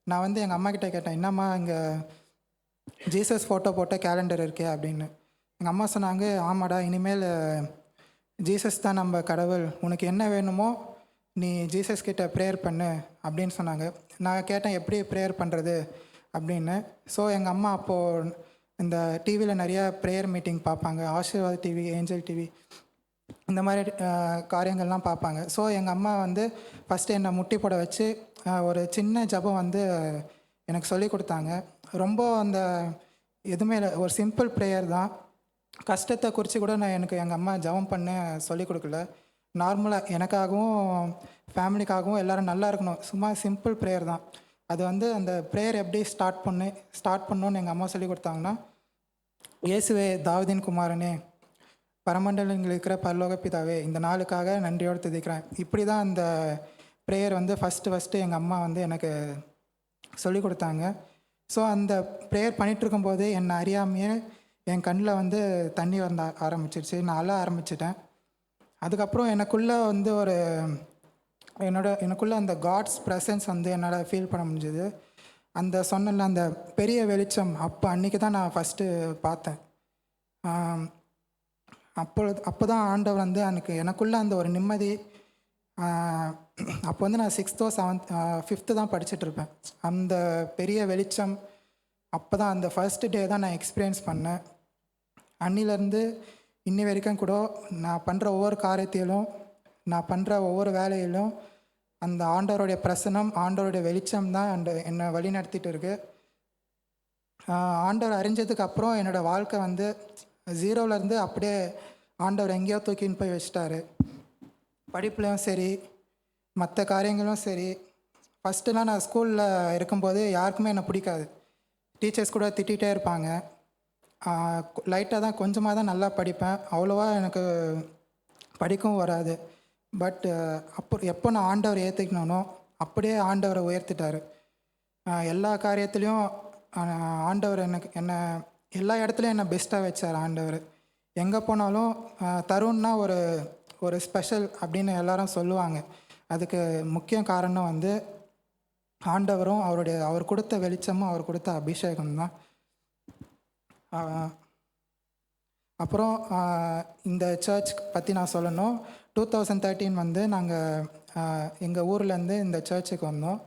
நான் வந்து எங்கள் அம்மா கிட்டே கேட்டேன், என்னம்மா இங்கே ஜீசஸ் ஃபோட்டோ போட்ட கேலண்டர் இருக்கே அப்படின்னு. எங்கள் அம்மா சொன்னாங்க, ஆமாடா, இனிமேல் ஜீசஸ் தான் நம்ம கடவுள், உனக்கு என்ன வேணுமோ நீ ஜீசஸ் கிட்ட ப்ரேயர் பண்ணு அப்படின்னு சொன்னாங்க. நான் கேட்டேன், எப்படி ப்ரேயர் பண்ணுறது அப்படின்னு. ஸோ எங்கள் அம்மா அப்போது இந்த டிவியில் நிறையா ப்ரேயர் மீட்டிங் பார்ப்பாங்க, ஆசீர்வாத் டிவி, ஏஞ்சல் டிவி, இந்த மாதிரி காரியங்கள்லாம் பார்ப்பாங்க. ஸோ எங்கள் அம்மா வந்து ஃபஸ்ட்டு என்னை முட்டி போட வச்சு ஒரு சின்ன ஜெபம் வந்து எனக்கு சொல்லி கொடுத்தாங்க. ரொம்ப எதுவுமே இல்லை, ஒரு சிம்பிள் ப்ரேயர் தான். கஷ்டத்தை குறித்து கூட எனக்கு எங்கள் அம்மா ஜெபம் பண்ண சொல்லி கொடுக்கல. நார்மலாக எனக்காகவும் ஃபேமிலிக்காகவும் எல்லோரும் நல்லா இருக்கணும், சும்மா சிம்பிள் ப்ரேயர் தான். அது வந்து அந்த ப்ரேயர் எப்படி ஸ்டார்ட் பண்ணணுன்னு எங்கள் அம்மா சொல்லி கொடுத்தாங்கன்னா, இயேசுவே தாவீதின் குமாரனே, பரமண்டலங்களில் இருக்கிற பரலோக பிதாவே, இந்த நாளுக்காக நன்றியோடு துதிக்கிறேன். இப்படி தான் அந்த ப்ரேயர் வந்து ஃபஸ்ட்டு எங்கள் அம்மா வந்து எனக்கு சொல்லி கொடுத்தாங்க. ஸோ அந்த ப்ரேயர் பண்ணிகிட்ருக்கும்போது என்னை அறியாமையே என் கண்ணில் வந்து தண்ணி வந்த ஆரம்பிச்சிருச்சு, நான் அழ ஆரம்பிச்சிட்டேன். அதுக்கப்புறம் எனக்குள்ளே வந்து எனக்குள்ளே அந்த காட்ஸ் ப்ரெசன்ஸ் வந்து என்னால் ஃபீல் பண்ண முடிஞ்சது. சொன்னல அந்த பெரிய வெளிச்சம் அன்றைக்கி தான் நான் ஃபஸ்ட்டு பார்த்தேன். அப்போ தான் ஆண்டவர் வந்து எனக்குள்ளே அந்த ஒரு நிம்மதி. அப்போ வந்து நான் 6th or 5th தான் படிச்சுட்ருப்பேன். அந்த பெரிய வெளிச்சம் அப்போ தான், அந்த ஃபர்ஸ்ட் டே தான் நான் எக்ஸ்பீரியன்ஸ் பண்ணேன். அன்னிலேருந்து இன்னி வரைக்கும் கூட நான் பண்ணுற ஒவ்வொரு காரியத்திலும், நான் பண்ணுற ஒவ்வொரு வேலையிலும் அந்த ஆண்டவருடைய பிரசனம், ஆண்டவருடைய வெளிச்சம் தான் என்னை வழி நடத்திட்டு இருக்கு. ஆண்டவர் அறிஞ்சதுக்கு அப்புறம் என்னோடய வாழ்க்கை வந்து 0லேருந்து அப்படியே ஆண்டவர் எங்கேயோ தூக்கின்னு போய் வச்சிட்டாரு. படிப்புலையும் சரி, மற்ற காரியங்களும் சரி. ஃபஸ்ட்டுலாம் நான் ஸ்கூலில் இருக்கும்போது யாருக்குமே என்னை பிடிக்காது, டீச்சர்ஸ் கூட திட்டிகிட்டே இருப்பாங்க. லைட்டாக தான், கொஞ்சமாக தான் நல்லா படிப்பேன், அவ்வளோவா எனக்கு படிக்கவும் வராது. பட் எப்போ நான் ஆண்டவர் ஏற்றுக்கணும், அப்படியே ஆண்டவரை உயர்த்திட்டார். எல்லா காரியத்துலேயும் ஆண்டவர் என்னை எல்லா இடத்துலையும் என்னை பெஸ்ட்டாக வச்சார் ஆண்டவர். எங்கே போனாலும் தருண்னா ஒரு ஸ்பெஷல் அப்படின்னு எல்லாரும் சொல்லுவாங்க. அதுக்கு முக்கிய காரணம் வந்து ஆண்டவரும் அவர் கொடுத்த வெளிச்சமும் அவர் கொடுத்த அபிஷேகம் தான். அப்புறம் இந்த சர்ச் பற்றி நான் சொல்லணும். 2013 வந்து நாங்கள் எங்கள் ஊர்லேருந்து இந்த சர்ச்சுக்கு வந்தோம்.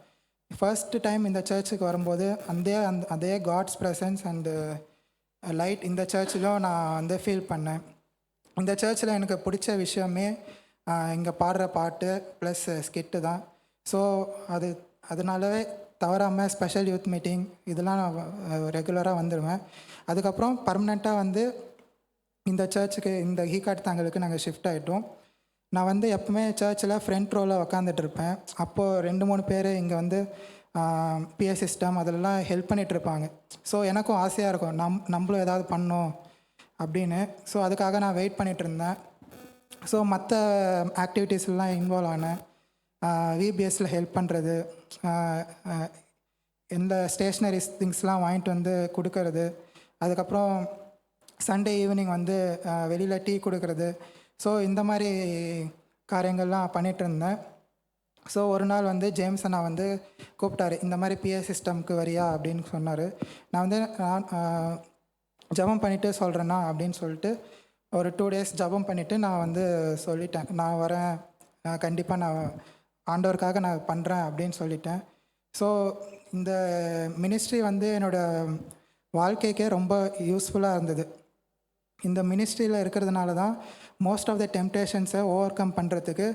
ஃபர்ஸ்ட் டைம் இந்த சர்ச்சுக்கு வரும்போது அதே காட்ஸ் ப்ரெசன்ஸ் அண்டு லைட் இந்த சர்ச்சிலும் நான் வந்து ஃபீல் பண்ணேன். இந்த சர்ச்சில் எனக்கு பிடிச்ச விஷயமே இங்கே பாடுற பாட்டு ப்ளஸ் ஸ்கிட்டு தான். ஸோ அதனாலவே தவறாமல் ஸ்பெஷல் யூத் மீட்டிங் இதெல்லாம் நான் ரெகுலராக வந்துடுவேன். அதுக்கப்புறம் பர்மனெண்ட்டாக வந்து இந்த சர்ச்சுக்கு, இந்த ஹீகாட் தாங்களுக்கு நாங்கள் ஷிஃப்ட் ஆகிட்டோம். நான் வந்து எப்பவுமே சர்ச்சில் ஃப்ரண்ட் ரோவில் உக்காந்துட்டு இருப்பேன். அப்போது 2-3 பேர் இங்கே வந்து பிஎஸ் சிஸ்டம் அதிலெல்லாம் ஹெல்ப் பண்ணிகிட்ருப்பாங்க. ஸோ எனக்கும் ஆசையாக இருக்கும், நம்மளும் ஏதாவது பண்ணோம் அப்படின்னு. ஸோ அதுக்காக நான் வெயிட் பண்ணிகிட்டு இருந்தேன். ஸோ மற்ற ஆக்டிவிட்டீஸ்லாம் இன்வால்வ் ஆனேன். விபிஎஸ்சில் ஹெல்ப் பண்ணுறது, எந்த ஸ்டேஷ்னரி திங்ஸ்லாம் வாங்கிட்டு வந்து கொடுக்கறது, அதுக்கப்புறம் சண்டே ஈவினிங் வந்து வெளியில் டீ கொடுக்கறது. ஸோ இந்த மாதிரி காரியங்கள்லாம் பண்ணிகிட்டு இருந்தேன். ஸோ ஒரு நாள் வந்து ஜேம்ஸ் அண்ணா வந்து கூப்பிட்டாரு, இந்த மாதிரி பிஏ சிஸ்டம்க்கு வரியா அப்படின்னு சொன்னார். நான் வந்து ஜெபம் பண்ணிவிட்டு சொல்கிறேண்ணா அப்படின்னு சொல்லிட்டு ஒரு 2 days ஜெபம் பண்ணிவிட்டு நான் வந்து சொல்லிட்டேன், நான் வரேன், கண்டிப்பாக நான் ஆண்டவருக்காக நான் பண்ணுறேன் அப்படின்னு சொல்லிட்டேன். ஸோ இந்த மினிஸ்ட்ரி வந்து என்னோடய வாழ்க்கைக்கே ரொம்ப யூஸ்ஃபுல்லாக இருந்தது. இந்த மினிஸ்ட்ரியில் இருக்கிறதுனால தான் மோஸ்ட் ஆஃப் த டெம்டேஷன்ஸை ஓவர் கம் பண்ணுறதுக்கு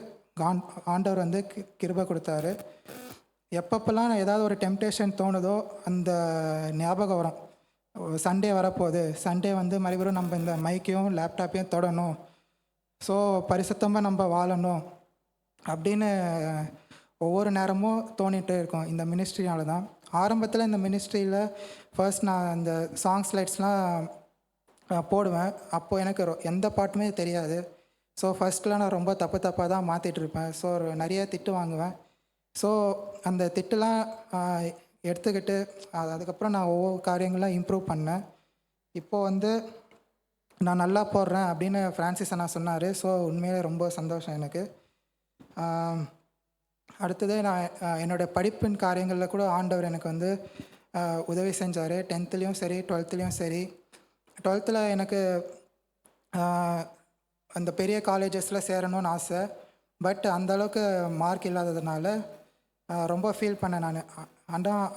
ஆண்டவர் வந்து கிருபை கொடுத்தாரு. எப்பப்பெல்லாம் ஏதாவது ஒரு டெம்டேஷன் தோணுதோ அந்த ஞாபகம் வரும், சண்டே வரப்போகுது, சண்டே வந்து மறுபடியும் நம்ம இந்த மைக்கையும் லேப்டாப்பையும் தொடணும், ஸோ பரிசுத்தமாக நம்ம வாழணும் அப்படின்னு ஒவ்வொரு நேரமும் தோணிகிட்டே இருக்கும் இந்த மினிஸ்ட்ரினால தான். ஆரம்பத்தில் இந்த மினிஸ்ட்ரியில் ஃபர்ஸ்ட் நான் இந்த சாங் ஸ்லைட்ஸ்லாம் போடுவேன். அப்போது எனக்கு எந்த பாட்டுமே தெரியாது. ஸோ ஃபஸ்ட்டில் நான் ரொம்ப தப்பாக தான் மாற்றிட்டு இருப்பேன். ஸோ நிறைய திட்டு வாங்குவேன். ஸோ அந்த திட்டுலாம் எடுத்துக்கிட்டு அதுக்கப்புறம் நான் ஒவ்வொரு காரியங்களாம் இம்ப்ரூவ் பண்ணேன். இப்போது வந்து நான் நல்லா போடுறேன் அப்படின்னு ஃப்ரான்சிஸ் அண்ணா சொன்னார். ஸோ உண்மையிலே ரொம்ப சந்தோஷம் எனக்கு. அடுத்தது நான் என்னோடய படிப்பின் காரியங்களில் கூட ஆண்டவர் எனக்கு வந்து உதவி செஞ்சார். 10th சரி 12th சரி. 12th எனக்கு அந்த பெரிய காலேஜஸில் சேரணும்னு ஆசை. பட் அந்தளவுக்கு மார்க் இல்லாததுனால ரொம்ப ஃபீல் பண்ணேன் நான்.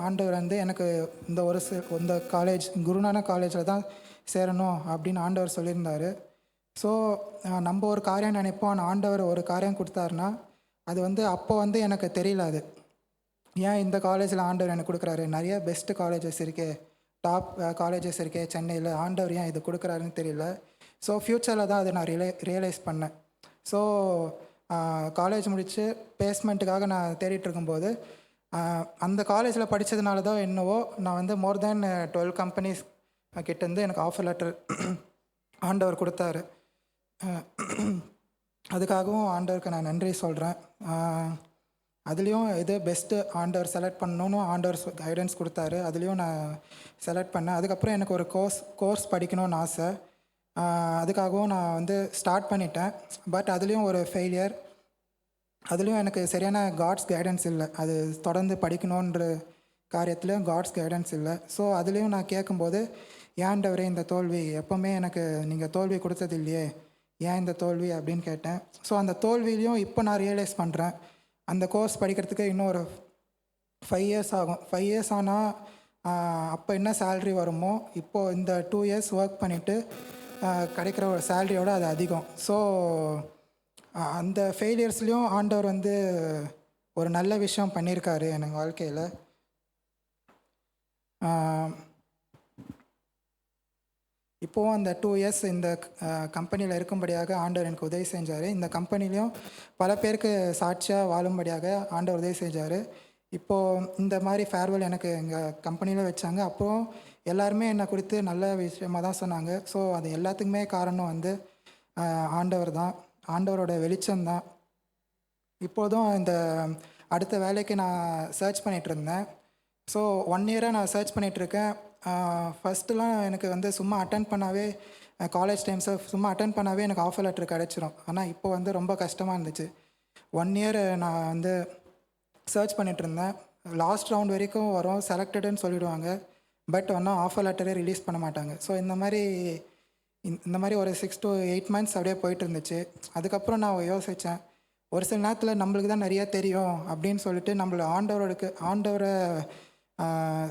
ஆண்டவர் வந்து எனக்கு இந்த காலேஜ் குருநானக் காலேஜில் தான் சேரணும் அப்படின்னு ஆண்டவர் சொல்லியிருந்தார். ஸோ நம்ம ஒரு காரியம் நினைப்போம், ஆண்டவர் ஒரு காரியம் கொடுத்தாருன்னா அது வந்து அப்போ வந்து எனக்கு தெரியல அது ஏன் இந்த காலேஜில் ஆண்டவர் எனக்கு கொடுக்குறாரு, நிறைய பெஸ்ட்டு காலேஜஸ் இருக்கே, டாப் காலேஜஸ் இருக்கே சென்னையில், ஆண்டவர் ஏன் இது கொடுக்குறாருன்னு தெரியல. ஸோ ஃப்யூச்சரில் தான் அதை நான் ரியலைஸ் பண்ணேன். ஸோ காலேஜ் முடித்து பிளேஸ்மெண்ட்டுக்காக நான் தேடிட்டு இருக்கும்போது அந்த காலேஜில் படித்ததுனால தான் என்னவோ நான் வந்து மோர் தேன் 12 கம்பெனிஸ் கிட்டேருந்து எனக்கு ஆஃபர் லெட்டர் ஆண்டவர் கொடுத்தாரு. அதுக்காகவும் ஆண்டவருக்கு நான் நன்றி சொல்கிறேன். அதுலேயும் எது பெஸ்ட்டு ஆண்டவர் செலக்ட் பண்ணணுன்னு ஆண்டவர் கைடன்ஸ் கொடுத்தாரு. அதுலேயும் நான் செலக்ட் பண்ணேன். அதுக்கப்புறம் எனக்கு ஒரு கோர்ஸ் படிக்கணும்னு ஆசை. அதுக்காகவும் நான் வந்து ஸ்டார்ட் பண்ணிட்டேன். பட் அதுலேயும் ஒரு ஃபெயிலியர். அதுலேயும் எனக்கு சரியான காட்ஸ் கைடன்ஸ் இல்லை. அது தொடர்ந்து படிக்கணுன்ற காரியத்துலேயும் காட்ஸ் கைடன்ஸ் இல்லை. ஸோ அதுலேயும் நான் கேட்கும்போது, ஏன்டவரே இந்த தோல்வி, எப்போவுமே எனக்கு நீங்கள் தோல்வி கொடுத்தது இல்லையே, ஏன் இந்த தோல்வி அப்படின்னு கேட்டேன். ஸோ அந்த தோல்வியிலையும் இப்போ நான் ரியலைஸ் பண்ணுறேன், அந்த கோர்ஸ் படிக்கிறதுக்கு இன்னும் ஒரு 5 years ஆகும். 5 years ஆனால் அப்போ என்ன சேல்ரி வருமோ இப்போது இந்த 2 years ஒர்க் பண்ணிவிட்டு கிடைக்கிற ஒரு சேல்ரியோட அது அதிகம். ஸோ அந்த ஃபெயிலியர்ஸ்லேயும் ஆண்டவர் வந்து ஒரு நல்ல விஷயம் பண்ணியிருக்காரு எனக்கு வாழ்க்கையில். இப்போவும் அந்த 2 years இந்த கம்பெனியில் இருக்கும்படியாக ஆண்டவர் எனக்கு உதவி செஞ்சார். இந்த கம்பெனிலையும் பல பேருக்கு சாட்சியாக வாழும்படியாக ஆண்டவர் உதவி செஞ்சார். இப்போது இந்த மாதிரி ஃபேர்வெல் எனக்கு எங்கள் கம்பெனியில் வச்சாங்க. அப்போது எல்லாருமே என்னை குறித்து நல்ல விஷயமாக தான் சொன்னாங்க. ஸோ அது எல்லாத்துக்குமே காரணம் வந்து ஆண்டவர் தான், ஆண்டவரோட வெளிச்சம்தான். இப்போதும் இந்த அடுத்த வேலைக்கு நான் சர்ச் பண்ணிகிட்டு இருந்தேன். ஸோ 1 year நான் சர்ச் பண்ணிகிட்ருக்கேன். ஃபஸ்ட்டுலாம் எனக்கு வந்து சும்மா அட்டன் பண்ணாவே காலேஜ் டைம்ஸை சும்மா அட்டன் பண்ணாவே எனக்கு ஆஃபர் லெட்டர் கிடச்சிரும். ஆனால் இப்போ வந்து ரொம்ப கஷ்டமாக இருந்துச்சு. 1 year நான் வந்து சர்ச் பண்ணிகிட்டு இருந்தேன். லாஸ்ட் ரவுண்ட் வரைக்கும் வரும், செலக்டடுன்னு சொல்லிவிடுவாங்க. பட் ஒன்றும் ஆஃபர் லெட்டரே ரிலீஸ் பண்ண மாட்டாங்க. ஸோ இந்த மாதிரி ஒரு 6 to 8 months அப்படியே போயிட்டு இருந்துச்சு. அதுக்கப்புறம் நான் யோசித்தேன், ஒரு சில நேரத்தில் நம்மளுக்கு தான் நிறையா தெரியும் அப்படின்னு சொல்லிட்டு நம்மளை ஆண்டவரை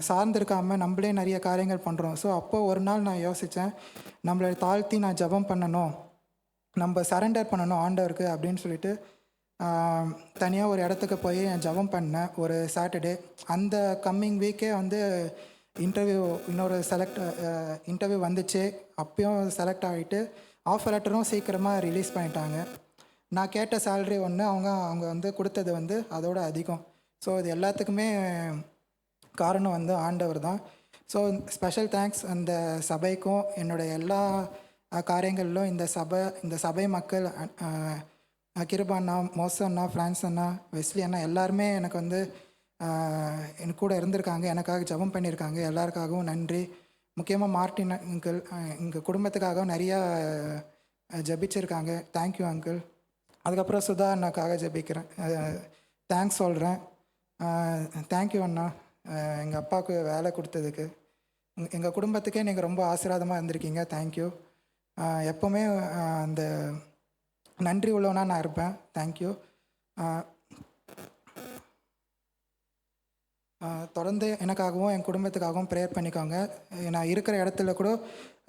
சார்ந்திருக்காமல் நம்மளே நிறைய காரியங்கள் பண்ணுறோம். ஸோ அப்போது ஒரு நாள் நான் யோசித்தேன், நம்மளை தாழ்த்தி நான் ஜெபம் பண்ணணும், நம்ம சரண்டர் பண்ணணும் ஆண்டவருக்கு அப்படின்னு சொல்லிட்டு தனியாக ஒரு இடத்துக்கு போய் நான் ஜெபம் பண்ணேன் ஒரு சாட்டர்டே. அந்த கம்மிங் வீக்கே வந்து இன்னொரு இன்டர்வியூ வந்துச்சு. அப்பயும் செலக்ட் ஆகிட்டு ஆஃபர் லெட்டரும் சீக்கிரமாக ரிலீஸ் பண்ணிட்டாங்க. நான் கேட்ட சேலரி ஒன்று, அவங்க வந்து கொடுத்தது வந்து அதோட அதிகம். ஸோ இது எல்லாத்துக்குமே காரணம் வந்து ஆண்டவர் தான். ஸோ ஸ்பெஷல் தேங்க்ஸ் அந்த சபைக்கும், என்னோடய எல்லா காரியங்களிலும் இந்த சபை மக்கள், கிருபா அண்ணா, மோச அண்ணா, ஃப்ரான்ஸ் அண்ணா, வெஸ்லி அண்ணா எல்லாருமே எனக்கு வந்து எனக்கு கூட இருந்திருக்காங்க, எனக்காக ஜெபம் பண்ணியிருக்காங்க. எல்லாருக்காகவும் நன்றி. முக்கியமாக மார்ட்டின் அங்கிள் எங்கள் குடும்பத்துக்காக நிறையா ஜபிச்சிருக்காங்க. Thank you uncle. அதுக்கப்புறம் சுதா அண்ணாக்காக ஜபிக்கிறேன், தேங்க்ஸ் சொல்கிறேன். தேங்க்யூ அண்ணா, எங்கள் அப்பாவுக்கு வேலை கொடுத்ததுக்கு. எங்கள் குடும்பத்துக்கே நீங்கள் ரொம்ப ஆசீர்வாதமாக இருந்திருக்கீங்க. தேங்க்யூ. எப்போவுமே அந்த நன்றி உள்ளவனா நான் இருப்பேன். தேங்க்யூ. தொடர்ந்து எனக்காகவும் என் குடும்பத்துக்காகவும் ப்ரேயர் பண்ணிக்கோங்க. நான் இருக்கிற இடத்துல கூட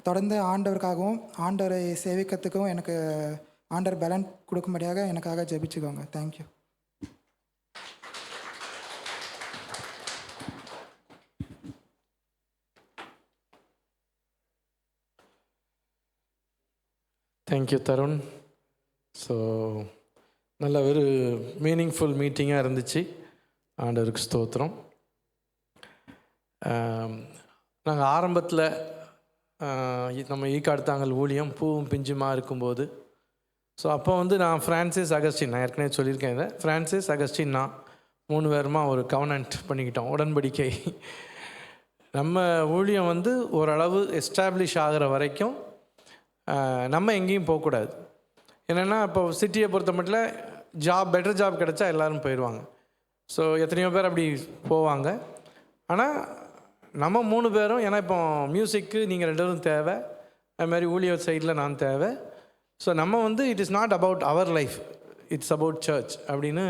தொடர்ந்து ஆண்டவருக்காகவும் ஆண்டவரை சேவிக்கிறதுக்கும் எனக்கு ஆண்டவர் பலன் கொடுக்கும்படியாக எனக்காக ஜெபிச்சுக்கோங்க. தேங்க்யூ. தேங்க்யூ தருண். ஸோ நல்ல ஒரு மீனிங்ஃபுல் மீட்டிங்காக இருந்துச்சு. ஆண்டவருக்கு ஸ்தோத்திரம். நாங்கள் ஆரம்பத்தில் நம்ம ஈக்காடுத்தாங்கல் ஊழியம் பூவும் பிஞ்சுமா இருக்கும்போது, ஸோ அப்போ வந்து நான் ஃப்ரான்சிஸ் அகஸ்டின், நான் ஏற்கனவே சொல்லியிருக்கேன் இதை, ஃப்ரான்சிஸ் அகஸ்டின் நான் 3 பேருமா ஒரு கவனன்ட் பண்ணிக்கிட்டோம், உடன்படிக்கை. நம்ம ஊழியம் வந்து ஓரளவு எஸ்டாப்ளிஷ் ஆகிற வரைக்கும் நம்ம எங்கேயும் போகக்கூடாது. என்னென்னா இப்போ சிட்டியை பொறுத்த மட்டும் பெட்டர் ஜாப் கிடச்சா எல்லோரும் போயிடுவாங்க. ஸோ எத்தனையோ பேர் அப்படி போவாங்க. ஆனால் நம்ம 3 பேரும், ஏன்னா இப்போ மியூசிக்கு நீங்கள் 2 பேரும் தேவை, அதுமாதிரி ஊழியர் சைடில் நான் தேவை. ஸோ நம்ம வந்து it is not about our life, it's about church அப்படின்னு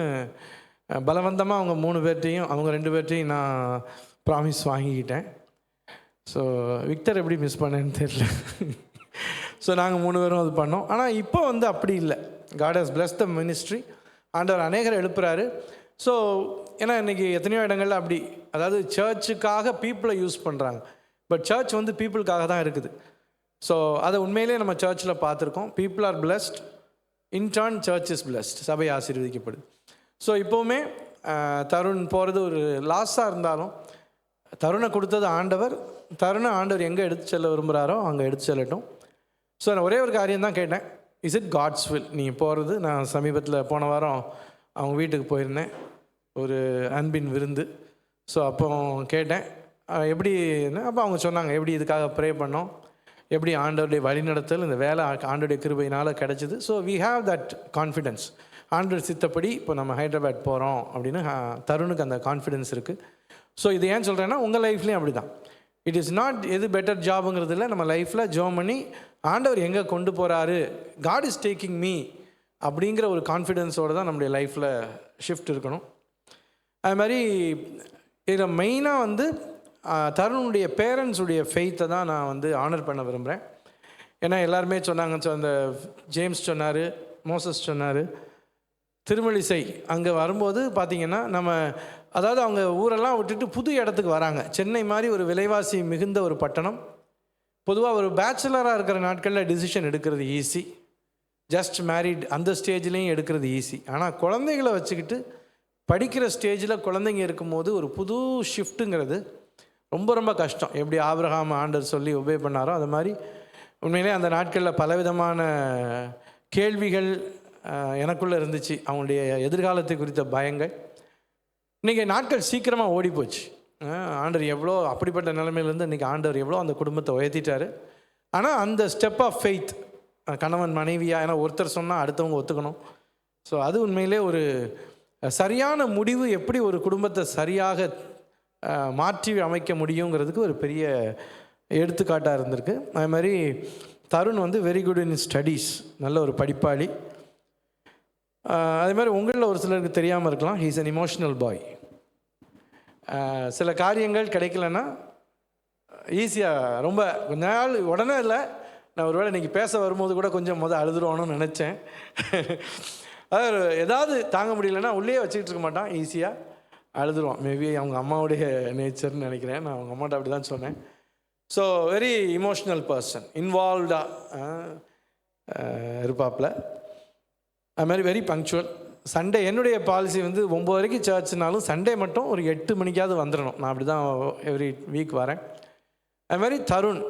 பலவந்தமாக அவங்க 3 பேர்ட்டையும், அவங்க 2 பேர்ட்டையும் நான் ப்ராமிஸ் வாங்கிக்கிட்டேன். ஸோ விக்டர் எப்படி மிஸ் பண்ணேன்னு தெரியல. ஸோ நாங்கள் 3 பேரும் அது பண்ணோம். ஆனால் இப்போ வந்து அப்படி இல்லை. God has blessed the ministry. ஆண்டவர் அநேகரை எழுப்புறாரு. ஸோ ஏன்னா இன்றைக்கி எத்தனையோ இடங்கள்ல அப்படி, அதாவது சர்ச்சுக்காக பீப்புளை யூஸ் பண்ணுறாங்க, பட் சர்ச் வந்து பீப்புளுக்காக தான் இருக்குது. ஸோ அதை உண்மையிலே நம்ம சர்ச்சில் பார்த்துருக்கோம். People are blessed, in turn search is blessed, சபை ஆசீர்வதிக்கப்படுது. ஸோ இப்போவுமே தருண் போகிறது ஒரு லாஸாக இருந்தாலும், தருணை கொடுத்தது ஆண்டவர், ஆண்டவர் எங்கே எடுத்து செல்ல விரும்புகிறாரோ அங்கே எடுத்து செல்லட்டும். ஸோ நான் ஒரே ஒரு காரியம் தான் கேட்டேன், இஸ் இட் காட்ஸ் வில் நீங்கள் போகிறது? நான் சமீபத்தில் போன வாரம் அவங்க வீட்டுக்கு போயிருந்தேன், ஒரு அன்பின் விருந்து. ஸோ அப்போ கேட்டேன் எப்படின்னு. அப்போ அவங்க சொன்னாங்க எப்படி இதுக்காக ப்ரே பண்ணோம், எப்படி ஆண்டவருடைய வழிநடத்தல், இந்த வேலை ஆண்டவருடைய கிருபையினால் கிடச்சிது. So we have that confidence. ஆண்டவர் சித்தப்படி இப்போ நம்ம ஹைதராபாத் போகிறோம் அப்படின்னு தருணுக்கு அந்த கான்ஃபிடென்ஸ் இருக்குது. ஸோ இது ஏன் சொல்கிறேன்னா, உங்கள் லைஃப்லேயும் அப்படி தான். இட் இஸ் நாட் எது பெட்டர் ஜாபுங்கிறது இல்லை. நம்ம லைஃப்பில் ஜோம் பண்ணி ஆண்டவர் எங்கே கொண்டு போகிறாரு, காட் இஸ் டேக்கிங் மீ அப்படிங்கிற ஒரு கான்ஃபிடென்ஸோடு தான் நம்முடைய லைஃப்பில் ஷிஃப்ட் இருக்கணும். அது மாதிரி இதில் மெயினாக வந்து தருணுடைய பேரண்ட்ஸுடைய ஃபெய்த்தை தான் நான் வந்து ஆனர் பண்ண விரும்புகிறேன். ஏன்னா எல்லாருமே சொன்னாங்க, அந்த ஜேம்ஸ் சொன்னார், மோசஸ் சொன்னார், திருமழிசை அங்கே வரும்போது பார்த்திங்கன்னா நம்ம, அதாவது அவங்க ஊரெல்லாம் விட்டுட்டு புது இடத்துக்கு வராங்க. சென்னை மாதிரி ஒரு விலைவாசி மிகுந்த ஒரு பட்டணம். பொதுவாக ஒரு பேச்சுலராக இருக்கிற நாட்களில் டிசிஷன் எடுக்கிறது ஈஸி, ஜஸ்ட் மேரிட் அந்த ஸ்டேஜ்லேயும் எடுக்கிறது ஈஸி. ஆனால் குழந்தைகளை வச்சுக்கிட்டு படிக்கிற ஸ்டேஜில் குழந்தைங்க இருக்கும்போது ஒரு புது ஷிஃப்ட்டுங்கிறது ரொம்ப ரொம்ப கஷ்டம். எப்படி ஆபிரகாம் ஆண்டவர் சொல்லி ஒபே பண்ணாரோ அது மாதிரி உண்மையிலே அந்த நாட்களில் பலவிதமான கேள்விகள் எனக்குள்ளே இருந்துச்சு, அவங்களுடைய எதிர்காலத்தை குறித்த பயங்கள். இன்றைக்கி நாட்கள் சீக்கிரமாக ஓடி போச்சு. ஆண்டவர் எவ்வளோ அப்படிப்பட்ட நிலைமையிலேருந்து இன்றைக்கி ஆண்டவர் எவ்வளோ அந்த குடும்பத்தை உயர்த்திட்டார். ஆனால் அந்த ஸ்டெப் ஆஃப் ஃபெய்த், கணவன் மனைவியாக, ஏன்னா ஒருத்தர் சொன்னால் அடுத்தவங்க ஒத்துக்கணும். ஸோ அது உண்மையிலே ஒரு சரியான முடிவு, எப்படி ஒரு குடும்பத்தை சரியாக மாற்றி அமைக்க முடியுங்கிறதுக்கு ஒரு பெரிய எடுத்துக்காட்டாக இருந்திருக்கு. அது மாதிரி தருண் வந்து வெரி குட் இன் ஸ்டடீஸ், நல்ல ஒரு படிப்பாளி. அதே மாதிரி உங்களில் ஒரு சிலருக்கு தெரியாமல் இருக்கலாம், ஹீ இஸ் அன் இமோஷ்னல் பாய். சில காரியங்கள் கிடைக்கலன்னா ஈஸியாக ரொம்ப கொஞ்ச நாள் உடனே இல்லை, நான் ஒருவேளை இன்றைக்கி பேச வரும்போது கூட கொஞ்சம் அழுதுருவானு நினச்சேன். அதாவது ஏதாவது தாங்க முடியலன்னா உள்ளே வச்சுக்கிட்டு இருக்க மாட்டான், ஈஸியாக அழுதுருவான். மேபி அவங்க அம்மாவுடைய நேச்சர்னு நினைக்கிறேன், நான் அவங்க அம்மாட்ட அப்படி தான் சொன்னேன். ஸோ வெரி இமோஷ்னல் பர்சன், இன்வால்வ்டாக இருப்பாப்பில். அது மாதிரி வெரி பங்க்சுவல். சண்டே என்னுடைய பாலிசி வந்து 9 வரைக்கும் சர்ச்னாலும் சண்டே மட்டும் ஒரு 8 மணிக்காவது வந்துடணும். நான் அப்படி தான் எவ்ரி வீக் வரேன். அது மாதிரி தருண்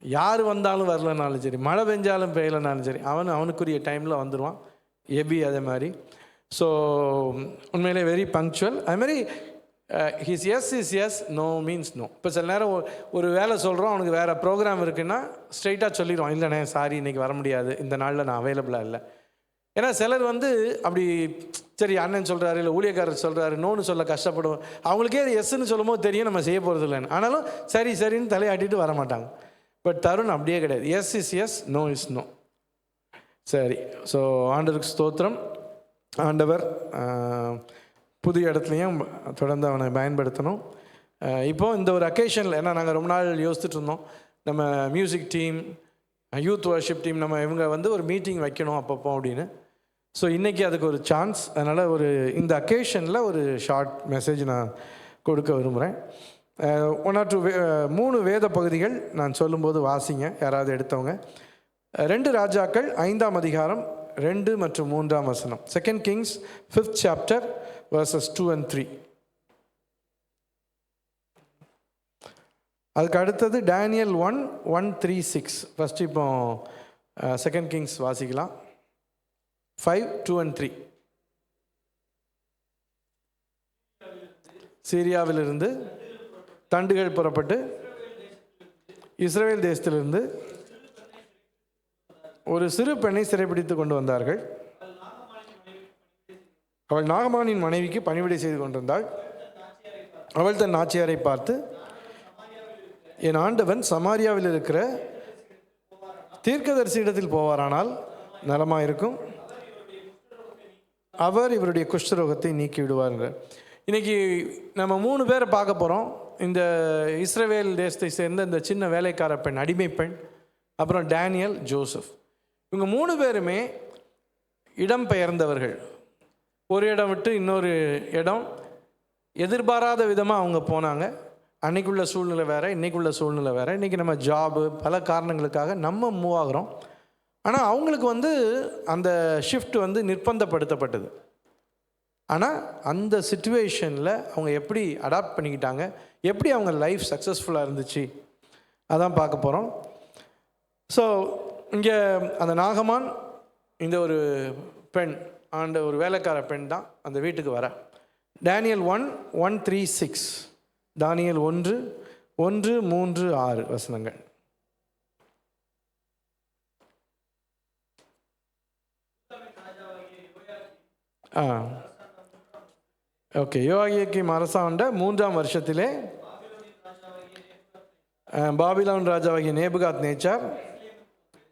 யார் வந்தாலும் வரலனாலும் சரி, மழை பெஞ்சாலும் பெய்யலைனாலும் சரி, அவனுக்குரிய டைமில் வந்துடுவான். எபி அதே மாதிரி. ஸோ உண்மையிலே வெரி பங்க்சுவல். அது மாதிரி his yes is yes, no means no. இப்போ சில நேரம் ஒரு வேலை சொல்கிறோம், அவனுக்கு வேறு ப்ரோக்ராம் இருக்குன்னா ஸ்ட்ரைட்டாக சொல்லிடுவான், இல்லைண்ணே சாரி இன்றைக்கி வர முடியாது, இந்த நாளில் நான் அவைலபிளாக இல்லை. ஏன்னா சிலர் வந்து அப்படி சரி அண்ணன் சொல்கிறாரு இல்லை ஊழியக்காரர் சொல்கிறாரு நோன்னு சொல்ல கஷ்டப்படுவோம். அவங்களுக்கே அது எஸ்ன்னு சொல்லும் போது தெரியும் நம்ம செய்ய போகிறது இல்லைன்னு. ஆனாலும் சரி சரின்னு தலையாட்டிட்டு வர மாட்டாங்க. பட் தருண் அப்படியே கிடையாது. Yes is yes, no is no. சரி, ஸோ ஆண்டவருக்கு ஸ்தோத்திரம். ஆண்டவர் புதிய இடத்துலையும் தொடர்ந்து அவனை பயன்படுத்தணும். இப்போது இந்த ஒரு அக்கேஷனில், ஏன்னா நாங்கள் ரொம்ப நாள் யோசிச்சுட்டு இருந்தோம், நம்ம music team, youth worship team, நம்ம இவங்க வந்து ஒரு மீட்டிங் வைக்கணும் அப்பப்போ அப்படின்னு. ஸோ இன்றைக்கி அதுக்கு ஒரு சான்ஸ். அதனால் இந்த அக்கேஷனில் ஒரு ஷார்ட் மெசேஜ் நான் கொடுக்க விரும்புகிறேன். 1 or 2 3 வேத பகுதிகள் நான் சொல்லும்போது வாசிங்க, யாராவது எடுத்தவங்க. 2 ராஜாக்கள் 5ஆம் அதிகாரம் 2 மற்றும் 3ஆம் வசனம். 2 Kings 5th chapter verses 2 and 3. அதுக்கு அடுத்தது Daniel 1:1-3-6. ஃபஸ்ட்டு இப்போ 2 Kings வாசிக்கலாம். 5:2 and 3. சீரியாவிலிருந்து தண்டுகள் புறப்பட்டு இஸ்ரவேல் தேசத்திலிருந்து ஒரு சிறு பெண்ணை சிறைப்பிடித்து கொண்டு வந்தார்கள். அவள் நாகமானின் மனைவிக்கு பணிவிடை செய்து கொண்டிருந்தாள். அவள் தன் நாச்சியாரை பார்த்து, என் ஆண்டவன் சமாரியாவில் இருக்கிற தீர்க்கதரிசி இடத்தில் போவாரானால் நலமாயிருக்கும், அவர் இவருடைய குஷ்டரோகத்தை நீக்கி விடுவார் என்றார். இன்றைக்கி நம்ம 3 பேரை பார்க்க போகிறோம். இந்த இஸ்ரவேல் தேசத்தை சேர்ந்த இந்த சின்ன வேலைக்கார பெண், அடிமை பெண், அப்புறம் டேனியல், ஜோசப். இவங்க 3 பேருமே இடம் பெயர்ந்தவர்கள். ஒரு இடம் விட்டு இன்னொரு இடம் எதிர்பாராத விதமாக அவங்க போனாங்க. அன்றைக்குள்ள சூழ்நிலை வேறு, இன்றைக்குள்ள சூழ்நிலை வேறு. இன்றைக்கி நம்ம ஜாபு பல காரணங்களுக்காக நம்ம மூவ் ஆகிறோம். ஆனால் அவங்களுக்கு வந்து அந்த ஷிஃப்ட் வந்து நிர்பந்தப்படுத்தப்பட்டது. ஆனால் அந்த சிச்சுவேஷனில் அவங்க எப்படி அடாப்ட் பண்ணிக்கிட்டாங்க, எப்படி அவங்க லைஃப் சக்ஸஸ்ஃபுல்லாக இருந்துச்சு, அதான் பார்க்க போகிறோம். ஸோ இங்கே அந்த நாகமான், இந்த ஒரு பெண், ஒரு வேலைக்கார பெண் தான் அந்த வீட்டுக்கு வர. Daniel 1:1-3-6. தானியேல் 1:1-3-6 வசனங்கள். ஓகே. யோயாக்கீம் அரசாண்ட 3ஆம் வருஷத்திலே பாபிலோன் ராஜாவாகிய நேபுகாத் நேச்சார்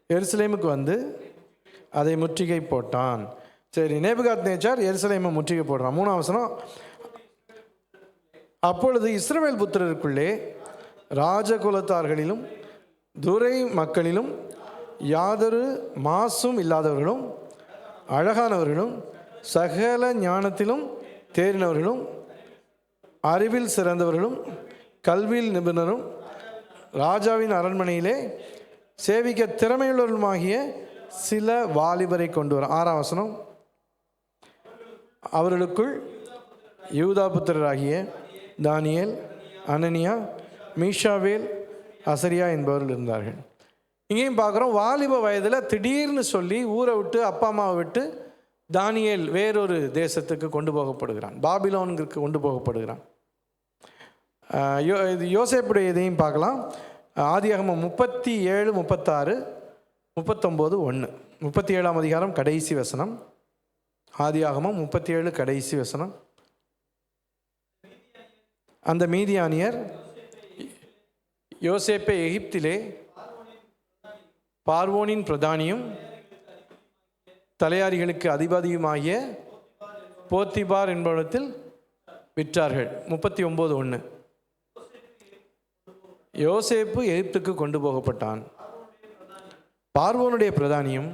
எருசலேமுக்கு வந்து அதை முற்றுகை போட்டான். சரி, நேபுகாத் நேச்சார் எருசலேமை முற்றுகை போடுறான். 3ஆம் வசனம். அப்பொழுது இஸ்ரவேல் புத்திரருக்குள்ளே ராஜகுலத்தார்களிலும் துரை மக்களிலும் யாதொரு மாசும் இல்லாதவர்களும் அழகானவர்களும் சகல ஞானத்திலும் தேறினவர்களும் அறிவில் சிறந்தவர்களும் கல்வியில் நிபுணரும் ராஜாவின் அரண்மனையிலே சேவிக்க திறமையுள்ளவர்களுமாகிய சில வாலிபரை கொண்டு வர. 6ஆம் வசனம். அவர்களுக்குள் யூதா புத்திரராகிய தானியேல், அனனியா, மீஷாவேல், அசரியா என்பவர்கள் இருந்தார்கள். இங்கேயும் பார்க்குறோம், வாலிப வயதில் திடீர்னு சொல்லி ஊரை விட்டு அப்பா அம்மாவை விட்டு தானியேல் வேறொரு தேசத்துக்கு கொண்டு போகப்படுகிறான், பாபிலோனுக்கு கொண்டு போகப்படுகிறான். யோசேப்புடைய இதையும் பார்க்கலாம். ஆதியாகமம் 37, 36, 39, 1. 37ஆம் அதிகாரம் கடைசி வசனம். ஆதியாகமம் 37 கடைசி வசனம். அந்த மீதியானியர் யோசேப்பை எகிப்திலே பார்வோனின் பிரதானியும் தலையாரிகளுக்கு அதிபதியுமாகிய போத்திபார் என்பவரிடத்தில் விற்றார்கள். 39:1. யோசேப்பு எகிப்துக்கு கொண்டு போகப்பட்டான். பார்வோனுடைய பிரதானியும்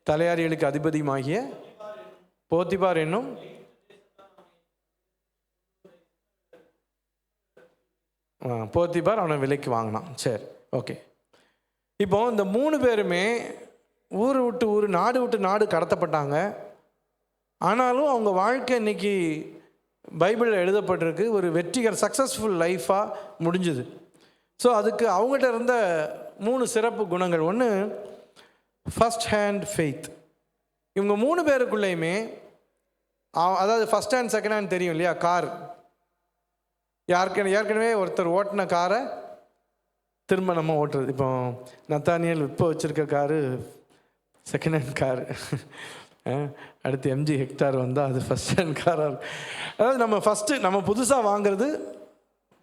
தலையாரிகளுக்கு அதிபதியுமாகிய போத்திபார் என்னும் போத்திபார் அவனை விலைக்கு வாங்கினான். சரி, ஓகே. இப்போ இந்த 3 பேருமே ஊர் விட்டு ஊர், நாடு விட்டு நாடு கடத்தப்பட்டாங்க. ஆனாலும் அவங்க வாழ்க்கை இன்னைக்கு பைபிளில் எழுதப்பட்டிருக்கு, ஒரு வெற்றிகர சக்ஸஸ்ஃபுல் லைஃபாக முடிஞ்சுது. ஸோ அதுக்கு அவங்ககிட்ட இருந்த 3 சிறப்பு குணங்கள். ஒன்று, ஃபர்ஸ்ட் ஹேண்ட் ஃபெய்த். இவங்க 3 பேருக்குள்ளேயுமே அதாவது ஃபஸ்ட் ஹேண்ட் செகண்ட் ஹேண்ட் தெரியும் இல்லையா, கார் ஏற்கனவே ஒருத்தர் ஓட்டின காரை திரும்ப நம்ம ஓட்டுறது. இப்போ நத்தானியல் இப்போ வச்சுருக்க காரு செகண்ட் ஹேண்ட் காரு, அடுத்து MG ஹெக்டார் வந்தால் அது ஃபஸ்ட் ஹேண்ட் காராக இருக்கும். அதாவது நம்ம புதுசாக வாங்குறது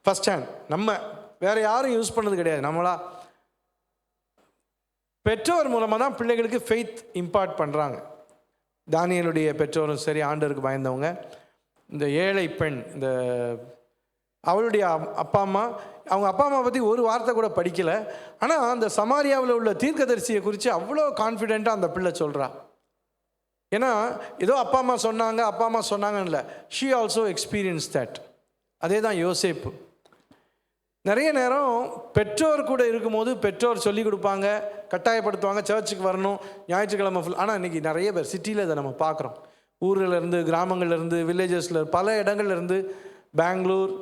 ஃபஸ்ட் ஹேண்ட், நம்ம வேறு யாரும் யூஸ் பண்ணது கிடையாது. நம்மளா பெற்றோர் மூலமாக தான் பிள்ளைகளுக்கு ஃபெய்த் இம்பார்ட் பண்ணுறாங்க. தானியலுடைய பெற்றோரும் சரி, ஆண்டவருக்கு பயந்தவங்க. இந்த ஏழை பெண், இந்த அவளுடைய அப்பா அம்மா, அவங்க அப்பா அம்மா பற்றி ஒரு வார்த்தை கூட படிக்கலை. ஆனால் அந்த சமாரியாவில் உள்ள தீர்க்கதரிசியை குறித்து அவ்வளோ கான்ஃபிடெண்ட்டாக அந்த பிள்ளை சொல்கிறா. ஏன்னா ஏதோ அப்பா அம்மா சொன்னாங்கன்னு இல்லை, ஷீ ஆல்சோ எக்ஸ்பீரியன்ஸ் தட். அதே தான் யோசேப்பு. நிறைய நேரம் பெற்றோர் கூட இருக்கும்போது பெற்றோர் சொல்லிக் கொடுப்பாங்க, கட்டாயப்படுத்துவாங்க, சர்ச்சுக்கு வரணும், ஞாயிற்றுக்கிழமை ஃபுல். ஆனால் இன்றைக்கி நிறைய பேர் சிட்டியில் இதை நம்ம பார்க்குறோம். ஊர்லேருந்து, கிராமங்கள்லேருந்து, வில்லேஜஸில், பல இடங்கள்லேருந்து, பெங்களூர்,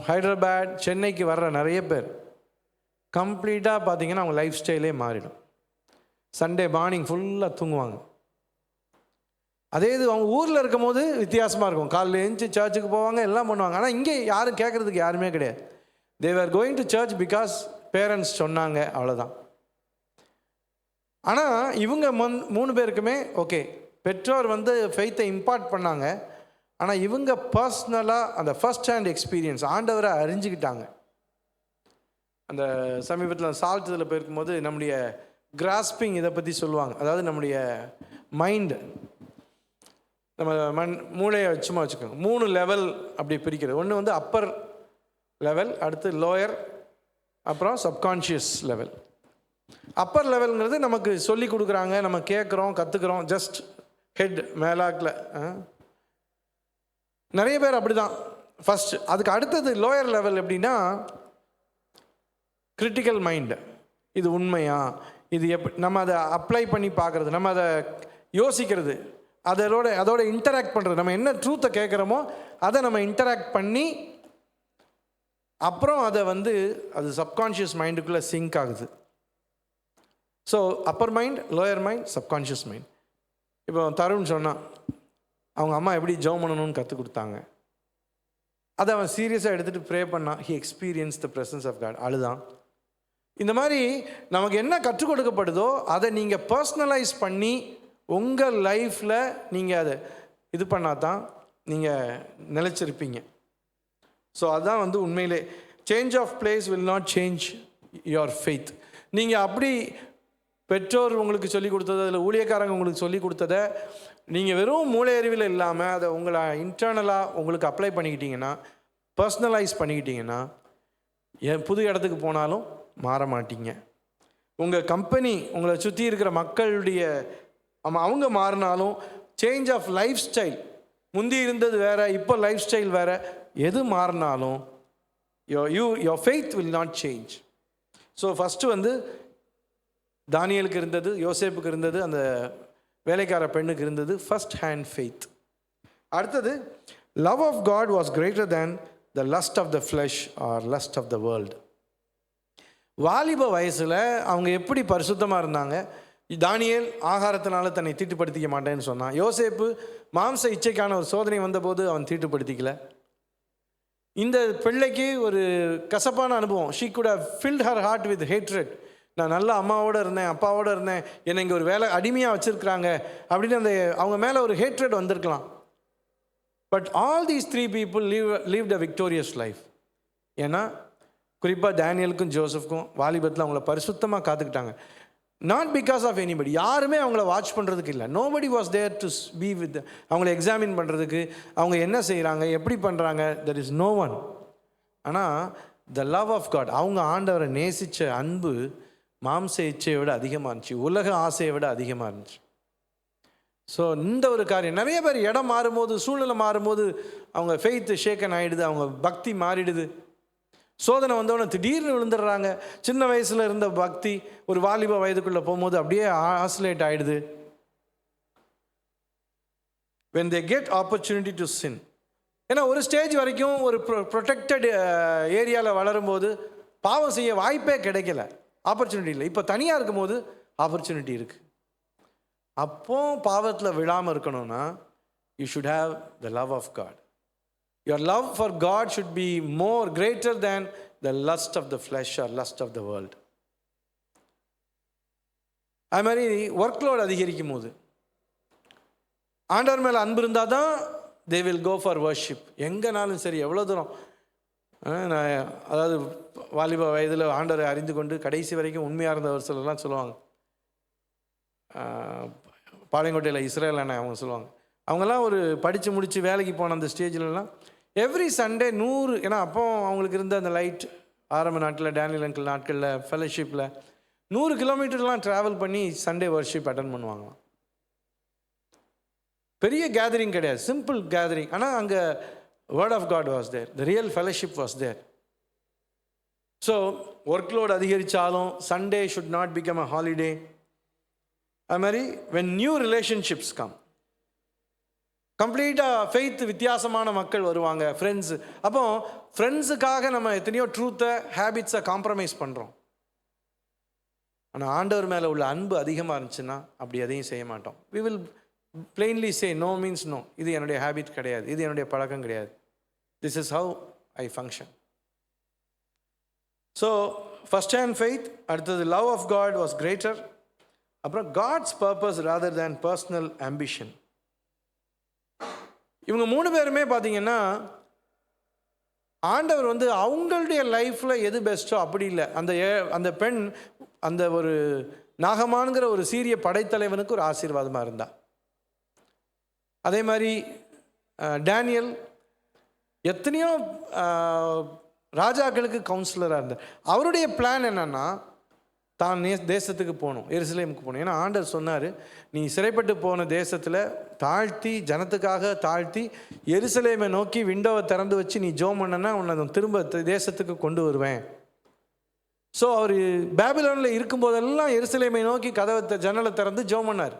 ஹைதராபாத், சென்னைக்கு வர்ற நிறைய பேர் கம்ப்ளீட்டாக பார்த்திங்கன்னா அவங்க லைஃப் ஸ்டைலே மாறிடும். சண்டே மார்னிங் ஃபுல்லாக தூங்குவாங்க. அதே இது அவங்க ஊரில் இருக்கும் போது வித்தியாசமாக இருக்கும். காலையில் எழுந்துச்சி சர்ச்சுக்கு போவாங்க, எல்லாம் பண்ணுவாங்க. ஆனால் இங்கே யாரும் கேட்குறதுக்கு யாருமே கிடையாது. They are going to church because parents சொன்னாங்க, அவ்வளோதான். ஆனால் இவங்க 3 பேருக்குமே ஓகே, பெற்றோர் ஃபெய்த்தை இம்பார்ட் பண்ணாங்க. ஆனால் இவங்க பர்சனலாக அந்த ஃபர்ஸ்ட் ஹேண்ட் எக்ஸ்பீரியன்ஸ் ஆண்டவரை அறிஞ்சிக்கிட்டாங்க. அந்த சமீபத்தில் சால்ட் இதில் போயிருக்கும்போது நம்முடைய கிராஸ்பிங் இதை பற்றி சொல்லுவாங்க. அதாவது நம்முடைய மைண்டு, நம்ம மூளையை சும்மா வச்சுக்கோங்க, 3 லெவல் அப்படி பிரிக்கிறது. ஒன்று அப்பர் லெவல், அடுத்து லோயர், அப்புறம் சப்கான்ஷியஸ் லெவல். அப்பர் லெவலுங்கிறது நமக்கு சொல்லி கொடுக்குறாங்க, நம்ம கேட்குறோம், கற்றுக்குறோம், ஜஸ்ட் ஹெட் மேலாக்கில். நிறைய பேர் அப்படி தான் ஃபஸ்ட்டு. அதுக்கு அடுத்தது லோயர் லெவல் எப்படின்னா கிரிட்டிக்கல் மைண்டு. இது உண்மையா, இது நம்ம அதை அப்ளை பண்ணி பார்க்குறது, நம்ம அதை யோசிக்கிறது, அதோட இன்டராக்ட் பண்ணுறது. நம்ம என்ன ட்ரூத்தை கேட்குறோமோ அதை நம்ம இன்டராக்ட் பண்ணி அப்புறம் அதை அது சப்கான்ஷியஸ் மைண்டுக்குள்ளே சிங்க் ஆகுது. So Appar mind, lower mind, subconscious mind. இப்போ தருண் சொன்னான், அவங்க அம்மா எப்படி ஜெபம் பண்ணணும்னு கற்றுக் கொடுத்தாங்க. அதை அவன் சீரியஸாக எடுத்துகிட்டு ப்ரே பண்ணான். He experience the presence of God. அழுதான். இந்த மாதிரி நமக்கு என்ன கற்றுக் கொடுக்கப்படுதோ அதை நீங்கள் பர்சனலைஸ் பண்ணி உங்கள் லைஃப்பில் நீங்கள் அதை இது பண்ணால் தான் நீங்கள் நிலச்சிருப்பீங்க. ஸோ அதுதான் உண்மையிலே change of place will not change your faith. நீங்கள் அப்படி பெற்றோர் உங்களுக்கு சொல்லிக் கொடுத்தது, அதில் ஊழியக்காரங்க உங்களுக்கு சொல்லிக் கொடுத்ததை நீங்கள் வெறும் மூளை அறிவில் இல்லாமல் அதை உங்களை இன்டர்னலாக உங்களுக்கு அப்ளை பண்ணிக்கிட்டீங்கன்னா, பர்சனலைஸ் பண்ணிக்கிட்டீங்கன்னா, புது இடத்துக்கு போனாலும் மாற மாட்டீங்க. உங்கள் கம்பெனி, உங்களை சுற்றி இருக்கிற மக்களுடைய அவங்க மாறினாலும் சேஞ்ச் ஆஃப் லைஃப் ஸ்டைல், முந்தி இருந்தது வேறு, இப்போ லைஃப் ஸ்டைல் வேறு, எது மாறினாலும் your faith will not change. So first தானியலுக்கு இருந்தது, யோசேப்புக்கு இருந்தது, அந்த வேலைக்கார பெண்ணுக்கு இருந்தது ஃபர்ஸ்ட் ஹேண்ட் ஃபெய்த். அடுத்தது love of God was greater than the lust of the flesh or lust of the world. வாலிப வயசில் அவங்க எப்படி பரிசுத்தமாக இருந்தாங்க. தானியேல் ஆகாரத்தினால தன்னை தீட்டுப்படுத்திக்க மாட்டேன்னு சொன்னான். யோசேப்பு மாம்ச இச்சைக்கான ஒரு சோதனை வந்தபோது அவன் தீட்டுப்படுத்திக்கல. இந்த பிள்ளைக்கு ஒரு கசப்பான அனுபவம். She could have filled her heart with hatred. நான் நல்ல அம்மாவோடு இருந்தேன், அப்பாவோடு இருந்தேன், என்னை இங்கே ஒரு வேலை அடிமையாக வச்சுருக்குறாங்க அப்படின்னு அவங்க மேலே ஒரு ஹேட்ரட் வந்திருக்கலாம். But all these 3 people lived a victorious life. ஏன்னா குறிப்பாக டேனியலுக்கும் ஜோசஃப்க்கும் வாலிபத்தில் அவங்கள பரிசுத்தமாக காத்துக்கிட்டாங்க. Not because of anybody. யாருமே அவங்கள வாட்ச் பண்ணுறதுக்கு இல்லை. Nobody was there to be with, அவங்கள எக்ஸாமின் பண்ணுறதுக்கு, அவங்க என்ன செய்கிறாங்க, எப்படி பண்ணுறாங்க, தெர் இஸ் நோ ஒன். ஆனால் த லவ் ஆஃப் காட், அவங்க ஆண்டவரை நேசித்த அன்பு மாம்ச இச்சையை விட அதிகமாக இருந்துச்சு, உலக ஆசையை விட அதிகமாக இருந்துச்சு. ஸோ இந்த ஒரு காரியம், நிறைய பேர் இடம் மாறும்போது, சூழ்நிலை மாறும்போது அவங்க ஃபெய்த்து ஷேக்கன் ஆகிடுது, அவங்க பக்தி மாறிடுது. சோதனை வந்தவொடனே திடீர்னு விழுந்துடுறாங்க. சின்ன வயசில் இருந்த பக்தி ஒரு வாலிப வயதுக்குள்ளே போகும்போது அப்படியே ஆசிலேட் ஆகிடுது. when they get opportunity to sin. ஏன்னா ஒரு ஸ்டேஜ் வரைக்கும் ஒரு ப்ரொடெக்டட் ஏரியாவில் வளரும்போது பாவம் செய்ய வாய்ப்பே கிடைக்கல, ஆப்பர்ச்சுனிட்டி இல்லை. இப்போ தனியாக இருக்கும்போது ஆப்பர்ச்சுனிட்டி இருக்குது. அப்போ பாவத்தில் விழாமல் இருக்கணும்னா you should have the love of God. Your love for God should be more greater than the lust of the flesh or lust of the world. அது மாதிரி ஒர்க் லோட் அதிகரிக்கும் போது ஆண்டவர் மேலே அன்பு இருந்தால் தான் they will go for worship. எங்கேனாலும் சரி, எவ்வளோ தூரம். நான் அதாவது வாலிப வயதில் ஆண்டவரை அறிந்து கொண்டு கடைசி வரைக்கும் உண்மையாக இருந்தவர் சிலர்லாம் சொல்லுவாங்க. பாளையங்கோட்டையில் இஸ்ரேல் அண்ணன் அவங்க சொல்லுவாங்க, அவங்கெல்லாம் ஒரு படித்து முடித்து வேலைக்கு போன அந்த ஸ்டேஜ்லலாம் எவ்ரி சண்டே 100, ஏன்னா அப்போ அவங்களுக்கு இருந்த அந்த லைட் ஆரம்ப நாட்டில் டேனியல் அங்கிள் நாட்களில் ஃபெலோஷிப்பில் 100 கிலோமீட்டர்லாம் ட்ராவல் பண்ணி சண்டே வர்ஷிப் அட்டன் பண்ணுவாங்களாம். பெரிய கேதரிங் கிடையாது, சிம்பிள் கேதரிங். ஆனால் அங்கே word of God was there, the real fellowship was there. So workload அதிகரிச்சாலும் Sunday should not become a holiday. அது மாதிரி when new relationships come, கம்ப்ளீட்டாக ஃபெய்த் வித்தியாசமான மக்கள் வருவாங்க, ஃப்ரெண்ட்ஸ். அப்போ ஃப்ரெண்ட்ஸுக்காக நம்ம எத்தனையோ ட்ரூத்தை ஹேபிட்ஸை காம்ப்ரமைஸ் பண்ணுறோம். ஆனால் ஆண்டவர் மேலே உள்ள அன்பு அதிகமாக இருந்துச்சுன்னா அப்படி எதையும் செய்ய மாட்டோம். we will plainly say no means no. இது என்னுடைய ஹேபிட் கிடையாது, இது என்னுடைய பழக்கம் கிடையாது. This is how I function. So first hand faith, அடுத்தது love of God was greater. அப்புறம் God's purpose rather than personal ambition. இவங்க 3 பேருமே பார்த்தீங்கன்னா ஆண்டவர் வந்து அவங்களுடைய லைஃப்பில் எது பெஸ்ட்டோ அப்படி இல்லை. அந்த பெண் அந்த ஒரு நாகமான்கிற ஒரு சீரிய படைத்தலைவனுக்கு ஒரு ஆசீர்வாதமாக இருந்தா. அதே மாதிரி டேனியல் எத்தனையோ ராஜாக்களுக்கு கவுன்சிலராக இருந்தார். அவருடைய பிளான் என்னன்னா தான் தேசத்துக்கு போகணும், எருசலேமுக்கு போகணும். ஏன்னா ஆண்டவர் சொன்னார், நீ சிறைப்பட்டு போன தேசத்தில் தாழ்த்தி ஜனத்துக்காக தாழ்த்தி எருசலேமை நோக்கி விண்டோவை திறந்து வச்சு நீ ஜோம் பண்ணனா உன்னை திரும்ப தேசத்துக்கு கொண்டு வருவேன். ஸோ அவர் பேபிலோனில் இருக்கும்போதெல்லாம் எருசலேமை நோக்கி கதவை ஜன்னலை திறந்து ஜோம் பண்ணார்.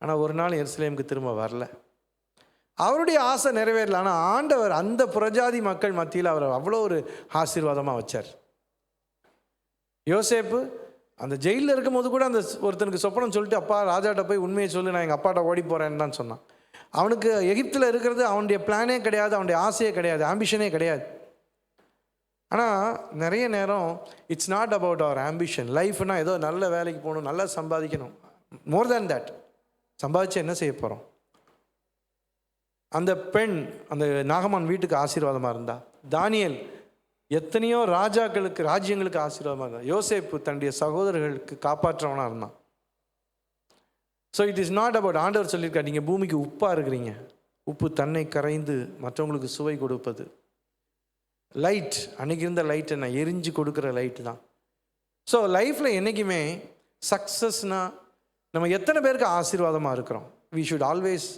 ஆனால் ஒரு நாள் எருசலேமுக்கு திரும்ப வரல. அவருடைய ஆசை நிறைவேறல. ஆனால் ஆண்டவர் அந்த புறஜாதி மக்கள் மத்தியில் அவர் அவ்வளோ ஒரு ஆசீர்வாதமாக வச்சார். யோசேப்பு அந்த ஜெயிலில் இருக்கும்போது கூட அந்த ஒருத்தனுக்கு சொப்பனம் சொல்லிட்டு, அப்பா ராஜாட்ட போய் உண்மையை சொல்லி, நான் எங்கள் அப்பாட்ட ஓடி போகிறேன்னு தான் சொன்னான். அவனுக்கு எகிப்தில் இருக்கிறது அவனுடைய பிளானே கிடையாது, அவனுடைய ஆசையே கிடையாது, ஆம்பிஷனே கிடையாது. ஆனால் நிறைய நேரம் it's not about our ambition. லைஃப்னால் ஏதோ நல்ல வேலைக்கு போகணும், நல்லா சம்பாதிக்கணும். மோர் தேன் தேட், சம்பாதிச்சு என்ன செய்ய போகிறோம்? அந்த பெண் அந்த நாகமான் வீட்டுக்கு ஆசீர்வாதமாக இருந்தா. தானியேல் எத்தனையோ ராஜாக்களுக்கு ராஜ்யங்களுக்கு ஆசீர்வாதமாக இருந்தான். யோசேப்பு தன்னுடைய சகோதரர்களுக்கு காப்பாற்றவனாக இருந்தான். So it is not about, ஆண்டவர் சொல்லியிருக்காரு, நீங்கள் பூமிக்கு உப்பாக இருக்கிறீங்க, உப்பு தன்னை கரைந்து மற்றவங்களுக்கு சுவை கொடுப்பது. லைட், அன்றைக்கி இருந்த லைட் என்ன, எரிஞ்சு கொடுக்குற லைட்டு தான். ஸோ லைஃப்பில் என்றைக்குமே சக்ஸஸ்னால் நம்ம எத்தனை பேருக்கு ஆசீர்வாதமாக இருக்கிறோம். வி ஷுட் ஆல்வேஸ்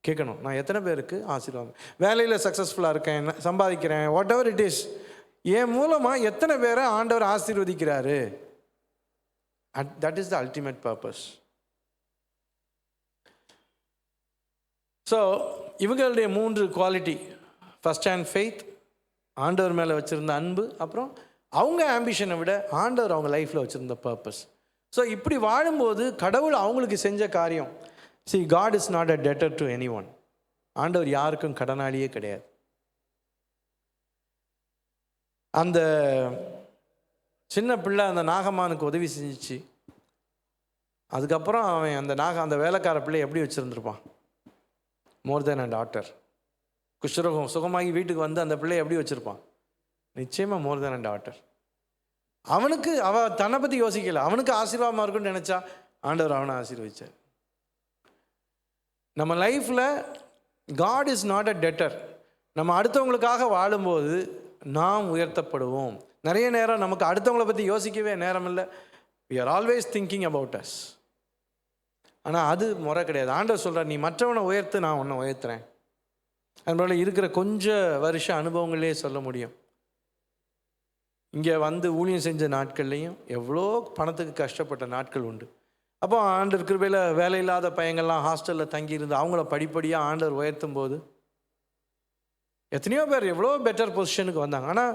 கேட்கணும், நான் எத்தனை பேருக்கு ஆசீர்வாதம், வேலையில் சக்ஸஸ்ஃபுல்லாக இருக்கேன், சம்பாதிக்கிறேன், வாட் எவர் இட் இஸ், என் மூலமாக எத்தனை பேரை ஆண்டவர் ஆசீர்வதிக்கிறாரு. That is the ultimate purpose. So இவங்களுடைய 3 குவாலிட்டி, ஃபர்ஸ்ட் ஹேண்ட் ஃபெய்த், ஆண்டவர் மேலே வச்சுருந்த அன்பு, அப்புறம் அவங்க ஆம்பிஷனை விட ஆண்டவர் அவங்க லைஃப்பில் வச்சுருந்த பர்பஸ். ஸோ இப்படி வாழும்போது கடவுள் அவங்களுக்கு செஞ்ச காரியம். See, God is not a debtor to anyone. ஆண்டவர் யாருக்கும் கடனாளியே கிடையாது. அந்த சின்ன பிள்ளை அந்த நாகமானுக்கு உதவி செஞ்சிச்சு. அதுக்கப்புறம் அவன் அந்த வேலைக்கார பிள்ளை எப்படி வச்சுருந்துருப்பான்? மோர் தென் அ டாட்டர். குஷ்ரோகம் சுகமாகி வீட்டுக்கு வந்து அந்த பிள்ளையை எப்படி வச்சுருப்பான்? நிச்சயமாக மோர் தென் அ டாட்டர். அவனுக்கு தன்னை பற்றி யோசிக்கல, அவனுக்கு ஆசீர்வாதமாக இருக்குன்னு நினச்சா ஆண்டவர் அவனை ஆசீர்வதிச்சார். நம்ம லைஃப்பில் God is not a debtor. நம்ம அடுத்தவங்களுக்காக வாழும்போது நாம் உயர்த்தப்படுவோம். நிறைய நேரம் நமக்கு அடுத்தவங்களை பற்றி யோசிக்கவே நேரம் இல்லை. we are always thinking about us. ஆனால் அது முறை கிடையாது. ஆண்டவர் சொல்கிறார், நீ மற்றவனை உயர்த்து, நான் உன்னை உயர்த்துறேன். அதனால இருக்கிற கொஞ்சம் வருஷ அனுபவங்களே சொல்ல முடியும். இங்கே வந்து ஊழியம் செஞ்ச நாட்கள்லையும் எவ்வளோ பணத்துக்கு கஷ்டப்பட்ட நாட்கள் உண்டு. அப்போ ஆண்டவர் கிருபையில் வேலை இல்லாத பையங்கள்லாம் ஹாஸ்டலில் தங்கியிருந்து அவங்கள படிப்படியாக ஆண்டவர் உயர்த்தும் போது எத்தனையோ பேர் எவ்வளோ பெட்டர் பொசிஷனுக்கு வந்தாங்க. ஆனால்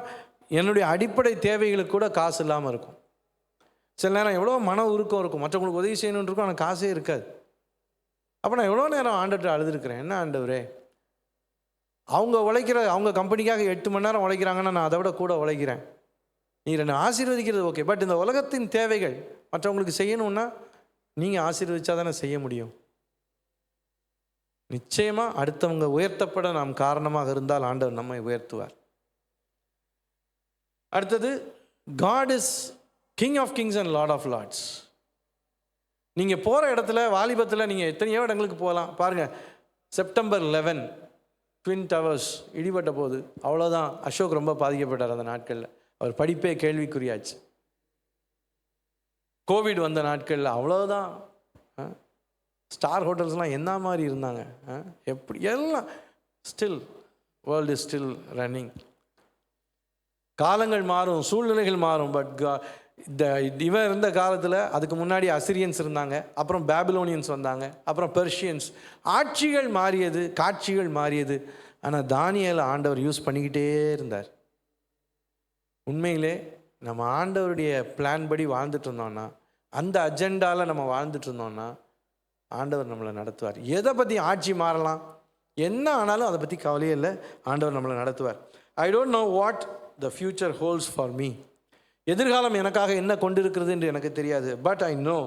என்னுடைய அடிப்படை தேவைகளுக்கு கூட காசு இல்லாமல் இருக்கும். சில நேரம் எவ்வளோ மன உருக்கம் இருக்கும், மற்றவங்களுக்கு உதவி செய்யணுன்னு இருக்கும், ஆனால் காசே இருக்காது. அப்போ நான் எவ்வளோ நேரம் ஆண்டவர்கிட்ட அழுதுருக்கிறேன், என்ன ஆண்டவரே, அவங்க கம்பெனிக்காக 8 மணி நேரம் உழைக்கிறாங்கன்னா நான் அதை விட கூட உழைக்கிறேன், நீர் என்னை ஆசீர்வதிக்கிறது ஓகே, பட் இந்த உலகத்தின் தேவைகள் மற்றவங்களுக்கு செய்யணும்னா நீங்கள் ஆசீர்வதிச்சா தானே செய்ய முடியும். நிச்சயமாக அடுத்தவங்க உயர்த்தப்பட நாம் காரணமாக இருந்தால் ஆண்டவர் நம்மை உயர்த்துவார். அடுத்தது, God is King of Kings and Lord of Lords. நீங்கள் போகிற இடத்துல வாலிபத்தில் நீங்கள் எத்தனையோ இடங்களுக்கு போகலாம். பாருங்கள், செப்டம்பர் 11 ட்வின் டவர்ஸ் இடிபட்ட போது அவ்வளோதான், அசோக் ரொம்ப பாதிக்கப்பட்டார் அந்த நாட்களில். அவர் படிப்பே கேள்விக்குறியாச்சு. கோவிட் வந்த நாட்களில் அவ்வளோதான். ஸ்டார் ஹோட்டல்ஸ்லாம் என்ன மாதிரி இருந்தாங்க, எப்படி எல்லாம் still world is still running. காலங்கள் மாறும், சூழ்நிலைகள் மாறும், பட் இவன் இருந்த காலத்தில் அதுக்கு முன்னாடி அசிரியன்ஸ் இருந்தாங்க, அப்புறம் பேபிலோனியன்ஸ் வந்தாங்க, அப்புறம் பெர்ஷியன்ஸ். ஆட்சிகள் மாறியது, காட்சிகள் மாறியது, ஆனால் தானியேலை ஆண்டவர் யூஸ் பண்ணிக்கிட்டே இருந்தார். உண்மையிலே நம்ம ஆண்டவருடைய பிளான் படி வாழ்ந்துட்டு இருந்தோம்னா, அந்த அஜெண்டாவில் நம்ம வாழ்ந்துட்டு இருந்தோம்னா ஆண்டவர் நம்மளை நடத்துவார். எதை பற்றி ஆட்சி மாறலாம், என்ன ஆனாலும் அதை பற்றி கவலையே இல்லை, ஆண்டவர் நம்மளை நடத்துவார். I don't know what the future holds for me. எதிர்காலம் எனக்காக என்ன கொண்டிருக்கிறது என்று எனக்கு தெரியாது, but I know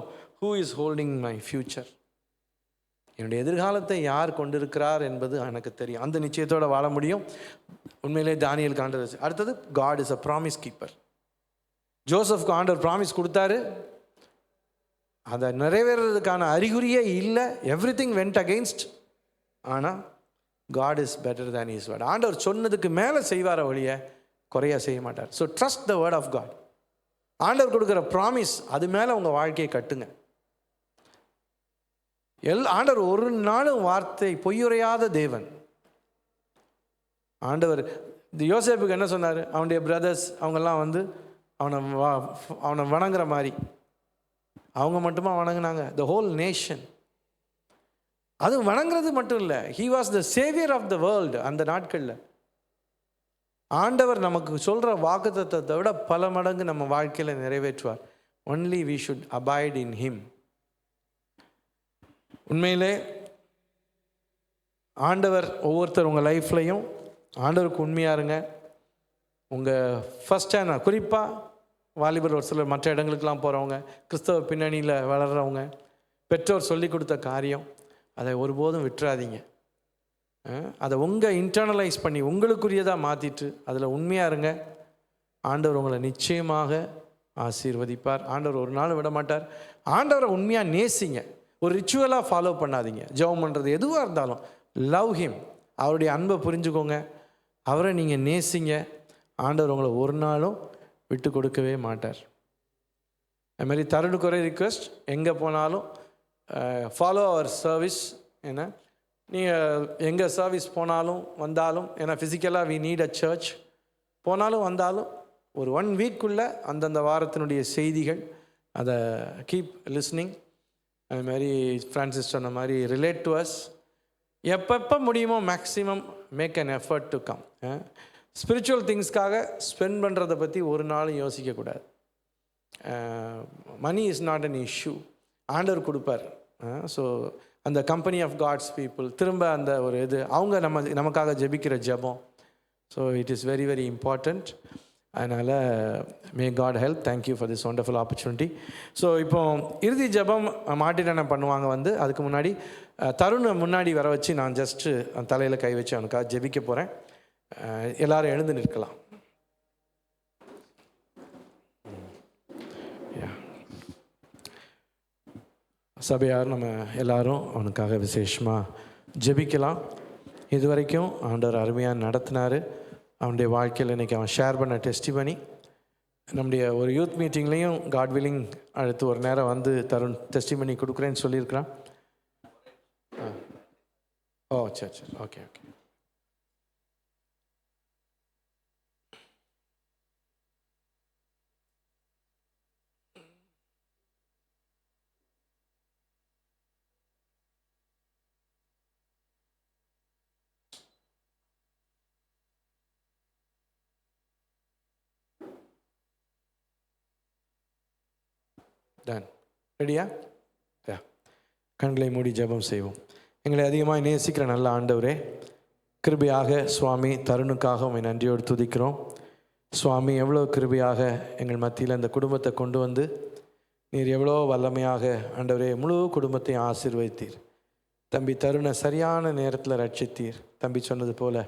who is holding my future. என்னுடைய எதிர்காலத்தை யார் கொண்டிருக்கிறார் என்பது எனக்கு தெரியும். அந்த நிச்சயத்தோடு வாழ முடியும். உண்மையிலே தானியேலுக்கு ஆண்டவர். அடுத்தது, God is a promise keeper. ஜோசப்க்கு ஆண்டவர் ப்ராமிஸ் கொடுத்தாரு, அதை நிறைவேறதுக்கான அறிகுறியே இல்லை. Everything went against. ஆனால் God is better than his word. ஆண்டவர் சொன்னதுக்கு மேலே செய்வார ஒழிய குறையா செய்ய மாட்டார். So trust the word of God. ஆண்டவர் கொடுக்குற ப்ராமிஸ், அது மேலே உங்கள் வாழ்க்கையை கட்டுங்க. ஆண்டவர் ஒரு நாளும் வார்த்தை பொய்யுரையாத தேவன். ஆண்டவர் யோசேப்புக்கு என்ன சொன்னார், அவனுடைய பிரதர்ஸ் அவங்கெல்லாம் வந்து அவனை வணங்குற மாதிரி, அவங்க மட்டுமா வணங்கினாங்க? The whole nation. அது வணங்குறது மட்டும் இல்லை, he was the saviour of the world. அந்த நாட்களில் ஆண்டவர் நமக்கு சொல்கிற வாக்குத்தத்தத்தை விட பல மடங்கு நம்ம வாழ்க்கையில் நிறைவேற்றுவார். Only we should abide in him. உண்மையிலே ஆண்டவர் ஒவ்வொருத்தர் உங்கள் லைஃப்லையும் ஆண்டவருக்கு உண்மையாக இருங்க. உங்கள் ஃபஸ்ட் ஹேண்ட், குறிப்பாக வாலிபர், ஒரு சிலர் மற்ற இடங்களுக்கெல்லாம் போகிறவங்க, கிறிஸ்தவ பின்னணியில் வளர்கிறவங்க, பெற்றோர் சொல்லி கொடுத்த காரியம் அதை ஒருபோதும் விட்டுறாதீங்க. அதை உங்கள் இன்டர்னலைஸ் பண்ணி உங்களுக்குரியதாக மாற்றிட்டு அதில் உண்மையாக இருங்க. ஆண்டவர் உங்களை நிச்சயமாக ஆசீர்வதிப்பார். ஆண்டவர் ஒரு நாள் விட மாட்டார். ஆண்டவரை உண்மையாக நேசிங்க. ஒரு ரிச்சுவலாக ஃபாலோ பண்ணாதீங்க. ஜெபம் பண்ணுறது எதுவாக இருந்தாலும் லவ் ஹிம். அவருடைய அன்பை புரிஞ்சுக்கோங்க. அவரை நீங்கள் நேசிங்க. ஆண்டவர் உங்களை ஒரு நாளும் விட்டு கொடுக்கவே மாட்டார். அதுமாதிரி தருணுக்கு ஒரே ரிக்வெஸ்ட், எங்கே போனாலும் ஃபாலோ அவர் சர்வீஸ். ஏன்னா நீங்கள் எங்கே சர்வீஸ் போனாலும் வந்தாலும், ஏன்னா ஃபிசிக்கலாக வி நீட் அ சர்ச், போனாலும் வந்தாலும் ஒரு 1 வீக்குள்ளே அந்தந்த வாரத்தினுடைய செய்திகள் அதை கீப் லிஸ்னிங். அதுமாதிரி ஃப்ரான்சிஸ் சொன்ன மாதிரி ரிலேட் டு அஸ். எப்பப்போ முடியுமோ maximum make an effort to come. Spiritual திங்ஸ்க்காக ஸ்பெண்ட் பண்ணுறதை பற்றி ஒரு நாளும் யோசிக்கக்கூடாது. Money is not an issue. ஆண்டவர் கொடுப்பார். ஸோ அந்த கம்பெனி ஆஃப் காட்ஸ் பீப்புள், திரும்ப அந்த ஒரு இது அவங்க நமக்காக ஜெபிக்கிற ஜெபம். So it is very very important. அதனால் may God help. Thank you for this wonderful opportunity. So இப்போ இறுதி ஜெபம் மாட்டின பண்ணுவாங்க. வந்து அதுக்கு முன்னாடி தருணை முன்னாடி வர வச்சு நான் ஜஸ்ட்டு தலையில் கை வச்சு அவனுக்காக ஜெபிக்க போகிறேன். எல்லாரும் எழுந்து நிற்கலாம். சபையார் நம்ம எல்லாரும் அவனுக்காக விசேஷமாக ஜெபிக்கலாம். இது வரைக்கும் ஆண்டவர் அருமையாக நடத்தினார். அவனுடைய வாழ்க்கையில் இன்றைக்கி அவன் ஷேர் பண்ண டெஸ்டிமனி. நம்முடைய ஒரு யூத் மீட்டிங்லேயும் காட் வில்லிங் அடுத்து ஒரு நேரம் வந்து தருண் டெஸ்டிமனி கொடுக்குறேன்னு சொல்லியிருக்கிறான். ஓ சரி சரி, ஓகே ஓகே. டன். ரெடியா? யா. கண்களை மூடி ஜெபம் செய்வோம். எங்களை அதிகமாக நேசிக்கிற நல்ல ஆண்டவரே, கிருபையாக சுவாமி தருணுக்காக உம்மை நன்றியோடு துதிக்கிறோம். சுவாமி எவ்வளோ கிருபையாக எங்கள் மத்தியில் இந்த குடும்பத்தை கொண்டு வந்து நீர் எவ்வளோ வல்லமையாக ஆண்டவரே முழு குடும்பத்தையும் ஆசீர்வதித்தீர். தம்பி தருணை சரியான நேரத்தில் ரட்சித்தீர். தம்பி சொன்னது போல்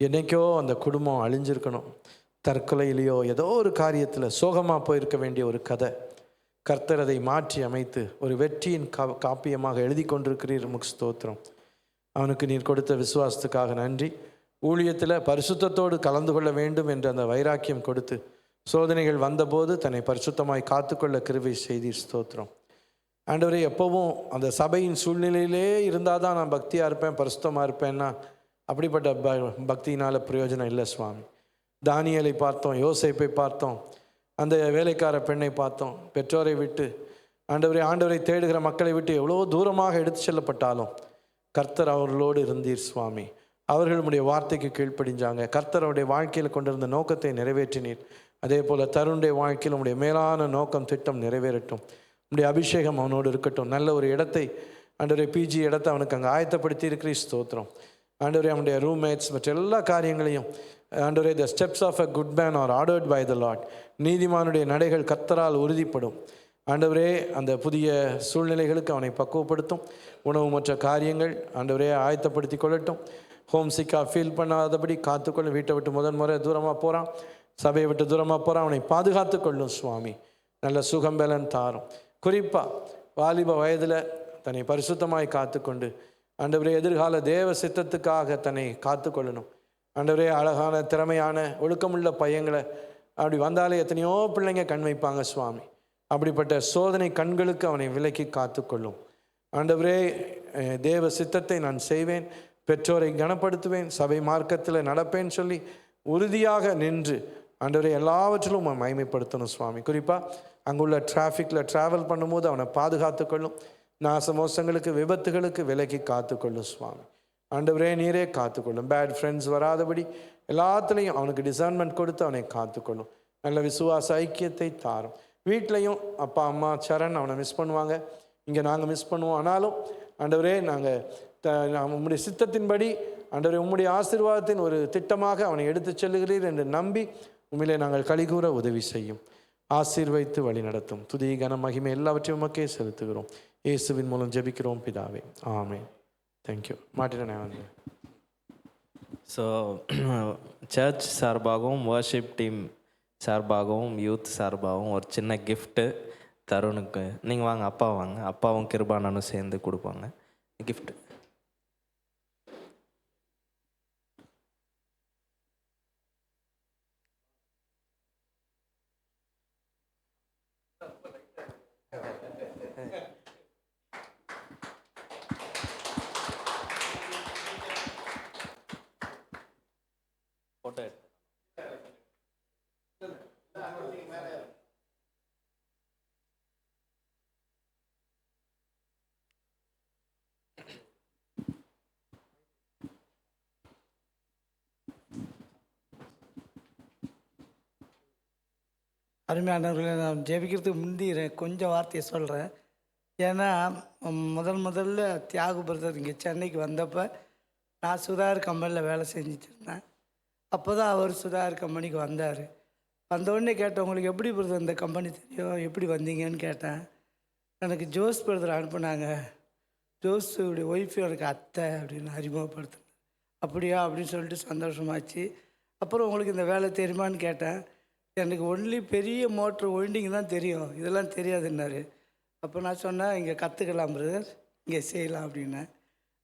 என்னைக்கோ அந்த குடும்பம் அழிஞ்சிருக்கணும், தற்கொலையிலையோ ஏதோ ஒரு காரியத்தில் சோகமாக போயிருக்க வேண்டிய ஒரு கதை, கர்த்தர் அதை மாற்றி அமைத்து ஒரு வெற்றியின் காப்பியமாக எழுதி கொண்டிருக்கிறீர். உமக்கு ஸ்தோத்திரம். அவனுக்கு நீர் கொடுத்த விசுவாசத்துக்காக நன்றி. ஊழியத்தில் பரிசுத்தத்தோடு கலந்து கொள்ள வேண்டும் என்ற அந்த வைராக்கியம் கொடுத்து சோதனைகள் வந்தபோது தன்னை பரிசுத்தமாய் காத்துக்கொள்ள கிருபை செய்தீர். ஸ்தோத்திரம். ஆண்டவரே, எப்போவும் அந்த சபையின் சூழ்நிலையிலே இருந்தால் தான் நான் பக்தியாக இருப்பேன், பரிசுத்தமாக இருப்பேன்னா அப்படிப்பட்ட பக்தியினால் பிரயோஜனம் இல்லை சுவாமி. தானியேலை பார்த்தோம், யோசேப்பை பார்த்தோம், அந்த வேலைக்கார பெண்ணை பார்த்தோம். பெற்றோரை விட்டு ஆண்டவரை தேடுகிற மக்களை விட்டு எவ்வளோ தூரமாக எடுத்து செல்லப்பட்டாலும் கர்த்தர் அவர்களோடு இருந்தீர் சுவாமி. அவர்களுடைய வார்த்தைக்கு கீழ்ப்படிஞ்சாங்க. கர்த்தர் அவருடைய வாழ்க்கையில் கொண்டிருந்த நோக்கத்தை நிறைவேற்றினீர். அதே போல் தருணுடைய வாழ்க்கையில் உடைய மேலான நோக்கம் திட்டம் நிறைவேறட்டும். உடைய அபிஷேகம் அவனோடு இருக்கட்டும். நல்ல ஒரு இடத்தை ஆண்டவரே, பிஜி இடத்தை அவனுக்கு அங்கே ஆயத்தப்படுத்தி இருக்கிற ஸ்தோத்திரம். ஆண்டவரே, அவனுடைய ரூம்மேட்ஸ் மற்ற எல்லா காரியங்களையும் ஆண்டவரே, the steps of a good man are ordered by the Lord. நீதிமானுடைய நடைகள் கர்த்தரால் உறுதிப்படும். ஆண்டவரே, அந்த புதிய சூழ்நிலைகளுக்கு அவனை பக்குவப்படுத்தும். உணவு மற்ற காரியங்கள் ஆண்டவரே ஆயத்தப்படுத்தி கொள்ளட்டும். ஹோம் சிக்காக ஃபீல் பண்ணாதபடி காத்துக்கொள்ளும். வீட்டை விட்டு முறை தூரமாக போகிறான், சபையை விட்டு தூரமாக போகிறான், அவனை பாதுகாத்து கொள்ளும் சுவாமி. நல்ல சுகம்பலன் தாரும். குறிப்பாக வாலிப வயதில் தன்னை பரிசுத்தமாய் காத்துக்கொண்டு ஆண்டவரே எதிர்கால தேவ சித்தத்துக்காக தன்னை காத்துக்கொள்ளணும். ஆண்டவரே, அழகான திறமையான ஒழுக்கமுள்ள பையங்களை அப்படி வந்தாலே எத்தனையோ பிள்ளைங்க கண் வைப்பாங்க சுவாமி. அப்படிப்பட்ட சோதனை கண்களுக்கு அவனை விலக்கி காத்துக்கொள்ளும். ஆண்டவரே, தேவ சித்தத்தை நான் செய்வேன், பெற்றோரை கனப்படுத்துவேன், சபை மார்க்கத்தில் நடப்பேன்னு சொல்லி உறுதியாக நின்று ஆண்டவரே எல்லாவற்றிலும் மகிமைப்படுத்தணும் சுவாமி. குறிப்பாக அங்குள்ள டிராஃபிக்கில் ட்ராவல் பண்ணும்போது அவனை பாதுகாத்துக்கொள்ளும். நாசமோசங்களுக்கு விபத்துகளுக்கு விலக்கி காத்துக்கொள்ளும் சுவாமி. ஆண்டவரே, நீரே காத்துக்கொள்ளும். பேட் ஃப்ரெண்ட்ஸ் வராதபடி எல்லாத்துலேயும் அவனுக்கு டிசர்ன்மெண்ட் கொடுத்து அவனை காத்துக்கொள்ளும். நல்ல விசுவாச ஐக்கியத்தை தாரும். வீட்லேயும் அப்பா அம்மா சரண் அவனை மிஸ் பண்ணுவாங்க, இங்கே நாங்கள் மிஸ் பண்ணுவோம். ஆனாலும் ஆண்டவரே, நாங்கள் உம்முடைய சித்தத்தின்படி ஆண்டவரே உம்முடைய ஆசீர்வாதத்தின் ஒரு திட்டமாக அவனை எடுத்து செல்லுகிறீர் என்று நம்பி உண்மையிலே நாங்கள் கலிகூற உதவி செய்யும். ஆசீர்வைத்து வழி நடத்தும். துதி கன மகிமை எல்லாவற்றையும் உமக்கே செலுத்துகிறோம். இயேசுவின் மூலம் ஜெபிக்கிறோம் பிதாவே, ஆமென். தேங்க்யூ. மாட்டிட்டேன் வந்து. ஸோ சர்ச் சார்பாகவும் வர்ஷிப் டீம் சார்பாகவும் யூத் சார்பாகவும் ஒரு சின்ன கிஃப்ட்டு தருணுக்கு. நீங்கள் வாங்க, அப்பா வாங்க, அப்பாவும் கிருபானனும் சேர்ந்து கொடுப்பாங்க கிஃப்ட்டு. போட்டோ அருமையானவர்களை, நான் ஜெபிக்கிறதுக்கு முந்தி கொஞ்சம் வார்த்தையை சொல்கிறேன். ஏன்னா முதல்ல தியாகு பிரதர் இங்கே சென்னைக்கு வந்தப்போ நான் சுதாகர் கம்பெனியில் வேலை செஞ்சுட்டு இருந்தேன். அப்போ தான் அவர் சுதாகர் கம்பெனிக்கு வந்தார். வந்தோடனே கேட்டேன், உங்களுக்கு எப்படி பிரதர் இந்த கம்பெனி தெரியும், எப்படி வந்தீங்கன்னு கேட்டேன். எனக்கு ஜோஸ் பிரதர் அனுப்புனாங்க, ஜோஸுடைய ஒய்ஃபு எனக்கு அத்தை அப்படின்னு அறிமுகப்படுத்தினேன். அப்படியா அப்படின்னு சொல்லிட்டு சந்தோஷமாச்சு. அப்புறம் உங்களுக்கு இந்த வேலை தெரியுமான்னு கேட்டேன். எனக்கு ஒன்லி பெரிய மோட்ரு ஒயிண்டிங் தான் தெரியும், இதெல்லாம் தெரியாதுன்னாரு. அப்போ நான் சொன்னேன், இங்கே கற்றுக்கலாம் பிரதர், இங்கே செய்யலாம் அப்படின்னேன்.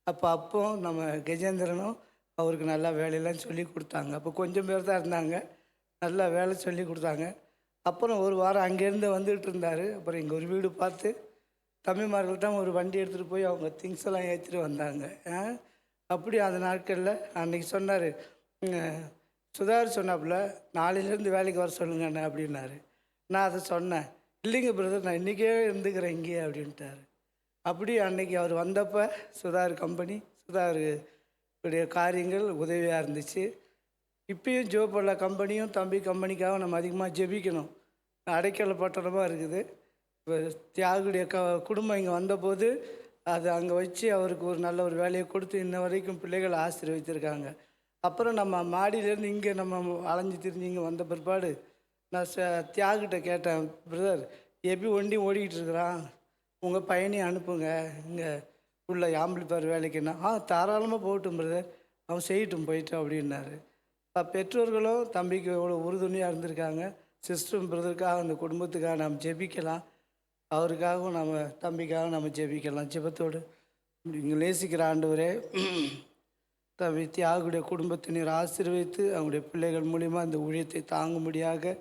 அப்போ நம்ம கஜேந்திரனும் அவருக்கு நல்லா வேலையெல்லாம் சொல்லி கொடுத்தாங்க. அப்போ கொஞ்சம் பேர் தான் இருந்தாங்க, நல்லா வேலை சொல்லி கொடுத்தாங்க. அப்புறம் ஒரு வாரம் அங்கேருந்து வந்துகிட்டு இருந்தார். அப்புறம் இங்கே ஒரு வீடு பார்த்து தம்பிமார்கள்ட்ட ஒரு வண்டி எடுத்துகிட்டு போய் அவங்க திங்ஸ் எல்லாம் ஏற்றிட்டு வந்தாங்க. அப்படி அந்த நாட்களில் அன்றைக்கி சொன்னார், சுதாகர் சொன்னாப்புல நாளையிலேருந்து வேலைக்கு வர சொல்லுங்கண்ணே அப்படின்னாரு. நான் அதை சொன்னேன், இல்லைங்க பிரதர், நான் இன்றைக்கே இருந்துக்கிறேன் இங்கே அப்படின்ட்டார். அப்படி அன்றைக்கி அவர் வந்தப்போ சுதாகர் கம்பெனி, சுதாகருடைய காரியங்கள் உதவியாக இருந்துச்சு. இப்பயும் ஜோபல்லா கம்பெனியும் தம்பி கம்பெனிக்காக நம்ம அதிகமாக ஜெபிக்கணும். அடைக்கல பட்டணமாக இருக்குது. தியாகுடைய குடும்பம் இங்கே வந்தபோது அது அங்கே வச்சு அவருக்கு ஒரு நல்ல ஒரு வேலையை கொடுத்து இன்ன வரைக்கும் பிள்ளைகள் ஆசீர்வதித்திருக்காங்க. அப்புறம் நம்ம மாடியிலேருந்து இங்கே நம்ம அலைஞ்சு திரிஞ்சு இங்கே வந்த பிற்பாடு நான் தியாகிட்ட கேட்டேன், பிரதர் எப்படி ஒண்டி ஓடிக்கிட்டு இருக்கிறான், உங்கள் பையனையும் அனுப்புங்க இங்கே உள்ள ஆம்பிளிஃபயர் வேலைக்குன்னா, தாராளமாக போகட்டும் பிரதர், அவன் செய்யட்டும் போயிட்டு அப்படின்னாரு. பெற்றோர்களும் தம்பிக்கு எவ்வளோ உறுதுணையாக இருந்திருக்காங்க. சிஸ்டரும் பிரதருக்காக அந்த குடும்பத்துக்காக நாம் ஜெபிக்கலாம், அவருக்காகவும் நம்ம தம்பிக்காக நம்ம ஜெபிக்கலாம். ஜெபத்தோடு இங்கே நேசிக்கிற ஆண்டவரே, தம்பி தியாகுடைய குடும்பத்தை நீர் ஆசீர்வதித்து அவங்களுடைய பிள்ளைகள் மூலிமா இந்த ஊழியத்தை தாங்கும்படியாக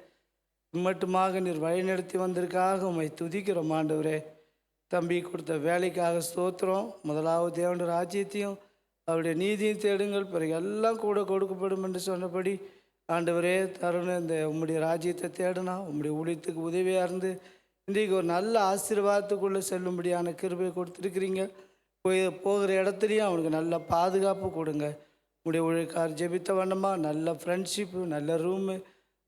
மட்டுமாக நீர் வழிநடத்தி வந்திருக்காக உம்மை துதிக்கிறோம் ஆண்டவரே. தம்பி கொடுத்த வேலைக்காக ஸ்தோத்திரம். முதலாவது தேவனுடைய ராஜ்யத்தையும் அவருடைய நீதியும் தேடுங்கள், பிறகு எல்லாம் கூட கொடுக்கப்படும் என்று சொன்னபடி ஆண்டவரே தருணம் இந்த உம்முடைய ராஜ்யத்தை தேடினா உம்முடைய ஊழியத்துக்கு உதவியாக இருந்து இன்றைக்கு ஒரு நல்ல ஆசீர்வாதத்துக்குள்ளே செல்லும்படியான கிருபையை கொடுத்துருக்கிறீங்க. போகிற இடத்துலையும் அவனுக்கு நல்ல பாதுகாப்பு கொடுங்க. உடைய ஊழியக்கார் ஜெபித்த வண்ணமாக நல்ல ஃப்ரெண்ட்ஷிப்பு, நல்ல ரூமு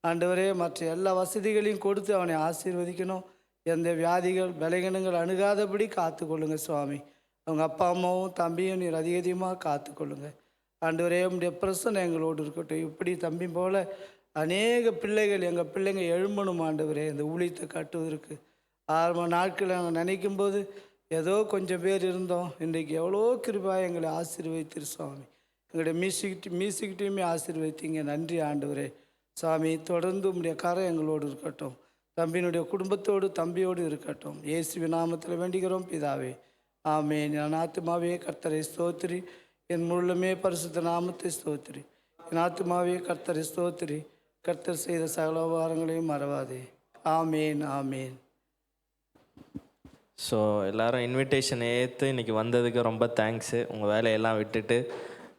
ஆண்டவரே, மற்ற எல்லா வசதிகளையும் கொடுத்து அவனை ஆசீர்வதிக்கணும். எந்த வியாதிகள் பலகீனங்கள் அணுகாதபடி காத்துக்கொள்ளுங்க சுவாமி. அவங்க அப்பா அம்மாவும் தம்பியும் நீர் அதிகமாக காத்துக்கொள்ளுங்க ஆண்டவரே. உடைய பிரசனை எங்களோடு இருக்கட்டும். இப்படி தம்பி போல் அநேக பிள்ளைகள் எங்கள் பிள்ளைங்க எழும்பணும் ஆண்டவரே. இந்த ஊழியத்தை கட்டுவதற்கு ஆரம்ப நாட்கள் நாங்கள் நினைக்கும்போது ஏதோ கொஞ்சம் பேர் இருந்தோம், இன்றைக்கு எவ்வளோ கிருபாய் எங்களை ஆசீர்வதித்திரு சுவாமி. எங்களுடைய மியூசிக் டீமே ஆசீர்வதித்தீங்க, நன்றி ஆண்டவரே. சாமி தொடர்ந்து உம்முடைய கரை எங்களோடு இருக்கட்டும், தம்பியினுடைய குடும்பத்தோடு தம்பியோடு இருக்கட்டும். இயேசுவின் நாமத்தில் வேண்டுகிறோம் பிதாவே, ஆமென். என் ஆத்துமாவே கர்த்தரை ஸ்தோத்திரி, என் முழுமே பரிசுத்த நாமத்தை ஸ்தோத்திரி. என் ஆத்துமாவே கர்த்தரை ஸ்தோத்திரி, கர்த்தர் செய்த சகல உபகாரங்களையும் மறவாதே. ஆமேன் ஆமேன். ஸோ எல்லோரும் இன்விடேஷன் ஏற்று இன்றைக்கி வந்ததுக்கு ரொம்ப தேங்க்ஸு. உங்கள் வேலையெல்லாம் விட்டுட்டு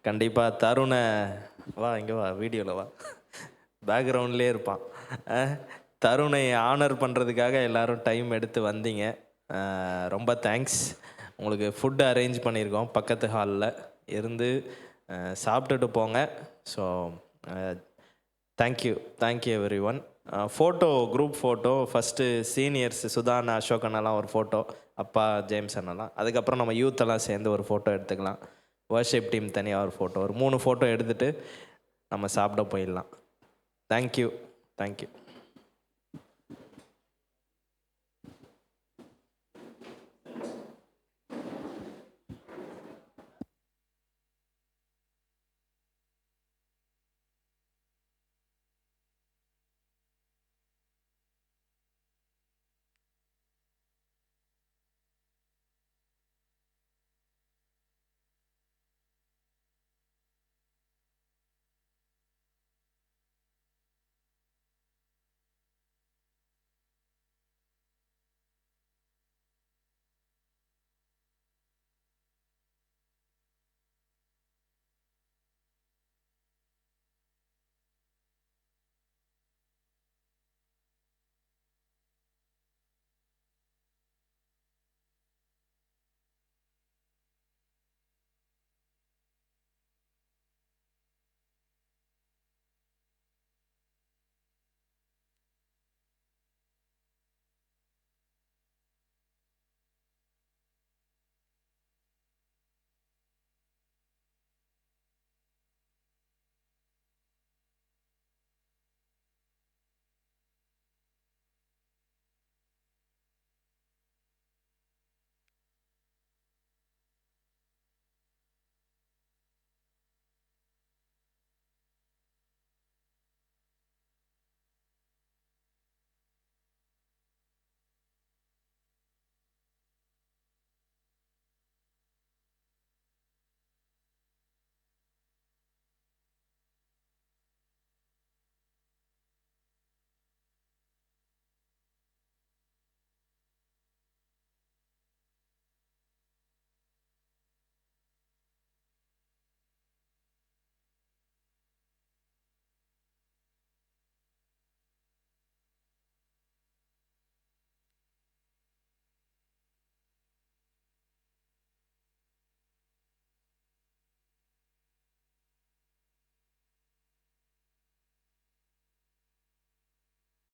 கண்டிப்பாக தருணை வா, இங்கே வா, வீடியோவில் வா, பேக்ரவுண்ட்லேயே இருப்பான். தருணை ஆனர் பண்ணுறதுக்காக எல்லோரும் டைம் எடுத்து வந்தீங்க, ரொம்ப தேங்க்ஸ். உங்களுக்கு ஃபுட்டு அரேஞ்ச் பண்ணியிருக்கோம், பக்கத்து ஹாலில் இருந்து சாப்பிட்டுட்டு போங்க. So thank you every one. Photo, group photo first seniors சுதான் அசோகனெல்லாம் ஒரு ஃபோட்டோ, அப்பா ஜேம்ஸ் அண்ணெல்லாம், அதுக்கப்புறம் நம்ம யூத்தெல்லாம் சேர்ந்து ஒரு ஃபோட்டோ எடுத்துக்கலாம். வர்ஷிப் டீம் தனியாக ஒரு ஃபோட்டோ, ஒரு 3 ஃபோட்டோ எடுத்துகிட்டு நம்ம சாப்பிட போயிடலாம். தேங்க்யூ.